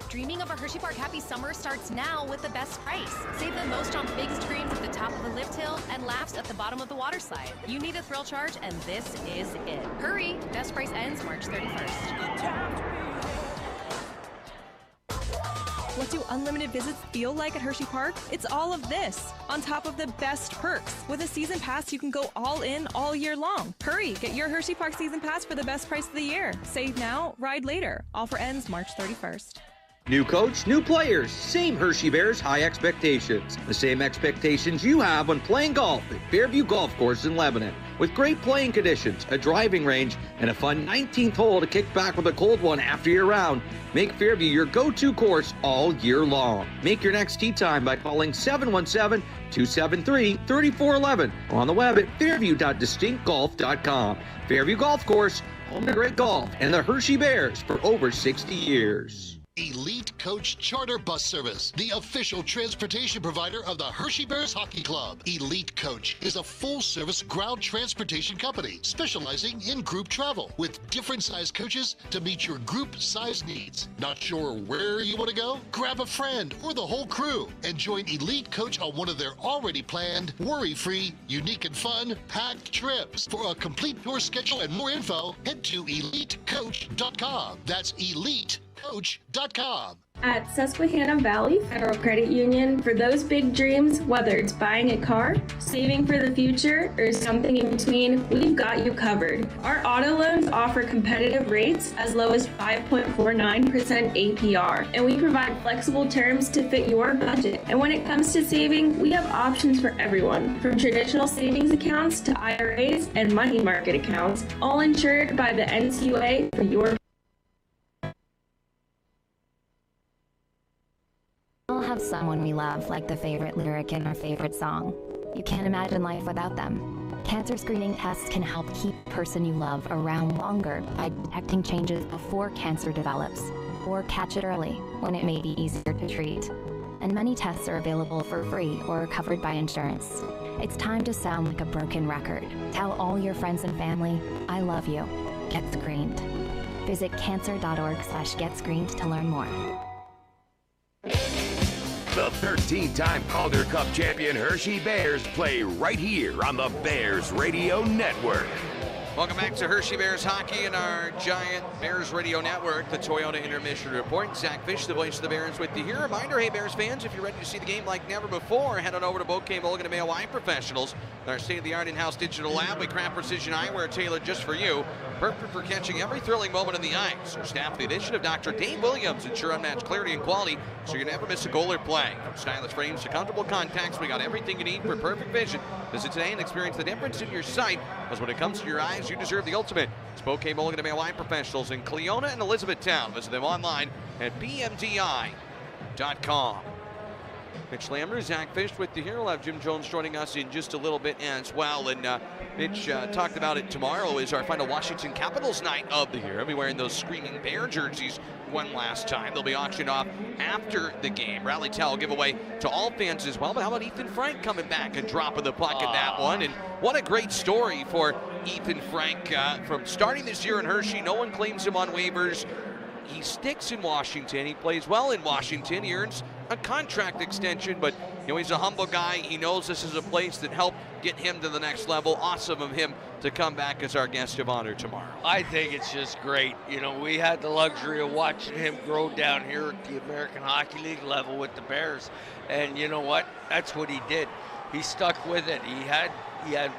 Dreaming of a Hershey Park happy summer starts now with the best price. Save the most on big screens at the top of the lift hill and laughs at the bottom of the water slide. You need a thrill charge, and this is it. Hurry! Best price ends March 31st.
What do unlimited visits feel like at Hershey Park? It's all of this, on top of the best perks. With a season pass, you can go all in all year long. Hurry, get your Hershey Park season pass for the best price of the year. Save now, ride later. Offer ends March 31st.
New coach, new players, same Hershey Bears high expectations. The same expectations you have when playing golf at Fairview Golf Course in Lebanon. With great playing conditions, a driving range, and a fun 19th hole to kick back with a cold one after your round, make Fairview your go-to course all year long. Make your next tee time by calling 717-273-3411 or on the web at fairview.distinctgolf.com. Fairview Golf Course, home to great golf and the Hershey Bears for over 60 years.
Elite Coach Charter Bus Service, the official transportation provider of the Hershey Bears Hockey Club. Elite Coach is a full-service ground transportation company specializing in group travel with different size coaches to meet your group size needs. Not sure where you want to go? Grab a friend or the whole crew and join Elite Coach on one of their already planned, worry-free, unique and fun, packed trips. For a complete tour schedule and more info, head to EliteCoach.com. That's EliteCoach.com.
At Susquehanna Valley Federal Credit Union, for those big dreams, whether it's buying a car, saving for the future, or something in between, we've got you covered. Our auto loans offer competitive rates as low as 5.49% APR, and we provide flexible terms to fit your budget. And when it comes to saving, we have options for everyone, from traditional savings accounts to IRAs and money market accounts, all insured by the NCUA for your.
We all have someone we love, like the favorite lyric in our favorite song. You can't imagine life without them. Cancer screening tests can help keep the person you love around longer by detecting changes before cancer develops, or catch it early when it may be easier to treat. And many tests are available for free or are covered by insurance. It's time to sound like a broken record. Tell all your friends and family, I love you. Get screened. Visit cancer.org/getscreened to learn more.
The 13-time Calder Cup champion Hershey Bears play right here on the Bears Radio Network.
Welcome back to Hershey Bears Hockey and our giant Bears Radio Network, the Toyota Intermission Report. Zach Fish, the voice of the Bears, with you here. Reminder, hey Bears fans, if you're ready to see the game like never before, head on over to Bokeh Mulligan and Mayo Eye Professionals. Our state-of-the-art in-house digital lab, we craft precision eyewear tailored just for you. Perfect for catching every thrilling moment in the ice. Our staff, the addition of Dr. Dave Williams, ensure unmatched clarity and quality so you never miss a goal or play. From stylish frames to comfortable contacts, we got everything you need for perfect vision. Visit today and experience the difference in your sight, because when it comes to your eyes, you deserve the ultimate. It's Bokeh Mulligan and Mayo Eye Professionals in Cleona and Elizabethtown. Visit them online at bmdi.com. Mitch Lambert, Zach Fish with you here. We'll have Jim Jones joining us in just a little bit as well. And Mitch talked about it. Tomorrow is our final Washington Capitals night of the year. I'll be wearing those Screaming Bear jerseys one last time. They'll be auctioned off after the game. Rally towel giveaway to all fans as well. But how about Ethan Frank coming back and dropping the puck in that one? And what a great story for Ethan Frank. From starting this year in Hershey, no one claims him on waivers. He sticks in Washington. He plays well in Washington. He earns a contract extension, but you know, he's a humble guy. He knows this is a place that helped get him to the next level. Awesome of him to come back as our guest of honor tomorrow.
I think it's just great. You know, we had the luxury of watching him grow down here at the American Hockey League level with the Bears. And you know what? That's what he did. He stuck with it. He had a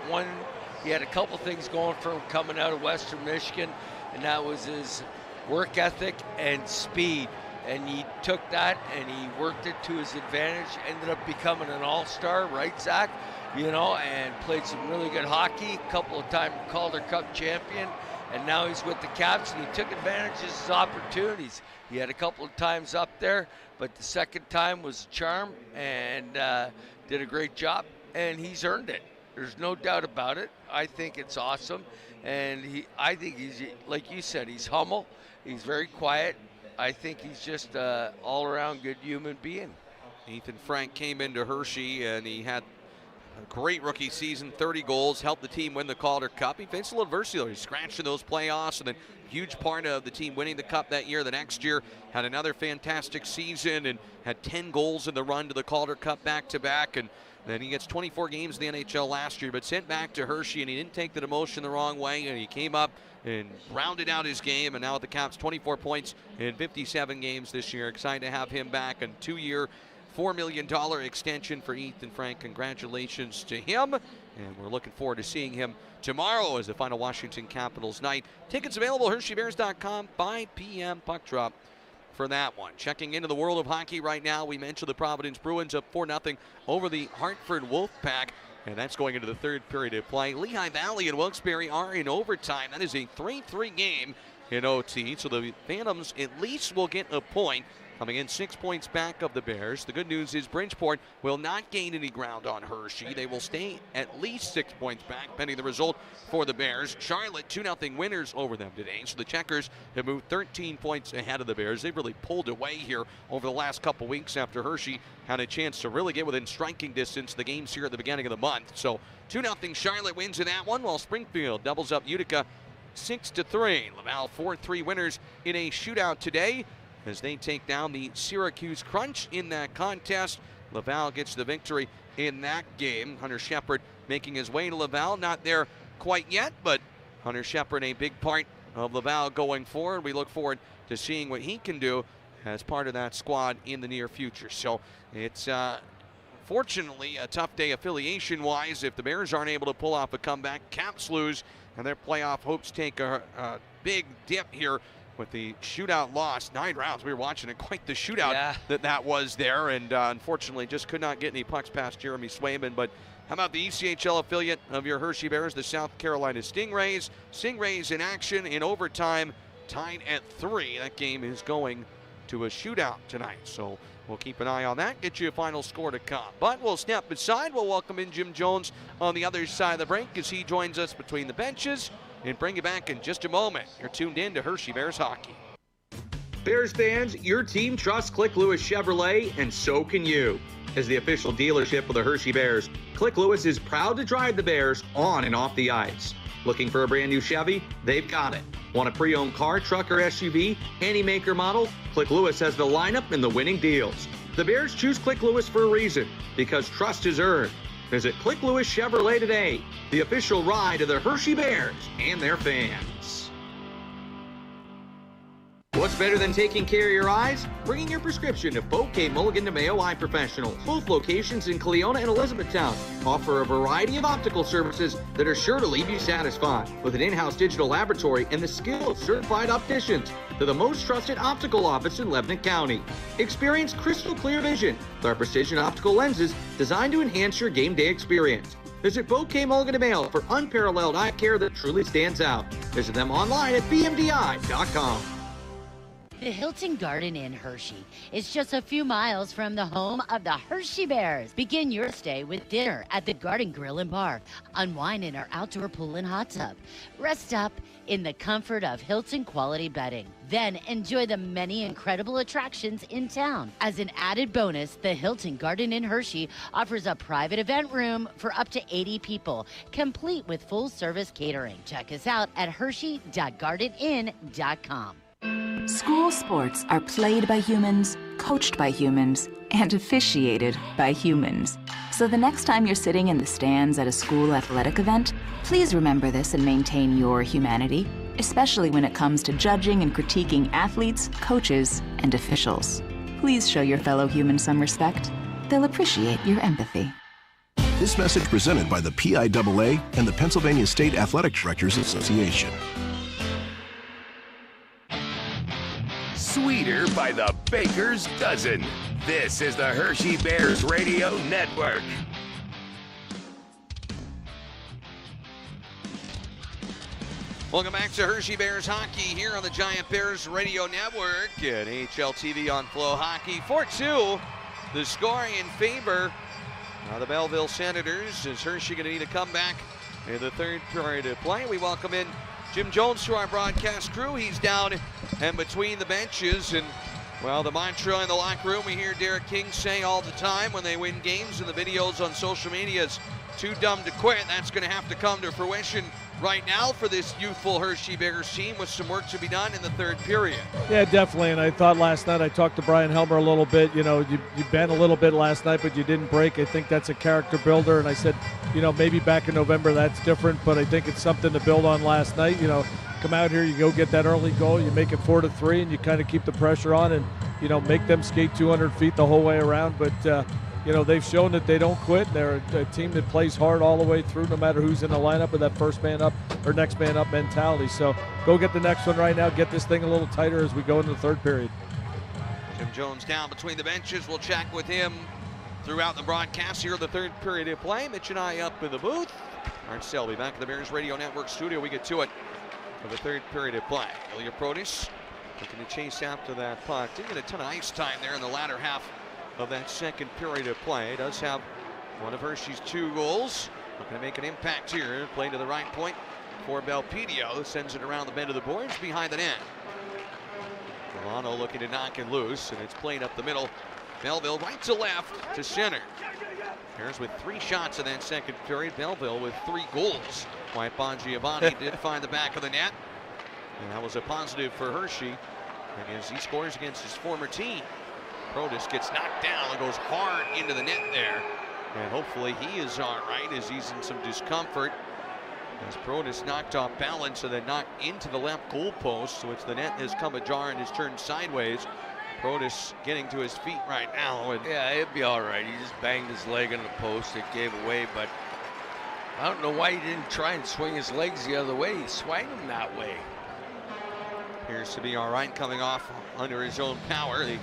couple things going for him coming out of Western Michigan, and that was his work ethic and speed. And he took that and he worked it to his advantage, ended up becoming an all-star, right, Zach? You know, and played some really good hockey, a couple of times Calder Cup champion, and now he's with the Caps, and he took advantage of his opportunities. He had a couple of times up there, but the second time was a charm, and did a great job, and he's earned it. There's no doubt about it. I think it's awesome, and I think he's, like you said, he's humble, he's very quiet, I think he's just an all-around good human being.
Ethan Frank came into Hershey, and he had a great rookie season, 30 goals, helped the team win the Calder Cup. He faced a little adversity. He scratched in those playoffs, and then huge part of the team winning the Cup that year. The next year had another fantastic season and had 10 goals in the run to the Calder Cup back-to-back. And then he gets 24 games in the NHL last year, but sent back to Hershey, and he didn't take the demotion the wrong way, and he came up and rounded out his game, and now at the Caps, 24 points in 57 games this year. Excited to have him back. And 2-year, $4 million extension for Ethan Frank. Congratulations to him, and we're looking forward to seeing him tomorrow as the final Washington Capitals night. Tickets available, HersheyBears.com, 5 p.m. puck drop for that one. Checking into the world of hockey right now, we mentioned the Providence Bruins up 4-0 over the Hartford Wolfpack, and that's going into the third period of play. Lehigh Valley and Wilkes-Barre are in overtime. That is a 3-3 game in OT, so the Phantoms at least will get a point, coming in 6 points back of the Bears. The good news is Bridgeport will not gain any ground on Hershey. They will stay at least 6 points back, pending the result for the Bears. Charlotte, 2-0 winners over them today. So the Checkers have moved 13 points ahead of the Bears. They've really pulled away here over the last couple weeks after Hershey had a chance to really get within striking distance the games here at the beginning of the month. So 2-0 Charlotte wins in that one, while Springfield doubles up Utica 6-3. Laval 4-3 winners in a shootout today as they take down the Syracuse Crunch in that contest. Laval gets the victory in that game. Hunter Shepard making his way to Laval. Not there quite yet, but Hunter Shepard a big part of Laval going forward. We look forward to seeing what he can do as part of that squad in the near future. So it's fortunately a tough day affiliation-wise. If the Bears aren't able to pull off a comeback, Caps lose, and their playoff hopes take a big dip here with the shootout loss. 9 rounds. We were watching it, quite the shootout that was there, and unfortunately just could not get any pucks past Jeremy Swayman. But how about the ECHL affiliate of your Hershey Bears, the South Carolina Stingrays? Stingrays in action in overtime, tied at 3. That game is going to a shootout tonight, so we'll keep an eye on that, get you a final score to come. But we'll step aside. We'll welcome in Jim Jones on the other side of the break as he joins us between the benches, and bring you back in just a moment. You're tuned in to Hershey Bears Hockey.
Bears fans, your team trusts Click Lewis Chevrolet, and so can you. As the official dealership of the Hershey Bears, Click Lewis is proud to drive the Bears on and off the ice. Looking for a brand new Chevy? They've got it. Want a pre-owned car, truck, or SUV? Any maker model? Click Lewis has the lineup and the winning deals. The Bears choose Click Lewis for a reason, because trust is earned. Visit Click Lewis Chevrolet today, the official ride of the Hershey Bears and their fans. What's better than taking care of your eyes? Bringing your prescription to Bouquet Mulligan de Mayo Eye Professionals. Both locations in Cleona and Elizabethtown offer a variety of optical services that are sure to leave you satisfied. With an in-house digital laboratory and the skill of certified opticians, they're the most trusted optical office in Lebanon County. Experience crystal clear vision with our precision optical lenses designed to enhance your game day experience. Visit Bouquet Mulligan de Mayo for unparalleled eye care that truly stands out. Visit them online at bmdi.com.
The Hilton Garden Inn Hershey is just a few miles from the home of the Hershey Bears. Begin your stay with dinner at the Garden Grill and Bar. Unwind in our outdoor pool and hot tub. Rest up in the comfort of Hilton quality bedding. Then enjoy the many incredible attractions in town. As an added bonus, the Hilton Garden Inn Hershey offers a private event room for up to 80 people, complete with full service catering. Check us out at hershey.gardeninn.com.
School sports are played by humans, coached by humans, and officiated by humans. So the next time you're sitting in the stands at a school athletic event, please remember this and maintain your humanity, especially when it comes to judging and critiquing athletes, coaches, and officials. Please show your fellow humans some respect. They'll appreciate your empathy.
This message presented by the PIAA and the Pennsylvania State Athletic Directors Association.
Sweeter by the baker's dozen. This is the Hershey Bears Radio Network.
Welcome back to Hershey Bears Hockey here on the Giant Bears Radio Network and AHL TV on FloHockey. 4-2, the score in favor of the Belleville Senators. Is Hershey going to need a comeback in the third period of play? We welcome in Jim Jones to our broadcast crew. He's down and between the benches. And, well, the mantra in the locker room, we hear Derek King say all the time when they win games, and the videos on social media is too dumb to quit. That's going to have to come to fruition right now for this youthful Hershey Bears team, with some work to be done in the third period.
Yeah, definitely. And I thought last night, I talked to Brian Helmer a little bit. You know, you bent a little bit last night, but you didn't break. I think that's a character builder. And I said, you know, maybe back in November that's different, but I think it's something to build on last night. You know, come out here, you go get that early goal, you make it 4-3, and you kind of keep the pressure on and, you know, make them skate 200 feet the whole way around. But, you know, they've shown that they don't quit. They're a team that plays hard all the way through, no matter who's in the lineup, with that first man up or next man up mentality. So go get the next one right now. Get this thing a little tighter as we go into the third period.
Jim Jones down between the benches. We'll chat with him throughout the broadcast here in the third period of play. Mitch and I up in the booth. Art Selby back at the Bears Radio Network studio. We get to it for the third period of play. Ilya Protas looking to chase after that puck. Didn't get a ton of ice time there in the latter half of that second period of play. Does have one of Hershey's 2 goals. Looking to make an impact here. Play to the right point for Belpedio. Sends it around the bend of the boards behind the net. Milano looking to knock it loose, and it's played up the middle. Belleville right to left to center. Bears with 3 shots in that second period. Belleville with 3 goals. Wyatt Bongiovanni did find the back of the net, and that was a positive for Hershey, and as he scores against his former team. Protas gets knocked down and goes hard into the net there. And hopefully he is all right as he's in some discomfort. As Protas knocked off balance and then knocked into the left goal post, so it's the net has come ajar and has turned sideways. Protas getting to his feet right now. And
yeah, it'd be all right. He just banged his leg on the post. It gave away, but I don't know why he didn't try and swing his legs the other way. He swung them that way.
Appears to be all right, coming off under his own power. The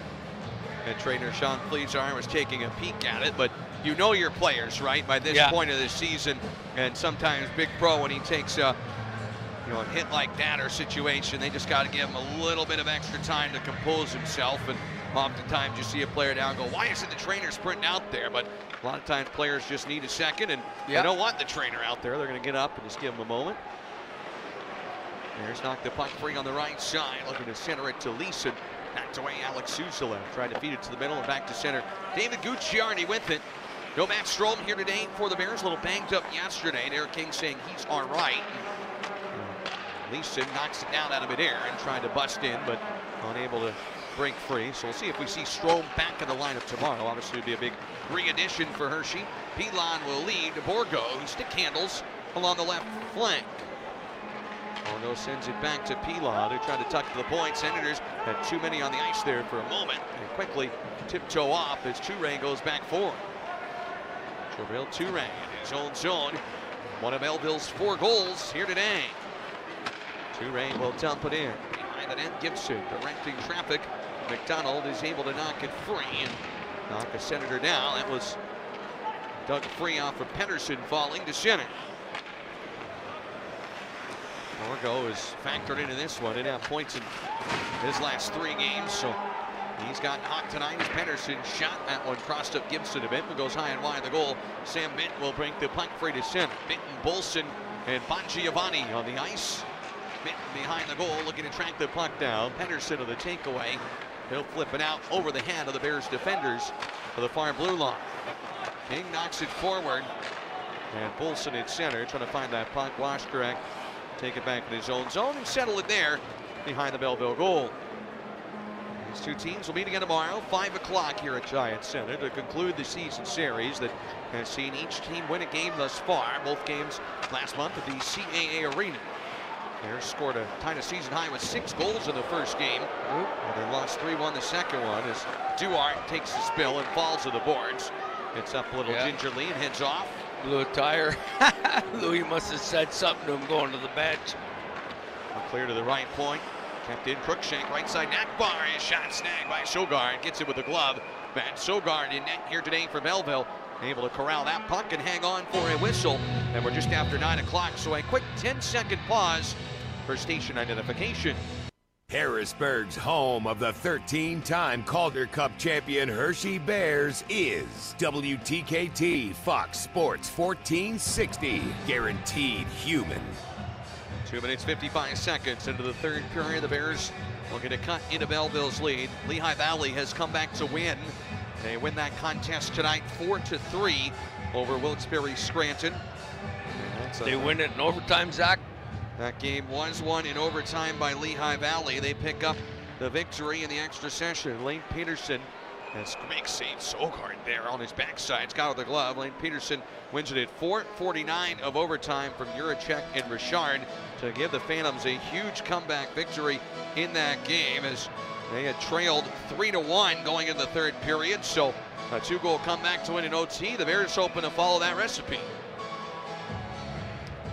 head trainer Sean Fleazar was taking a peek at it, but you know your players, right, by this point of the season. And sometimes Big Pro, when he takes a hit like that or situation, they just got to give him a little bit of extra time to compose himself. And oftentimes you see a player down go, why isn't the trainer sprinting out there? But a lot of times players just need a second, and they don't want the trainer out there. They're going to get up and just give him a moment. Bears knock the puck free on the right side, looking to center it to Leeson. Knocked away Alex Susila. Tried to feed it to the middle and back to center. David Gucciardi with it. No Matt Strom here today for the Bears. A little banged up yesterday. Derek King saying he's all right. Leeson knocks it down out of midair and tried to bust in, but unable to break free. So we'll see if we see Strom back in the lineup tomorrow. Obviously, it would be a big re-addition for Hershey. Pilon will lead Borgo, who stick handles along the left flank. Borgo sends it back to Pilon, who tried to tuck to the point. Senators had too many on the ice there for a moment, and quickly tiptoe off as Toure goes back forward. Jabril Toure in his own zone. One of Belleville's 4 goals here today. Toure will dump it in. Behind the net, Gibson directing traffic. McDonald is able to knock it free and knock a Senator down. That was dug free off of Pedersen, falling to center. Borgo is factored into this one. Didn't have points in his last 3 games, so he's gotten hot tonight as Pedersen shot that one, crossed up Gibson a bit, but goes high and wide of the goal. Sam Benton will bring the puck free to center. Benton, Bolson, and Bongiovanni on the ice. Benton behind the goal, looking to track the puck down. Pedersen of the takeaway. He'll flip it out over the head of the Bears defenders for the far blue line. King knocks it forward, and Bolson at center, trying to find that puck. Washkorek take it back in his own zone and settle it there behind the Belleville goal. These 2 teams will meet again tomorrow, 5 o'clock here at Giant Center to conclude the season series that has seen each team win a game thus far. Both games last month at the CAA Arena. Bears scored a tied a season high with 6 goals in the first game, and then lost 3-1 the second one as Duarte takes the spill and falls to the boards. It's up a little gingerly and heads off.
Blew a tire. Louis must have said something to him going to the bench.
Clear to the right point. Kept in Crookshank, right side net bar. His shot snagged by Sogard. Gets it with the glove. Matt Sogard in net here today for Belleville. Able to corral that puck and hang on for a whistle. And we're just after 9 o'clock, so a quick 10-second pause for station identification.
Harrisburg's home of the 13-time Calder Cup champion Hershey Bears is WTKT Fox Sports 1460. Guaranteed human.
2 minutes, 55 seconds into the third period. The Bears looking to cut into Belleville's lead. Lehigh Valley has come back to win. They win that contest tonight 4-3 over Wilkes-Barre Scranton.
They win it in overtime, Zach?
That game was won in overtime by Lehigh Valley. They pick up the victory in the extra session. Lane Peterson has great save. Sogard there on his backside. It's got with the glove. Lane Peterson wins it at 4:49 of overtime from Juracek and Richard to give the Phantoms a huge comeback victory in that game, as they had trailed 3-1 going into the third period. So a 2-goal comeback to win in OT. The Bears hoping to follow that recipe.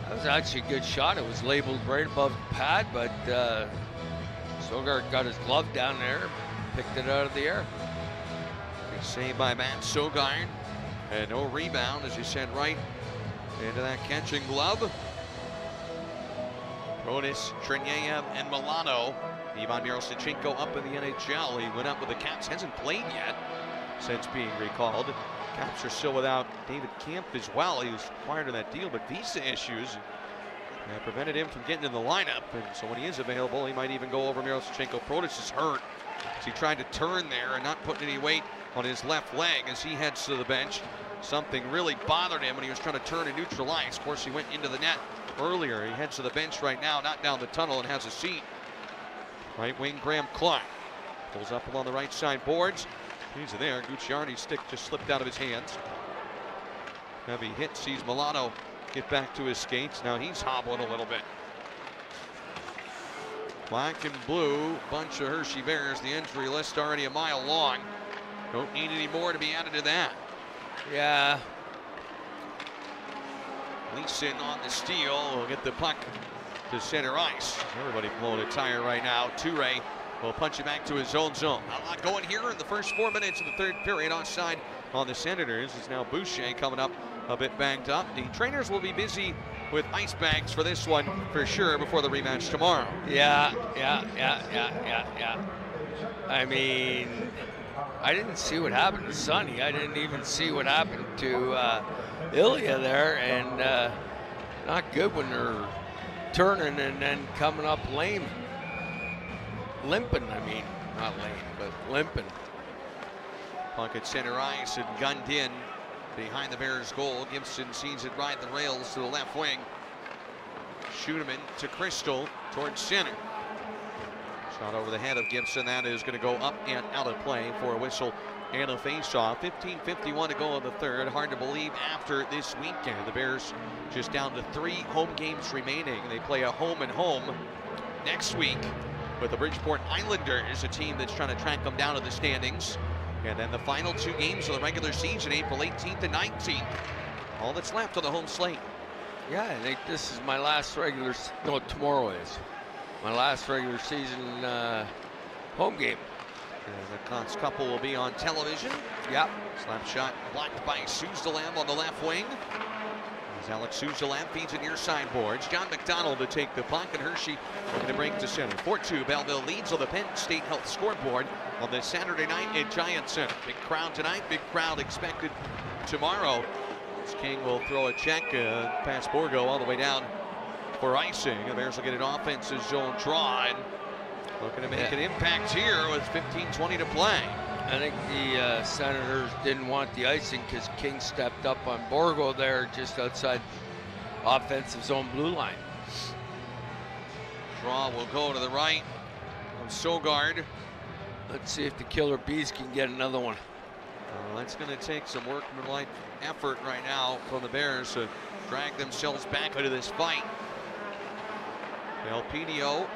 That was actually a good shot. It was labeled right above the pad, but Sogard got his glove down there, picked it out of the air.
Big save by Matt Sogard, and no rebound, as you said, right into that catching glove. Pronis, Trinyev, and Milano. Ivan Miroshnichenko up in the NHL. He went up with the Caps, hasn't played yet since being recalled. Caps are still without David Kampf as well. He was acquired in that deal, but visa issues prevented him from getting in the lineup. And so when he is available, he might even go over Miroshnichenko. Pronis is hurt, so he tried to turn there and not putting any weight on his left leg as he heads to the bench. Something really bothered him when he was trying to turn and neutralize. Of course, he went into the net earlier. He heads to the bench right now, not down the tunnel, and has a seat. Right wing Graham Clark pulls up along the right side boards. He's there. Gucciardi's stick just slipped out of his hands. Heavy hit, sees Milano get back to his skates. Now he's hobbling a little bit. Black and blue bunch of Hershey Bears. The injury list already a mile long. Don't need any more to be added to that.
Yeah.
Leeson on the steal will get the puck to center ice. Everybody blowing a tire right now. Toure will punch it back to his own zone. Not a lot going here in the first 4 minutes of the third period. Offside on the Senators is now Boucher coming up a bit banged up. The trainers will be busy with ice bags for this one for sure before the rematch tomorrow.
Yeah. I mean, I didn't see what happened to Sonny. I didn't even see what happened to Ilya there, and not good when they're turning and then coming up lame. Limping, I mean, not lame, but limping.
Puck at center ice and gunned in behind the Bears' goal. Gibson sees it ride the rails to the left wing. Schuneman to Crystal towards center. Shot over the head of Gibson. That is going to go up and out of play for a whistle and a face-off. 15:51 to go in the third. Hard to believe after this weekend. The Bears just down to 3 home games remaining. They play a home and home next week with the Bridgeport Islanders, a team that's trying to track them down to the standings. And then the final 2 games of the regular season, April 18th and 19th. All that's left on the home slate.
Yeah, I think this is my last tomorrow is my last regular season home game.
And the Cox couple will be on television.
Yep.
Slap shot blocked by Suzelam on the left wing. As Alex Suzelam feeds it near side boards. John McDonald to take the puck, and Hershey looking to break to center. 4-2, Belleville leads on the Penn State Health scoreboard on this Saturday night at Giant Center. Big crowd tonight, big crowd expected tomorrow. As King will throw a check past Borgo all the way down for icing. The Bears will get an offensive zone draw and looking to make an impact here with 15:20 to play.
I think the Senators didn't want the icing because King stepped up on Borgo there just outside offensive zone blue line.
Draw will go to the right of Sogard.
Let's see if the Killer Bees can get another one.
That's going to take some workmanlike effort right now from the Bears to drag themselves back into this fight. Belpedio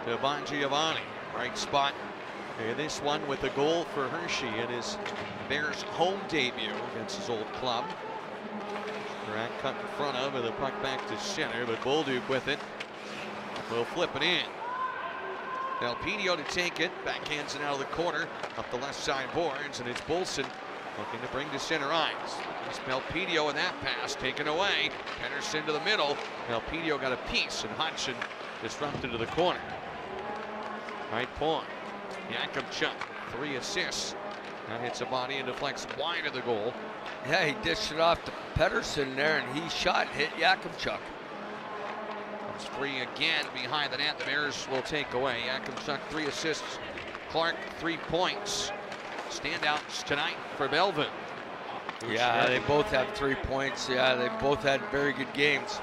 to Bongiovanni. Right spot. And this one with a goal for Hershey in his Bears home debut against his old club. Durant cut in front of, and the puck back to center, but Bolduc with it will flip it in. Belpedio to take it, backhands it out of the corner, up the left side boards, and it's Bolson looking to bring to center ice. It's Belpedio in that pass, taken away. Henderson to the middle. Belpedio got a piece, and Hodgson disrupted to the corner. Right point. Yakubchuk, 3 assists. That hits a body and deflects wide of the goal.
Yeah, he dished it off to Pedersen there, and he hit Yakubchuk.
It's free again behind the net. The Bears will take away. Yakimchuk 3 assists. Clark 3 points. Standouts tonight for Belleville.
Yeah, they both have 3 points. Yeah, they both had very good games.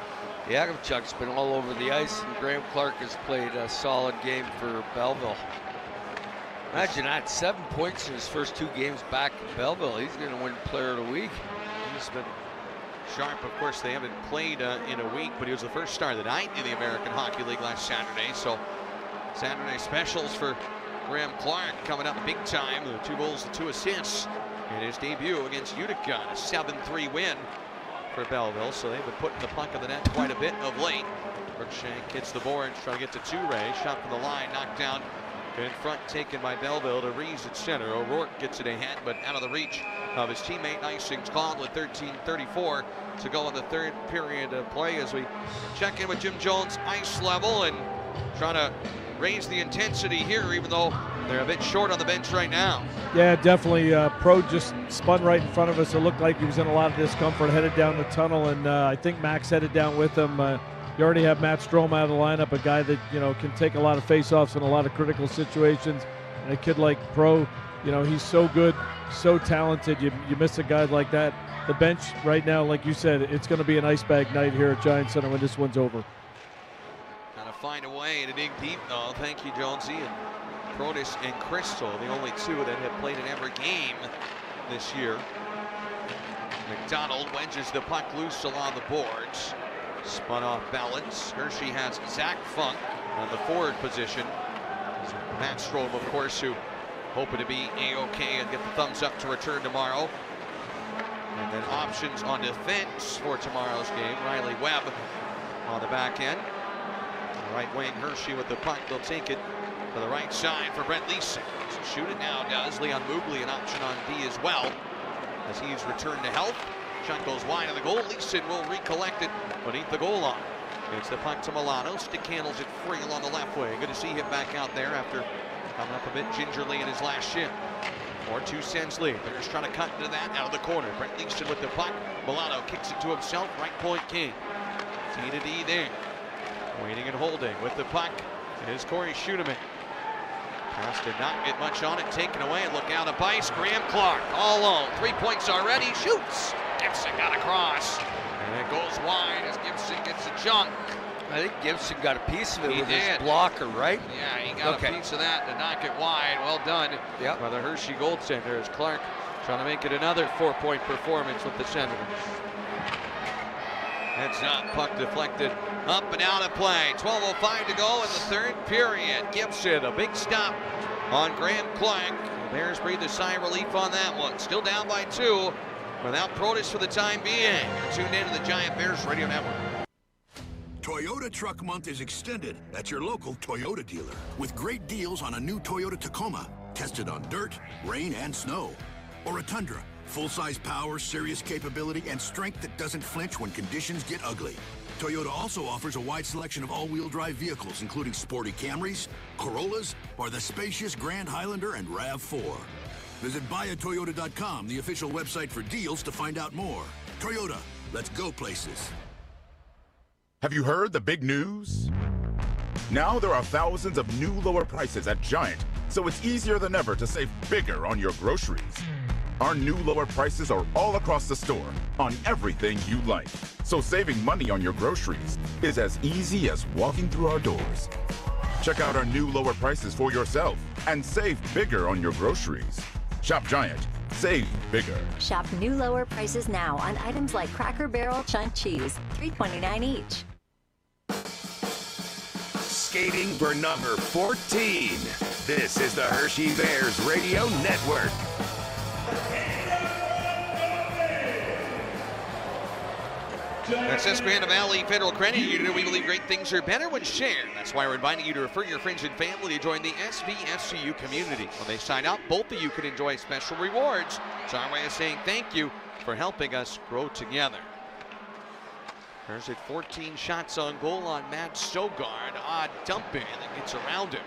Yakimchuk's been all over the ice, and Graham Clark has played a solid game for Belleville. Imagine that, 7 points in his first 2 games back in Belleville. He's going to win Player of the Week.
He's been sharp. Of course, they haven't played in a week, but he was the first star of the night in the American Hockey League last Saturday. So Saturday specials for Graham Clark coming up big time. 2 goals and 2 assists in his debut against Utica. A 7-3 win for Belleville. So they've been putting the puck in the net quite a bit of late. Brookshank hits the boards, trying to get to Toure. Shot from the line, knocked down in front, taken by Belleville to Rees at center. O'Rourke gets it ahead, but out of the reach of his teammate. Icing's called with 13:34 to go in the 3rd period of play as we check in with Jim Jones' ice level and trying to raise the intensity here, even though they're a bit short on the bench right now.
Yeah, definitely. Pro just spun right in front of us. It looked like he was in a lot of discomfort, headed down the tunnel, and I think Max headed down with him. You already have Matt Strome out of the lineup, a guy that, you know, can take a lot of faceoffs in a lot of critical situations. And a kid like Pro, you know, he's so good, so talented. You miss a guy like that. The bench right now, like you said, it's going to be an ice bag night here at Giant Center when this one's over.
Gotta find a way to dig deep, though. Thank you, Jonesy. And Protis and Crystal, the only 2 that have played in every game this year. McDonald wedges the puck loose along the boards. Spun off balance. Hershey has Zach Funk on the forward position. Matt Strome, of course, who hoping to be A-OK and get the thumbs up to return tomorrow. And then options on defense for tomorrow's game. Riley Webb on the back end. Right wing, Hershey with the puck. They'll take it to the right side for Brent Leeson. Shoot it now does. Leon Moogly an option on D as well, as he's returned to health. Shot goes wide of the goal. Leeson will recollect it beneath the goal line. It's the puck to Milano. Stick handles it free along the left wing. Good to see him back out there after coming up a bit gingerly in his last shift. Or 2 cents lead. They're just trying to cut into that out of the corner. Brent Leeson with the puck. Milano kicks it to himself. Right point King. T to D there. Waiting and holding with the puck is Corey Schuenemann. Pass did not get much on it. Taken away. And look out, a bice. Graham Clark all alone. 3 points already. Shoots. Gibson got across. And it goes wide as Gibson gets a chunk.
I think Gibson got a piece of it with
did.
his blocker, right?
Yeah, he got a piece of that to knock it wide. Well done by the Hershey goaltender as Clark trying to make it another 4-point performance with the Senators. Heads up, puck deflected up and out of play. 12:05 to go in the 3rd period. Gibson, a big stop on Graham Clark. The Bears breathe a sigh of relief on that one. Still down by 2 without Protis for the time being. You're tuned in to the Giant Bears Radio Network.
Toyota Truck Month is extended at your local Toyota dealer with great deals on a new Toyota Tacoma, tested on dirt, rain, and snow. Or a Tundra, full-size power, serious capability, and strength that doesn't flinch when conditions get ugly. Toyota also offers a wide selection of all-wheel drive vehicles, including sporty Camrys, Corollas, or the spacious Grand Highlander and RAV4. Visit buyatoyota.com, the official website for deals, to find out more. Toyota, let's go places.
Have you heard the big news? Now there are thousands of new lower prices at Giant, so it's easier than ever to save bigger on your groceries. Our new lower prices are all across the store on everything you like. So saving money on your groceries is as easy as walking through our doors. Check out our new lower prices for yourself and save bigger on your groceries. Shop Giant. Save bigger.
Shop new lower prices now on items like Cracker Barrel chunk cheese, $3.29 each.
Skating for number 14. This is the Hershey Bears Radio Network.
At Susquehanna Valley Federal Credit Union, we believe great things are better when shared. That's why we're inviting you to refer your friends and family to join the SVSCU community. When they sign up, both of you can enjoy special rewards. It's our way of saying thank you for helping us grow together. There's at 14 shots on goal on Matt Sogard. Odd dump in that gets around him.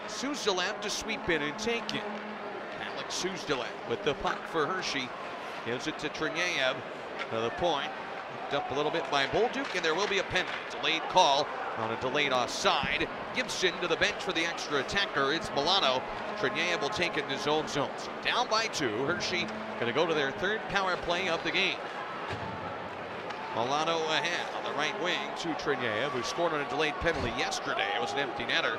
Suzdalev to sweep in and take it. Alex Suzdalev with the puck for Hershey. Gives it to Trinyaev to the point. Tripped up a little bit by Bolduc, and there will be a penalty. Delayed call on a delayed offside. Gibson to the bench for the extra attacker. It's Milano. Trinier will take it in his own zone. So down by 2. Hershey going to go to their 3rd power play of the game. Milano ahead on the right wing to Trinier, who scored on a delayed penalty yesterday. It was an empty netter.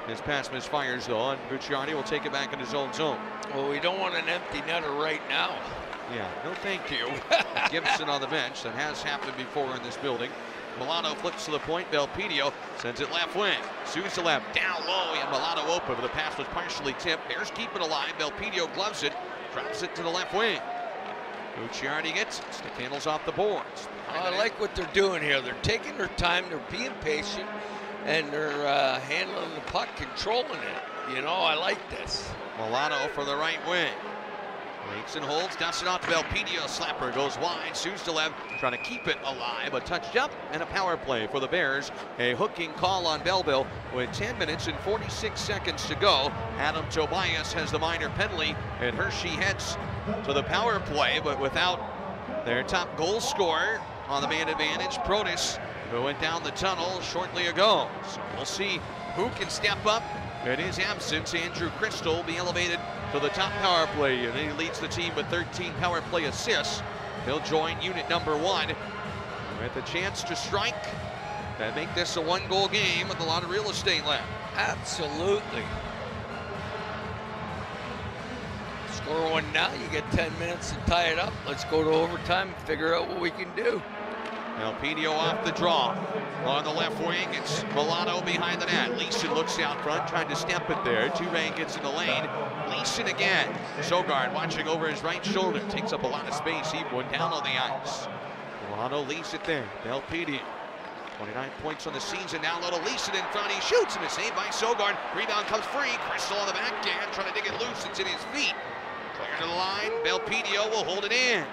His pass misfires though, and Gucciardi will take it back in his own zone.
Well, we don't want an empty netter right now.
Yeah, no thank you. Gibson on the bench. That has happened before in this building. Milano flips to the point. Belpedio sends it left wing. Souza left, down low, and Milano open, but the pass was partially tipped. Bears keep it alive. Belpedio gloves it, drops it to the left wing. Gucciardi gets it. Stick handles off the boards.
I like what they're doing here. They're taking their time. They're being patient, and they're handling the puck, controlling it. You know, I like this.
Milano for the right wing. Waits and holds, dusts it off to Belpedio. Slapper goes wide. Suzdalev trying to keep it alive. A touch up and a power play for the Bears. A hooking call on Belleville with 10 minutes and 46 seconds to go. Adam Tobias has the minor penalty, and Hershey heads to the power play, but without their top goal scorer on the man advantage, Protas, who went down the tunnel shortly ago. So we'll see who can step up. In his absence, Andrew Crystal will be elevated to the top power play, and he leads the team with 13 power play assists. He'll join unit number 1 with a chance to strike and make this a 1-goal game with a lot of real estate left.
Absolutely. Score one now, you get 10 minutes to tie it up. Let's go to overtime and figure out what we can do.
Belpedio off the draw. On the left wing, it's Milano behind the net. Leeson looks out front, trying to step it there. Touré gets in the lane. Leeson again. Sogard watching over his right shoulder. Takes up a lot of space, even when down on the ice. Milano leaves it there. Belpedio. 29 points on the season. Now little Leeson in front. He shoots, and it's saved by Sogard. Rebound comes free. Crystal on the backhand, trying to dig it loose. It's in his feet. Clear to the line. Belpedio will hold it in.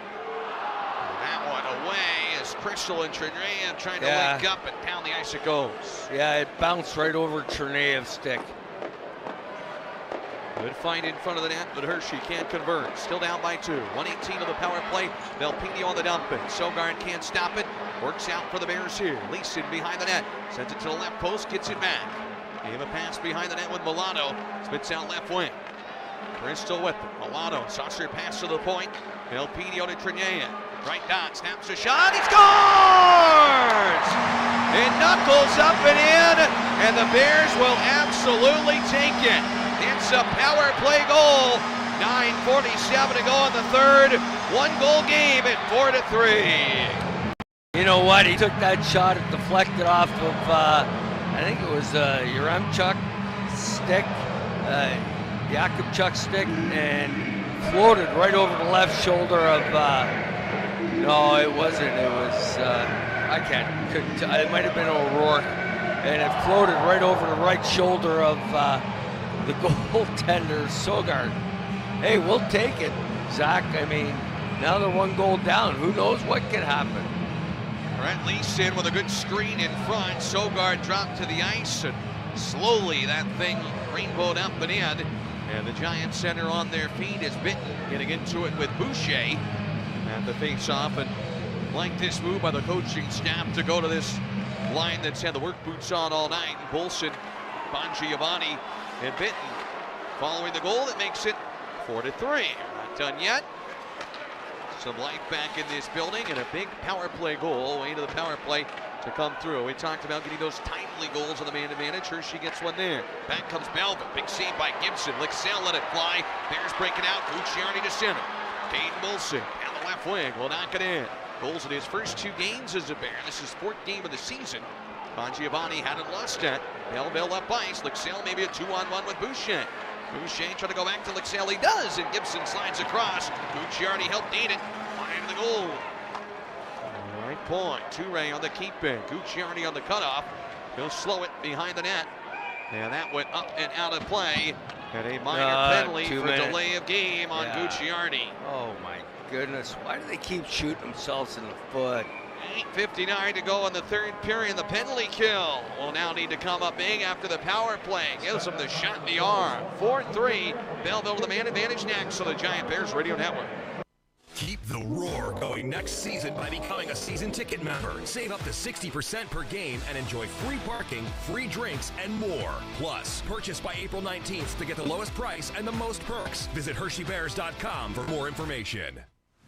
That one away as Crystal and Trinier trying to link up and pound the ice it goes.
Yeah, it bounced right over Trinier's stick.
Good fight in front of the net, but Hershey can't convert. Still down by 2. 1:18 of the power play. Belpedio on the dump, and Sogard can't stop it. Works out for the Bears here. Leeson behind the net. Sends it to the left post, gets it back. Gave a pass behind the net with Milano. Spits out left wing. Crystal with it. Milano, saucer pass to the point. Belpedio to Trinier. Right dot, snaps a shot, he scores! It knuckles up and in, and the Bears will absolutely take it. It's a power play goal. 9:47 to go in the 3rd. 1-goal game at 4-3.
You know what? He took that shot, it deflected off of, I think it was Yaremchuk's stick, Yakubchuk's stick, and floated right over the left shoulder of, no, it wasn't. It was, couldn't tell. It might have been O'Rourke. And it floated right over the right shoulder of the goaltender, Sogard. Hey, we'll take it, Zach. I mean, now they're 1 goal down. Who knows what can happen?
Brent Leeson with a good screen in front. Sogard dropped to the ice, and slowly that thing rainbowed up and in. And the Giants center on their feet is Bitten getting into it with Boucher at the face-off, and like this move by the coaching staff to go to this line that's had the work boots on all night. Bolson, Bongiovanni, and Bitten following the goal that makes it 4-3. Not done yet. Some life back in this building, and a big power play goal way to the power play to come through. We talked about getting those timely goals on the man advantage. Hershey gets one there. Back comes Belleville. Big save by Gibson. Lixell let it fly. Bears breaking out. Gucciardi to center. Caden Wilson down the left wing will knock it in. Goals in his first 2 games as a Bear. This is 4th game of the season. Bongiovanni hadn't lost it. Belleville up ice. Lixell maybe a 2-on-1 with Boucher. Boucher trying to go back to Lixell. He does, and Gibson slides across. Gucciardi helped date it. Find the goal. Right point. Touré on the keep in. Gucciardi on the cutoff. He'll slow it behind the net. And that went up and out of play. And a minor penalty for delay of game on Gucciardi.
Oh my goodness. Why do they keep shooting themselves in the foot?
8:59 to go in the 3rd period. The penalty kill will now need to come up big after the power play. Gives them the shot in the arm. 4-3. Belleville with the man advantage next on the Giant Bears Radio Network.
Keep the roar going next season by becoming a season ticket member. Save up to 60% per game and enjoy free parking, free drinks, and more. Plus, purchase by April 19th to get the lowest price and the most perks. Visit HersheyBears.com for more information.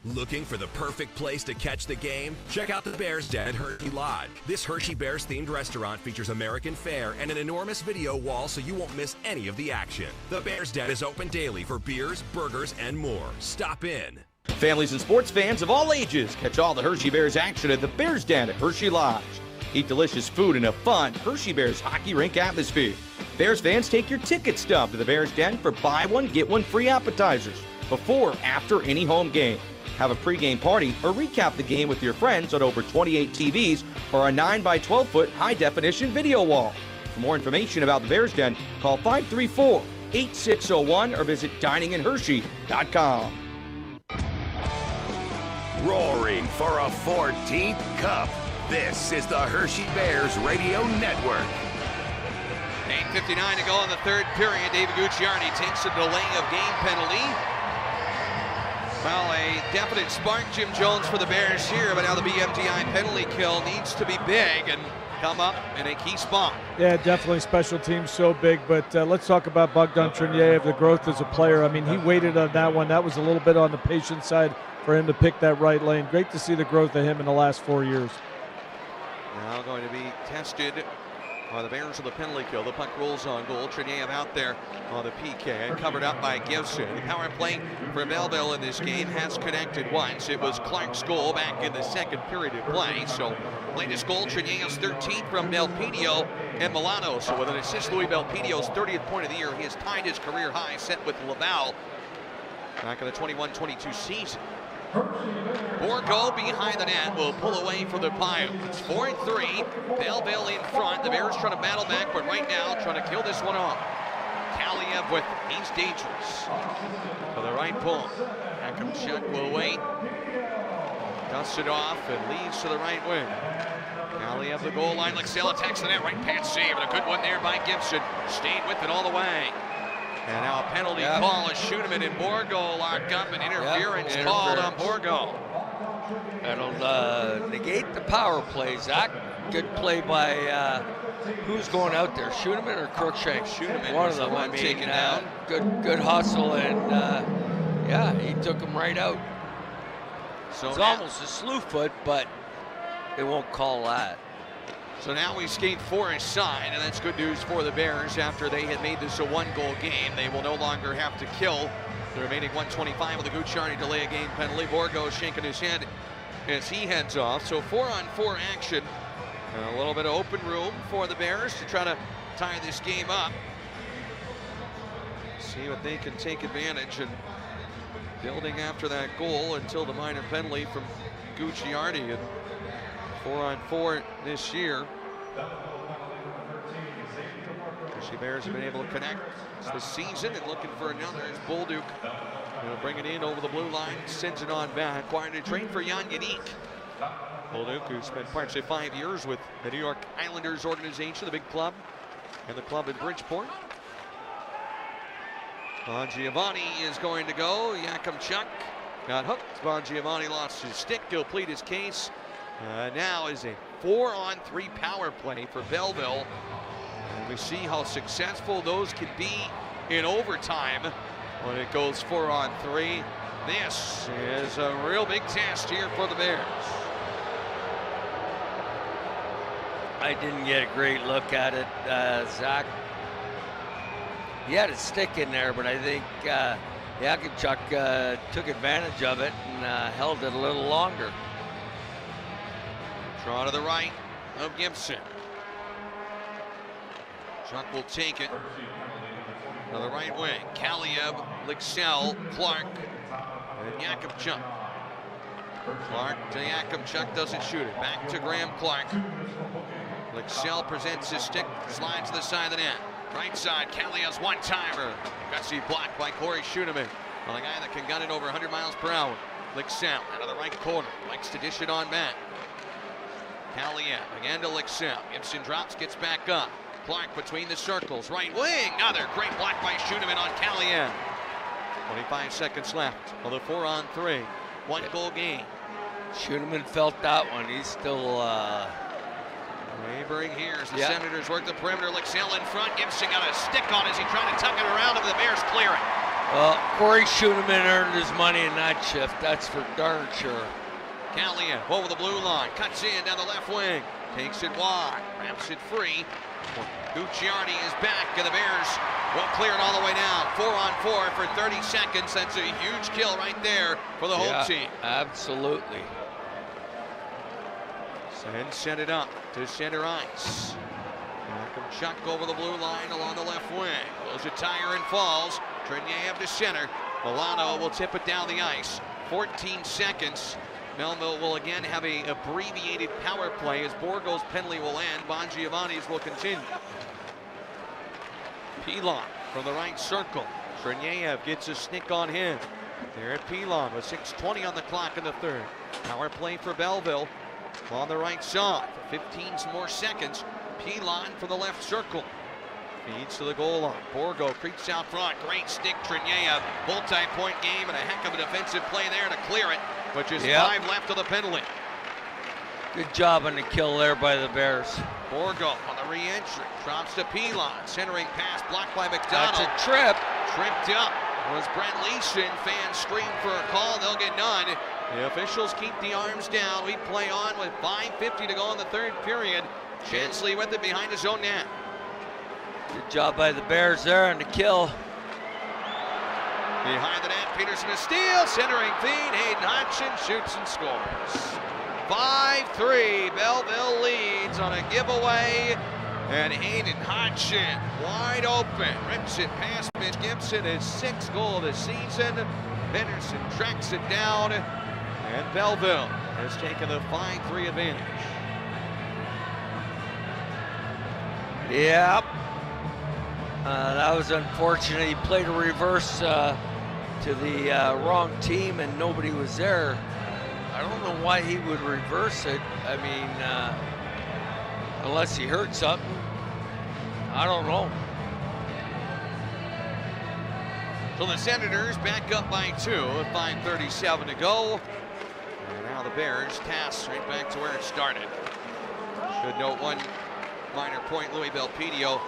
Looking for the perfect place to catch the game? Check out the Bears Den at Hershey Lodge. This Hershey Bears themed restaurant features American fare and an enormous video wall so you won't miss any of the action. The Bears Den is open daily for beers, burgers, and more. Stop in.
Families and sports fans of all ages catch all the Hershey Bears action at the Bears Den at Hershey Lodge. Eat delicious food in a fun Hershey Bears hockey rink atmosphere. Bears fans, take your ticket stub to the Bears Den for buy one, get one free appetizers before, after any home game. Have a pregame party or recap the game with your friends on over 28 TVs or a 9x12-foot high-definition video wall. For more information about the Bears Den, call 534-8601 or visit dininginhershey.com.
Roaring for a 14th cup. This is the Hershey Bears Radio Network.
8:59 to go in the third period. David Gucciardi takes a delay of game penalty. Well, a definite spark, Jim Jones, for the Bears here, but now the BMTI penalty kill needs to be big and come up in a key spot.
Yeah, definitely special teams so big, but let's talk about Bogdan Triniev, the growth as a player. I mean, he waited on that one. That was a little bit on the patient side for him to pick that right lane. Great to see the growth of him in the last 4 years.
Now going to be tested by the Bears with the penalty kill. The puck rolls on goal. Triniev out there on the PK and covered up by Gibson. The power play for Belleville in this game has connected once. It was Clark's goal back in the second period of play. So latest goal, Triniev's 13th from Belpedio and Milano. So with an assist, Louis Belpedio's 30th point of the year. He has tied his career high set with Laval back in the 21-22 season. Borgo behind the net will pull away for the Pile. It's 4-3. Belleville in front. The Bears trying to battle back, but right now trying to kill this one off. Kaliev with he's dangerous. For the right pull. Akamchuk will wait. Dusts it off and leads to the right wing. Kaliev the goal line. Lexell attacks the net. Right pants save. And a good one there by Gibson. Stayed with it all the way. And now a penalty call as Schuneman and Borgo locked up, and interference called on Borgo.
That'll negate the power play. Zach, good play by who's going out there, Schuneman or Crookshank?
Schuneman,
one of them. I mean,
taken down.
Good hustle, and yeah, he took him right out. So it's almost a slew foot, but they won't call that.
So now we skate for his side, and that's good news for the Bears. After they had made this a one-goal game, they will no longer have to kill the remaining 125 with a Gucciardi delay a game penalty. Borgo shaking his head as he heads off. So 4-on-4 action. And a little bit of open room for the Bears to try to tie this game up. See what they can take advantage and building after that goal until the minor penalty from Gucciardi. And 4-on-4 this year. Hershey Bears have been able to connect this season and looking for another as Bolduc will bring it in over the blue line, sends it on back. Required to train for Jan Yannick. Bolduc, who spent parts of 5 years with the New York Islanders organization, the big club, and the club in Bridgeport. Bongiovanni is going to go. Yakimchuk got hooked. Bongiovanni lost his stick. He'll plead his case. Now is a 4-on-3 power play for Belleville. And we see how successful those can be in overtime when it goes 4-on-3. This is a real big test here for the Bears.
I didn't get a great look at it, Zach. He had a stick in there, but I think Yakimchuk took advantage of it and held it a little longer.
Draw to the right of Gibson. Chuck will take it. On the right wing, Kaliev, Lexell, Clark, and Yakimchuk. Clark to Yakimchuk, doesn't shoot it. Back to Graham Clark. Lexell presents his stick, slides to the side of the net. Right side, Kaliev's one-timer. Gutsy blocked by Corey Schuneman. Well, a guy that can gun it over 100 miles per hour. Lexell out of the right corner, likes to dish it on back. Kaliev again to Lexell. Gibson drops, gets back up. Clark between the circles, right wing. Another great block by Schuneman on Kaliev. 25 seconds left on the 4-on-3. one-goal game.
Schoenemann felt that one. He's still...
Wavering here as the Senators work the perimeter. Lixill in front. Gibson got a stick on as he tried to tuck it around him. The Bears clear it.
Well, Corey Schoenemann earned his money in that shift. That's for darn sure.
Calia over the blue line. Cuts in down the left wing. Takes it wide. Wraps it free. Gucciardi is back, and the Bears will clear it all the way down. 4-on-4 for 30 seconds. That's a huge kill right there for the home team.
Absolutely.
And set it up to center ice. Chuck over the blue line along the left wing. Blows a tire and falls. Triniev to center. Milano will tip it down the ice. 14 seconds. Belleville will again have a abbreviated power play as Borgo's penalty will end. Bongiovanni's will continue. Pilon from the right circle. Triniev gets a snick on him. There at Pilon with 6:20 on the clock in the third. Power play for Belleville. On the right side for 15 more seconds. Pilon for the left circle. Feeds to the goal line. Borgo creeps out front. Great stick, Triniev. Multi-point game and a heck of a defensive play there to clear it. But just 5 left of the penalty.
Good job on the kill there by the Bears.
Borgo on the re-entry. Drops to Pilon. Centering pass blocked by McDonald.
That's a trip.
Tripped up was Brent Leeson. Fans scream for a call. They'll get none. The officials keep the arms down. We play on with 5:50 to go in the third period. Chansley with it behind his own net.
Good job by the Bears there on the kill.
Behind the net, Peterson a steal. Centering feed. Hayden Hodgson shoots and scores. 5-3. Belleville leads on a giveaway. And Hayden Hodgson wide open. Rips it past Mitch Gibson. His 6th goal of the season. Henderson tracks it down. And Belleville has taken the 5-3 advantage.
Yep. That was unfortunate. He played a reverse to the wrong team and nobody was there. I don't know why he would reverse it. I mean, unless he heard something. I don't know.
So the Senators back up by 2 with 5:37 to go. And now the Bears tasked right back to where it started. Should note one minor point, Louis Belpedio,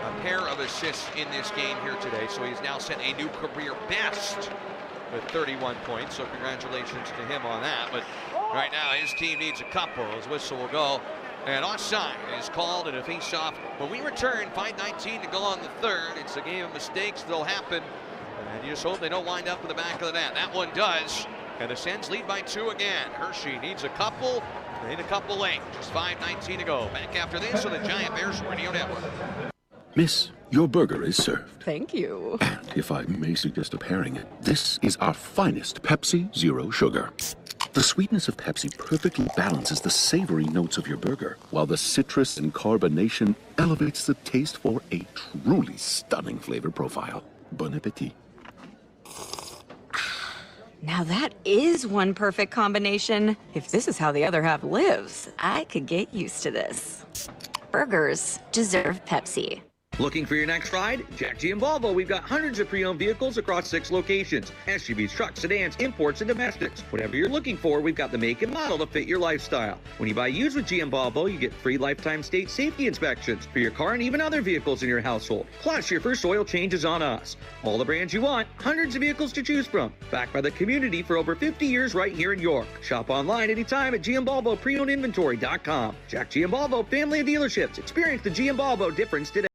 a pair of assists in this game here today. So he's now set a new career best with 31 points. So congratulations to him on that. But right now his team needs a couple. His whistle will go. And offside is called and a face-off. When we return, 5:19 to go on the third. It's a game of mistakes that'll happen. And you just hope they don't wind up in the back of the net. That one does. And the Sens lead by 2 again. Hershey needs a couple. They need a couple late. Just 5:19 to go. Back after this on the Giant Bears Radio Network.
Miss, your burger is served.
Thank you.
And if I may suggest a pairing, this is our finest Pepsi Zero Sugar. The sweetness of Pepsi perfectly balances the savory notes of your burger, while the citrus and carbonation elevates the taste for a truly stunning flavor profile. Bon appetit.
Now that is one perfect combination. If this is how the other half lives, I could get used to this. Burgers deserve Pepsi.
Looking for your next ride? Jack G and Volvo, we've got hundreds of pre-owned vehicles across 6 locations. SUVs, trucks, sedans, imports, and domestics. Whatever you're looking for, we've got the make and model to fit your lifestyle. When you buy used with G and Volvo, you get free lifetime state safety inspections for your car and even other vehicles in your household. Plus, your first oil change is on us. All the brands you want, hundreds of vehicles to choose from. Backed by the community for over 50 years right here in York. Shop online anytime at GMVolvoPreOwnedInventory.com. Jack G and Volvo, family of dealerships. Experience the G and Volvo difference today.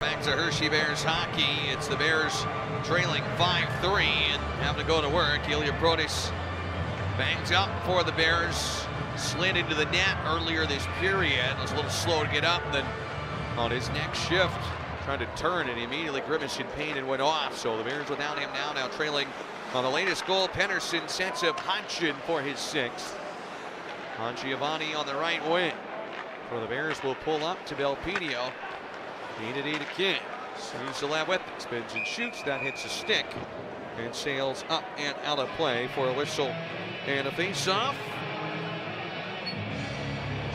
Back to Hershey Bears hockey. It's the Bears trailing 5-3 and having to go to work. Ilya Brodis bangs up for the Bears. Slid into the net earlier this period. Was a little slow to get up. Then on his next shift, trying to turn and he immediately grimaced in pain and went off. So the Bears without him now trailing on the latest goal. Pennerson sets up Hodgson for his 6th. Bongiovanni on the right wing. For the Bears will pull up to Belpedio. D to King. Sees the lab with it. Spins and shoots. That hits a stick and sails up and out of play for a whistle and a face-off.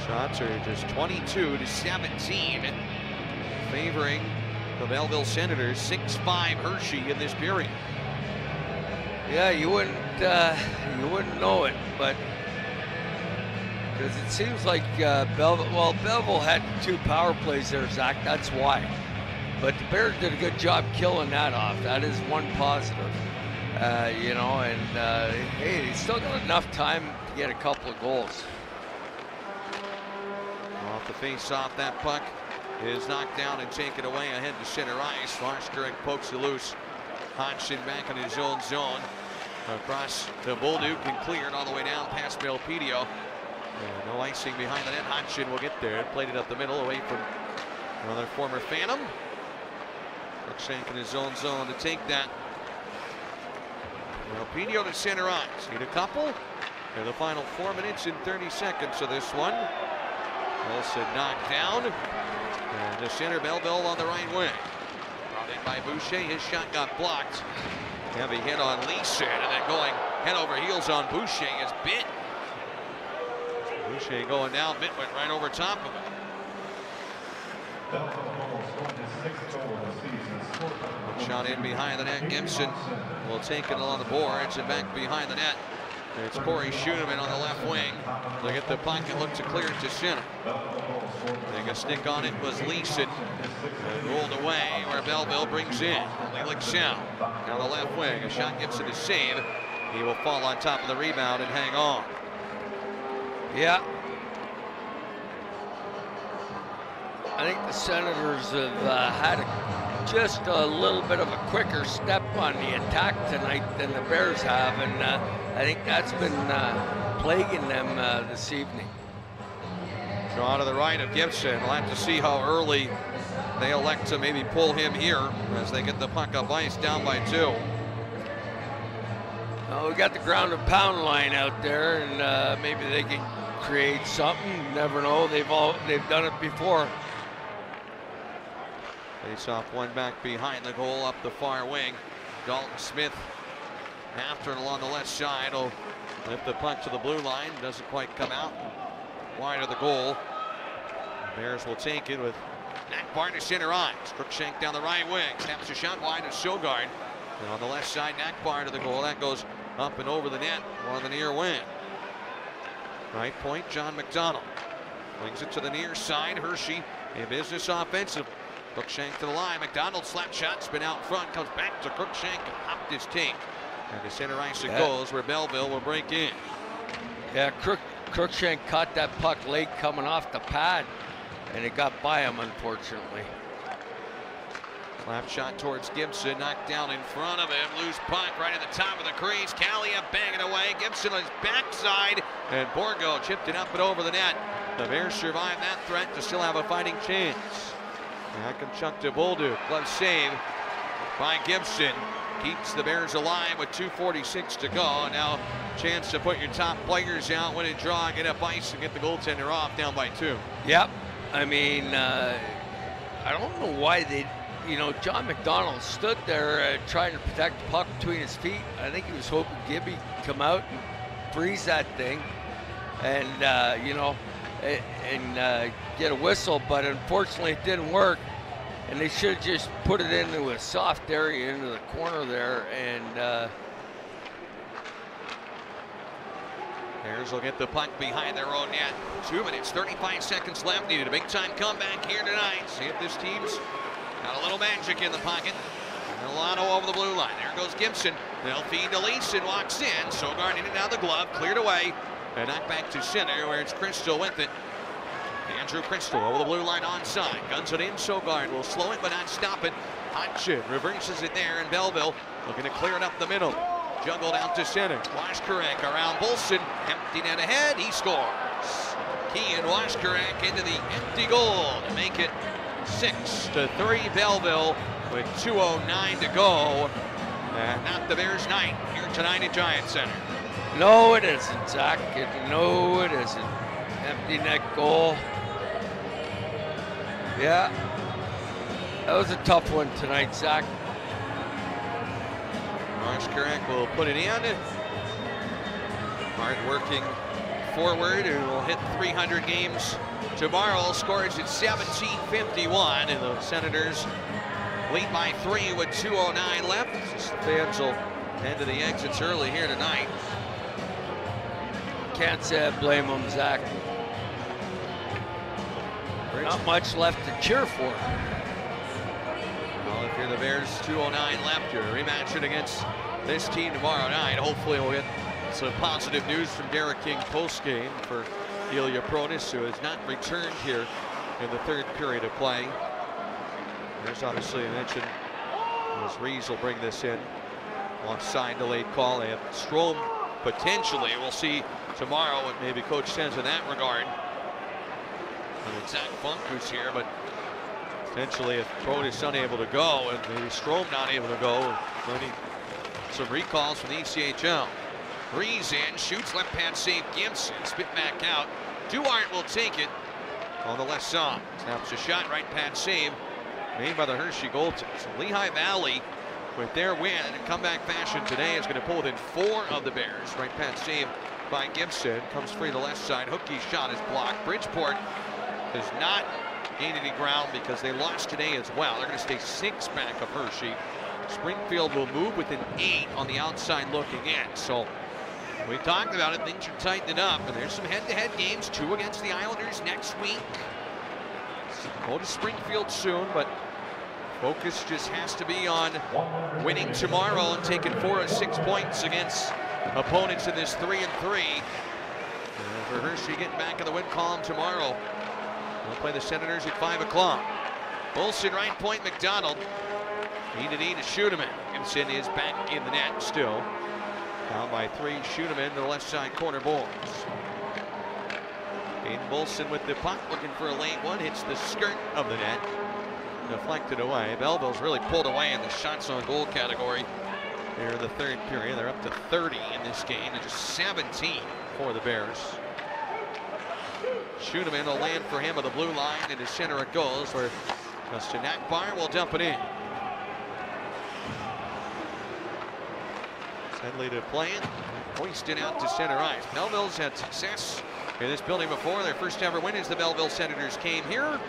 Shots are just 22-17, favoring the Belleville Senators. 6-5 Hershey in this period.
Yeah, you wouldn't know it, but because it seems like Belleville had 2 power plays there, Zach. That's why. But the Bears did a good job killing that off. That is one positive, you know. And hey, they still got enough time to get a couple of goals.
Off the face-off, that puck is knocked down and taken away ahead to center ice. Varskarek pokes it loose. Hodgson back in his own zone. Across the Bolduc and cleared all the way down past Belpedio. No icing behind the net. Hodgson will get there. Played it up the middle away from another former Phantom. Crookshank in his own zone to take that. Belpedio to center ice. Need a couple. In the final 4 minutes and 30 seconds of this one. Wilson knocked down. And the center, Belleville on the right wing. Brought in by Boucher. His shot got blocked. Heavy hit on Leeson, and then going head over heels on Boucher is Bit. Boucher going down, Bit went right over top of him. Shot in behind the net. Gibson will take it along the boards and back behind the net. It's Corey Schoeneman on the left wing. They get the puck and look to clear it to center. Take a stick on it was Leeson. And rolled away where Belleville brings in Lilicsow down the left wing. A shot Gibson to save. He will fall on top of the rebound and hang on.
Yeah. I think the Senators have had just a little bit of a quicker step on the attack tonight than the Bears have, and I think that's been plaguing them this evening.
Draw to the right of Gibson. We'll have to see how early they elect to maybe pull him here as they get the puck up ice down by 2.
We got the ground and pound line out there, and maybe they can create something. You never know. They've done it before.
Face off one back behind the goal up the far wing. Dalton Smith after it along the left side. Will lift the puck to the blue line. Doesn't quite come out. Wide of the goal. The Bears will take it with Nakbar to center ice. Crookshank down the right wing. Snaps a shot wide to Sogard. And on the left side, Nakbar to the goal. That goes up and over the net on the near wing. Right point, John McDonald. Brings it to the near side. Hershey in business offensive. Crookshank to the line. McDonald slap shot, spin out front, comes back to Crookshank and hopped his tape. And to center ice it goes where Belleville will break in.
Yeah, Crookshank caught that puck late coming off the pad, and it got by him, unfortunately.
Slap shot towards Gibson, knocked down in front of him. Loose puck right at the top of the crease. Kalia banging away. Gibson on his backside, and Borgo chipped it up and over the net. The Bears survive that threat to still have a fighting chance. Back and chuck to Bolduc. Glove save by Gibson. Keeps the Bears alive with 2:46 to go. Now chance to put your top players out, win and draw, get up ice and get the goaltender off down by 2.
Yep. I mean, I don't know why they, John McDonald stood there trying to protect the puck between his feet. I think he was hoping Gibby could come out and freeze that thing and, get a whistle, but unfortunately it didn't work. And they should have just put it into a soft area into the corner there, and
Bears will get the puck behind their own net. 2 minutes, 35 seconds left. Needed a big time comeback here tonight. See if this team's got a little magic in the pocket. Milano over the blue line. There goes Gibson. They'll feed to Leeson, walks in. Sogard in and out of the glove, cleared away. And knocked back to center where it's Crystal with it. Andrew Crystal over the blue line onside. Guns it in. Sogard will slow it but not stop it. Hodgson reverses it there, and Belleville looking to clear it up the middle. Juggled out to center. Washkarek around Bolson. Empty net ahead. He scores. Key and Washkarek into the empty goal to make it 6-3 Belleville with 2:09 to go. Not the Bears' night here tonight at Giant Center.
No, it isn't, Zach. No, it isn't. Empty net goal. Yeah, that was a tough one tonight, Zach.
Washkarek will put it in. Hard-working forward who will hit 300 games tomorrow, scores at 17:51, and the Senators lead by 3 with 2:09 left. Just the fans will head to the exits early here tonight.
Can't say I blame them, Zach. Not much left to cheer for.
Well, if you're the Bears, 2:09 left. You're rematching against this team tomorrow night. Hopefully we'll get some positive news from Derek King post-game for Ilya Protas, who has not returned here in the third period of play. There's obviously a mention as Rees will bring this in. Offside delayed call. They have Strome potentially. We'll see tomorrow what maybe coach says in that regard. And Zach Funk who's here, but potentially if Protas unable to go and maybe Strome not able to go, we need some recalls from the ECHL. Rees in, shoots, left pad save, Gibson, spit back out. Duarte will take it on the left side. Snaps a shot, right pad save, made by the Hershey goaltender. So Lehigh Valley, with their win in comeback fashion today, is going to pull within 4 of the Bears. Right pad save by Gibson, comes free to the left side. Hookie's shot is blocked. Bridgeport has not gained any ground because they lost today as well. They're going to stay 6 back of Hershey. Springfield will move within 8 on the outside looking in. So we talked about it, things are tightening up, and there's some head-to-head games, 2 against the Islanders next week. Go to Springfield soon, but focus just has to be on winning tomorrow and taking 4 of 6 points against opponents in this 3-3. For Hershey getting back in the win column tomorrow. We'll play the Senators at 5 o'clock. Olsen, right point, McDonald. Knee to Schuenemann. Gibson is back in the net still. Down by 3, Schuenemann to the left side corner boards. Aiden Bolson with the puck, looking for a late one, hits the skirt of the net. Deflected away. Belleville's really pulled away in the shots on goal category here in the third period. They're up to 30 in this game, and just 17 for the Bears. Schuenemann will land for him at the blue line, and to center it goes, where Justin Akbar will dump it in. Sedley to play it, hoisted out to center ice. Belleville's had success in this building before. Their first ever win as the Belleville Senators came here.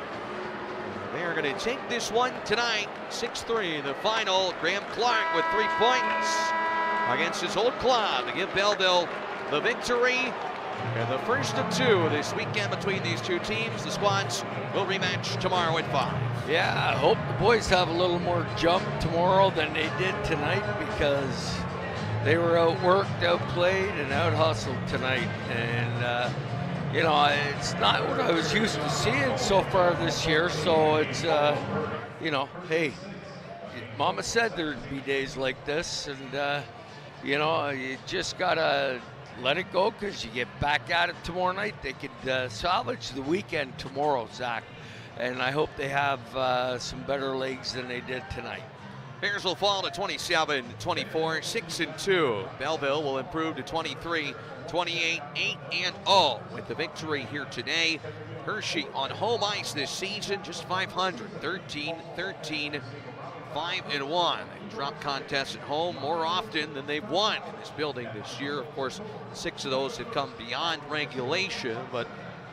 They are going to take this one tonight, 6-3, the final. Graham Clark with 3 points against his old club to give Belleville the victory. And the first of 2 this weekend between these 2 teams. The squads will rematch tomorrow at 5.
Yeah, I hope the boys have a little more jump tomorrow than they did tonight, because they were outworked, outplayed, and out-hustled tonight. And, you know, it's not what I was used to seeing so far this year. So it's, you know, hey, Mama said there'd be days like this. And, you know, you just got to let it go, because you get back at it tomorrow night. They could salvage the weekend tomorrow, Zach. And I hope they have some better legs than they did tonight.
Bears will fall to 27-24, 6-2. Belleville will improve to 23-28, 8-0 with the victory here today. Hershey on home ice this season, just 500, 13-13, 5-1. They drop contests at home more often than they've won in this building this year. Of course, 6 of those have come beyond regulation, but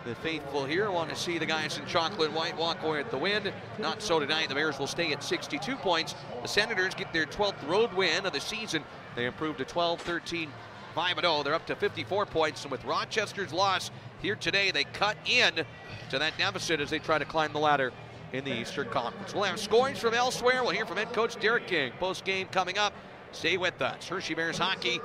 the faithful here want to see the guys in chocolate and white walk away at the win. Not so tonight. The Bears will stay at 62 points. The Senators get their 12th road win of the season. They improve to 12-13, 5-0. They're up to 54 points. And with Rochester's loss here today, they cut in to that deficit as they try to climb the ladder in the Eastern Conference. We'll have scorings from elsewhere. We'll hear from head coach Derek King. Post game coming up. Stay with us. Hershey Bears hockey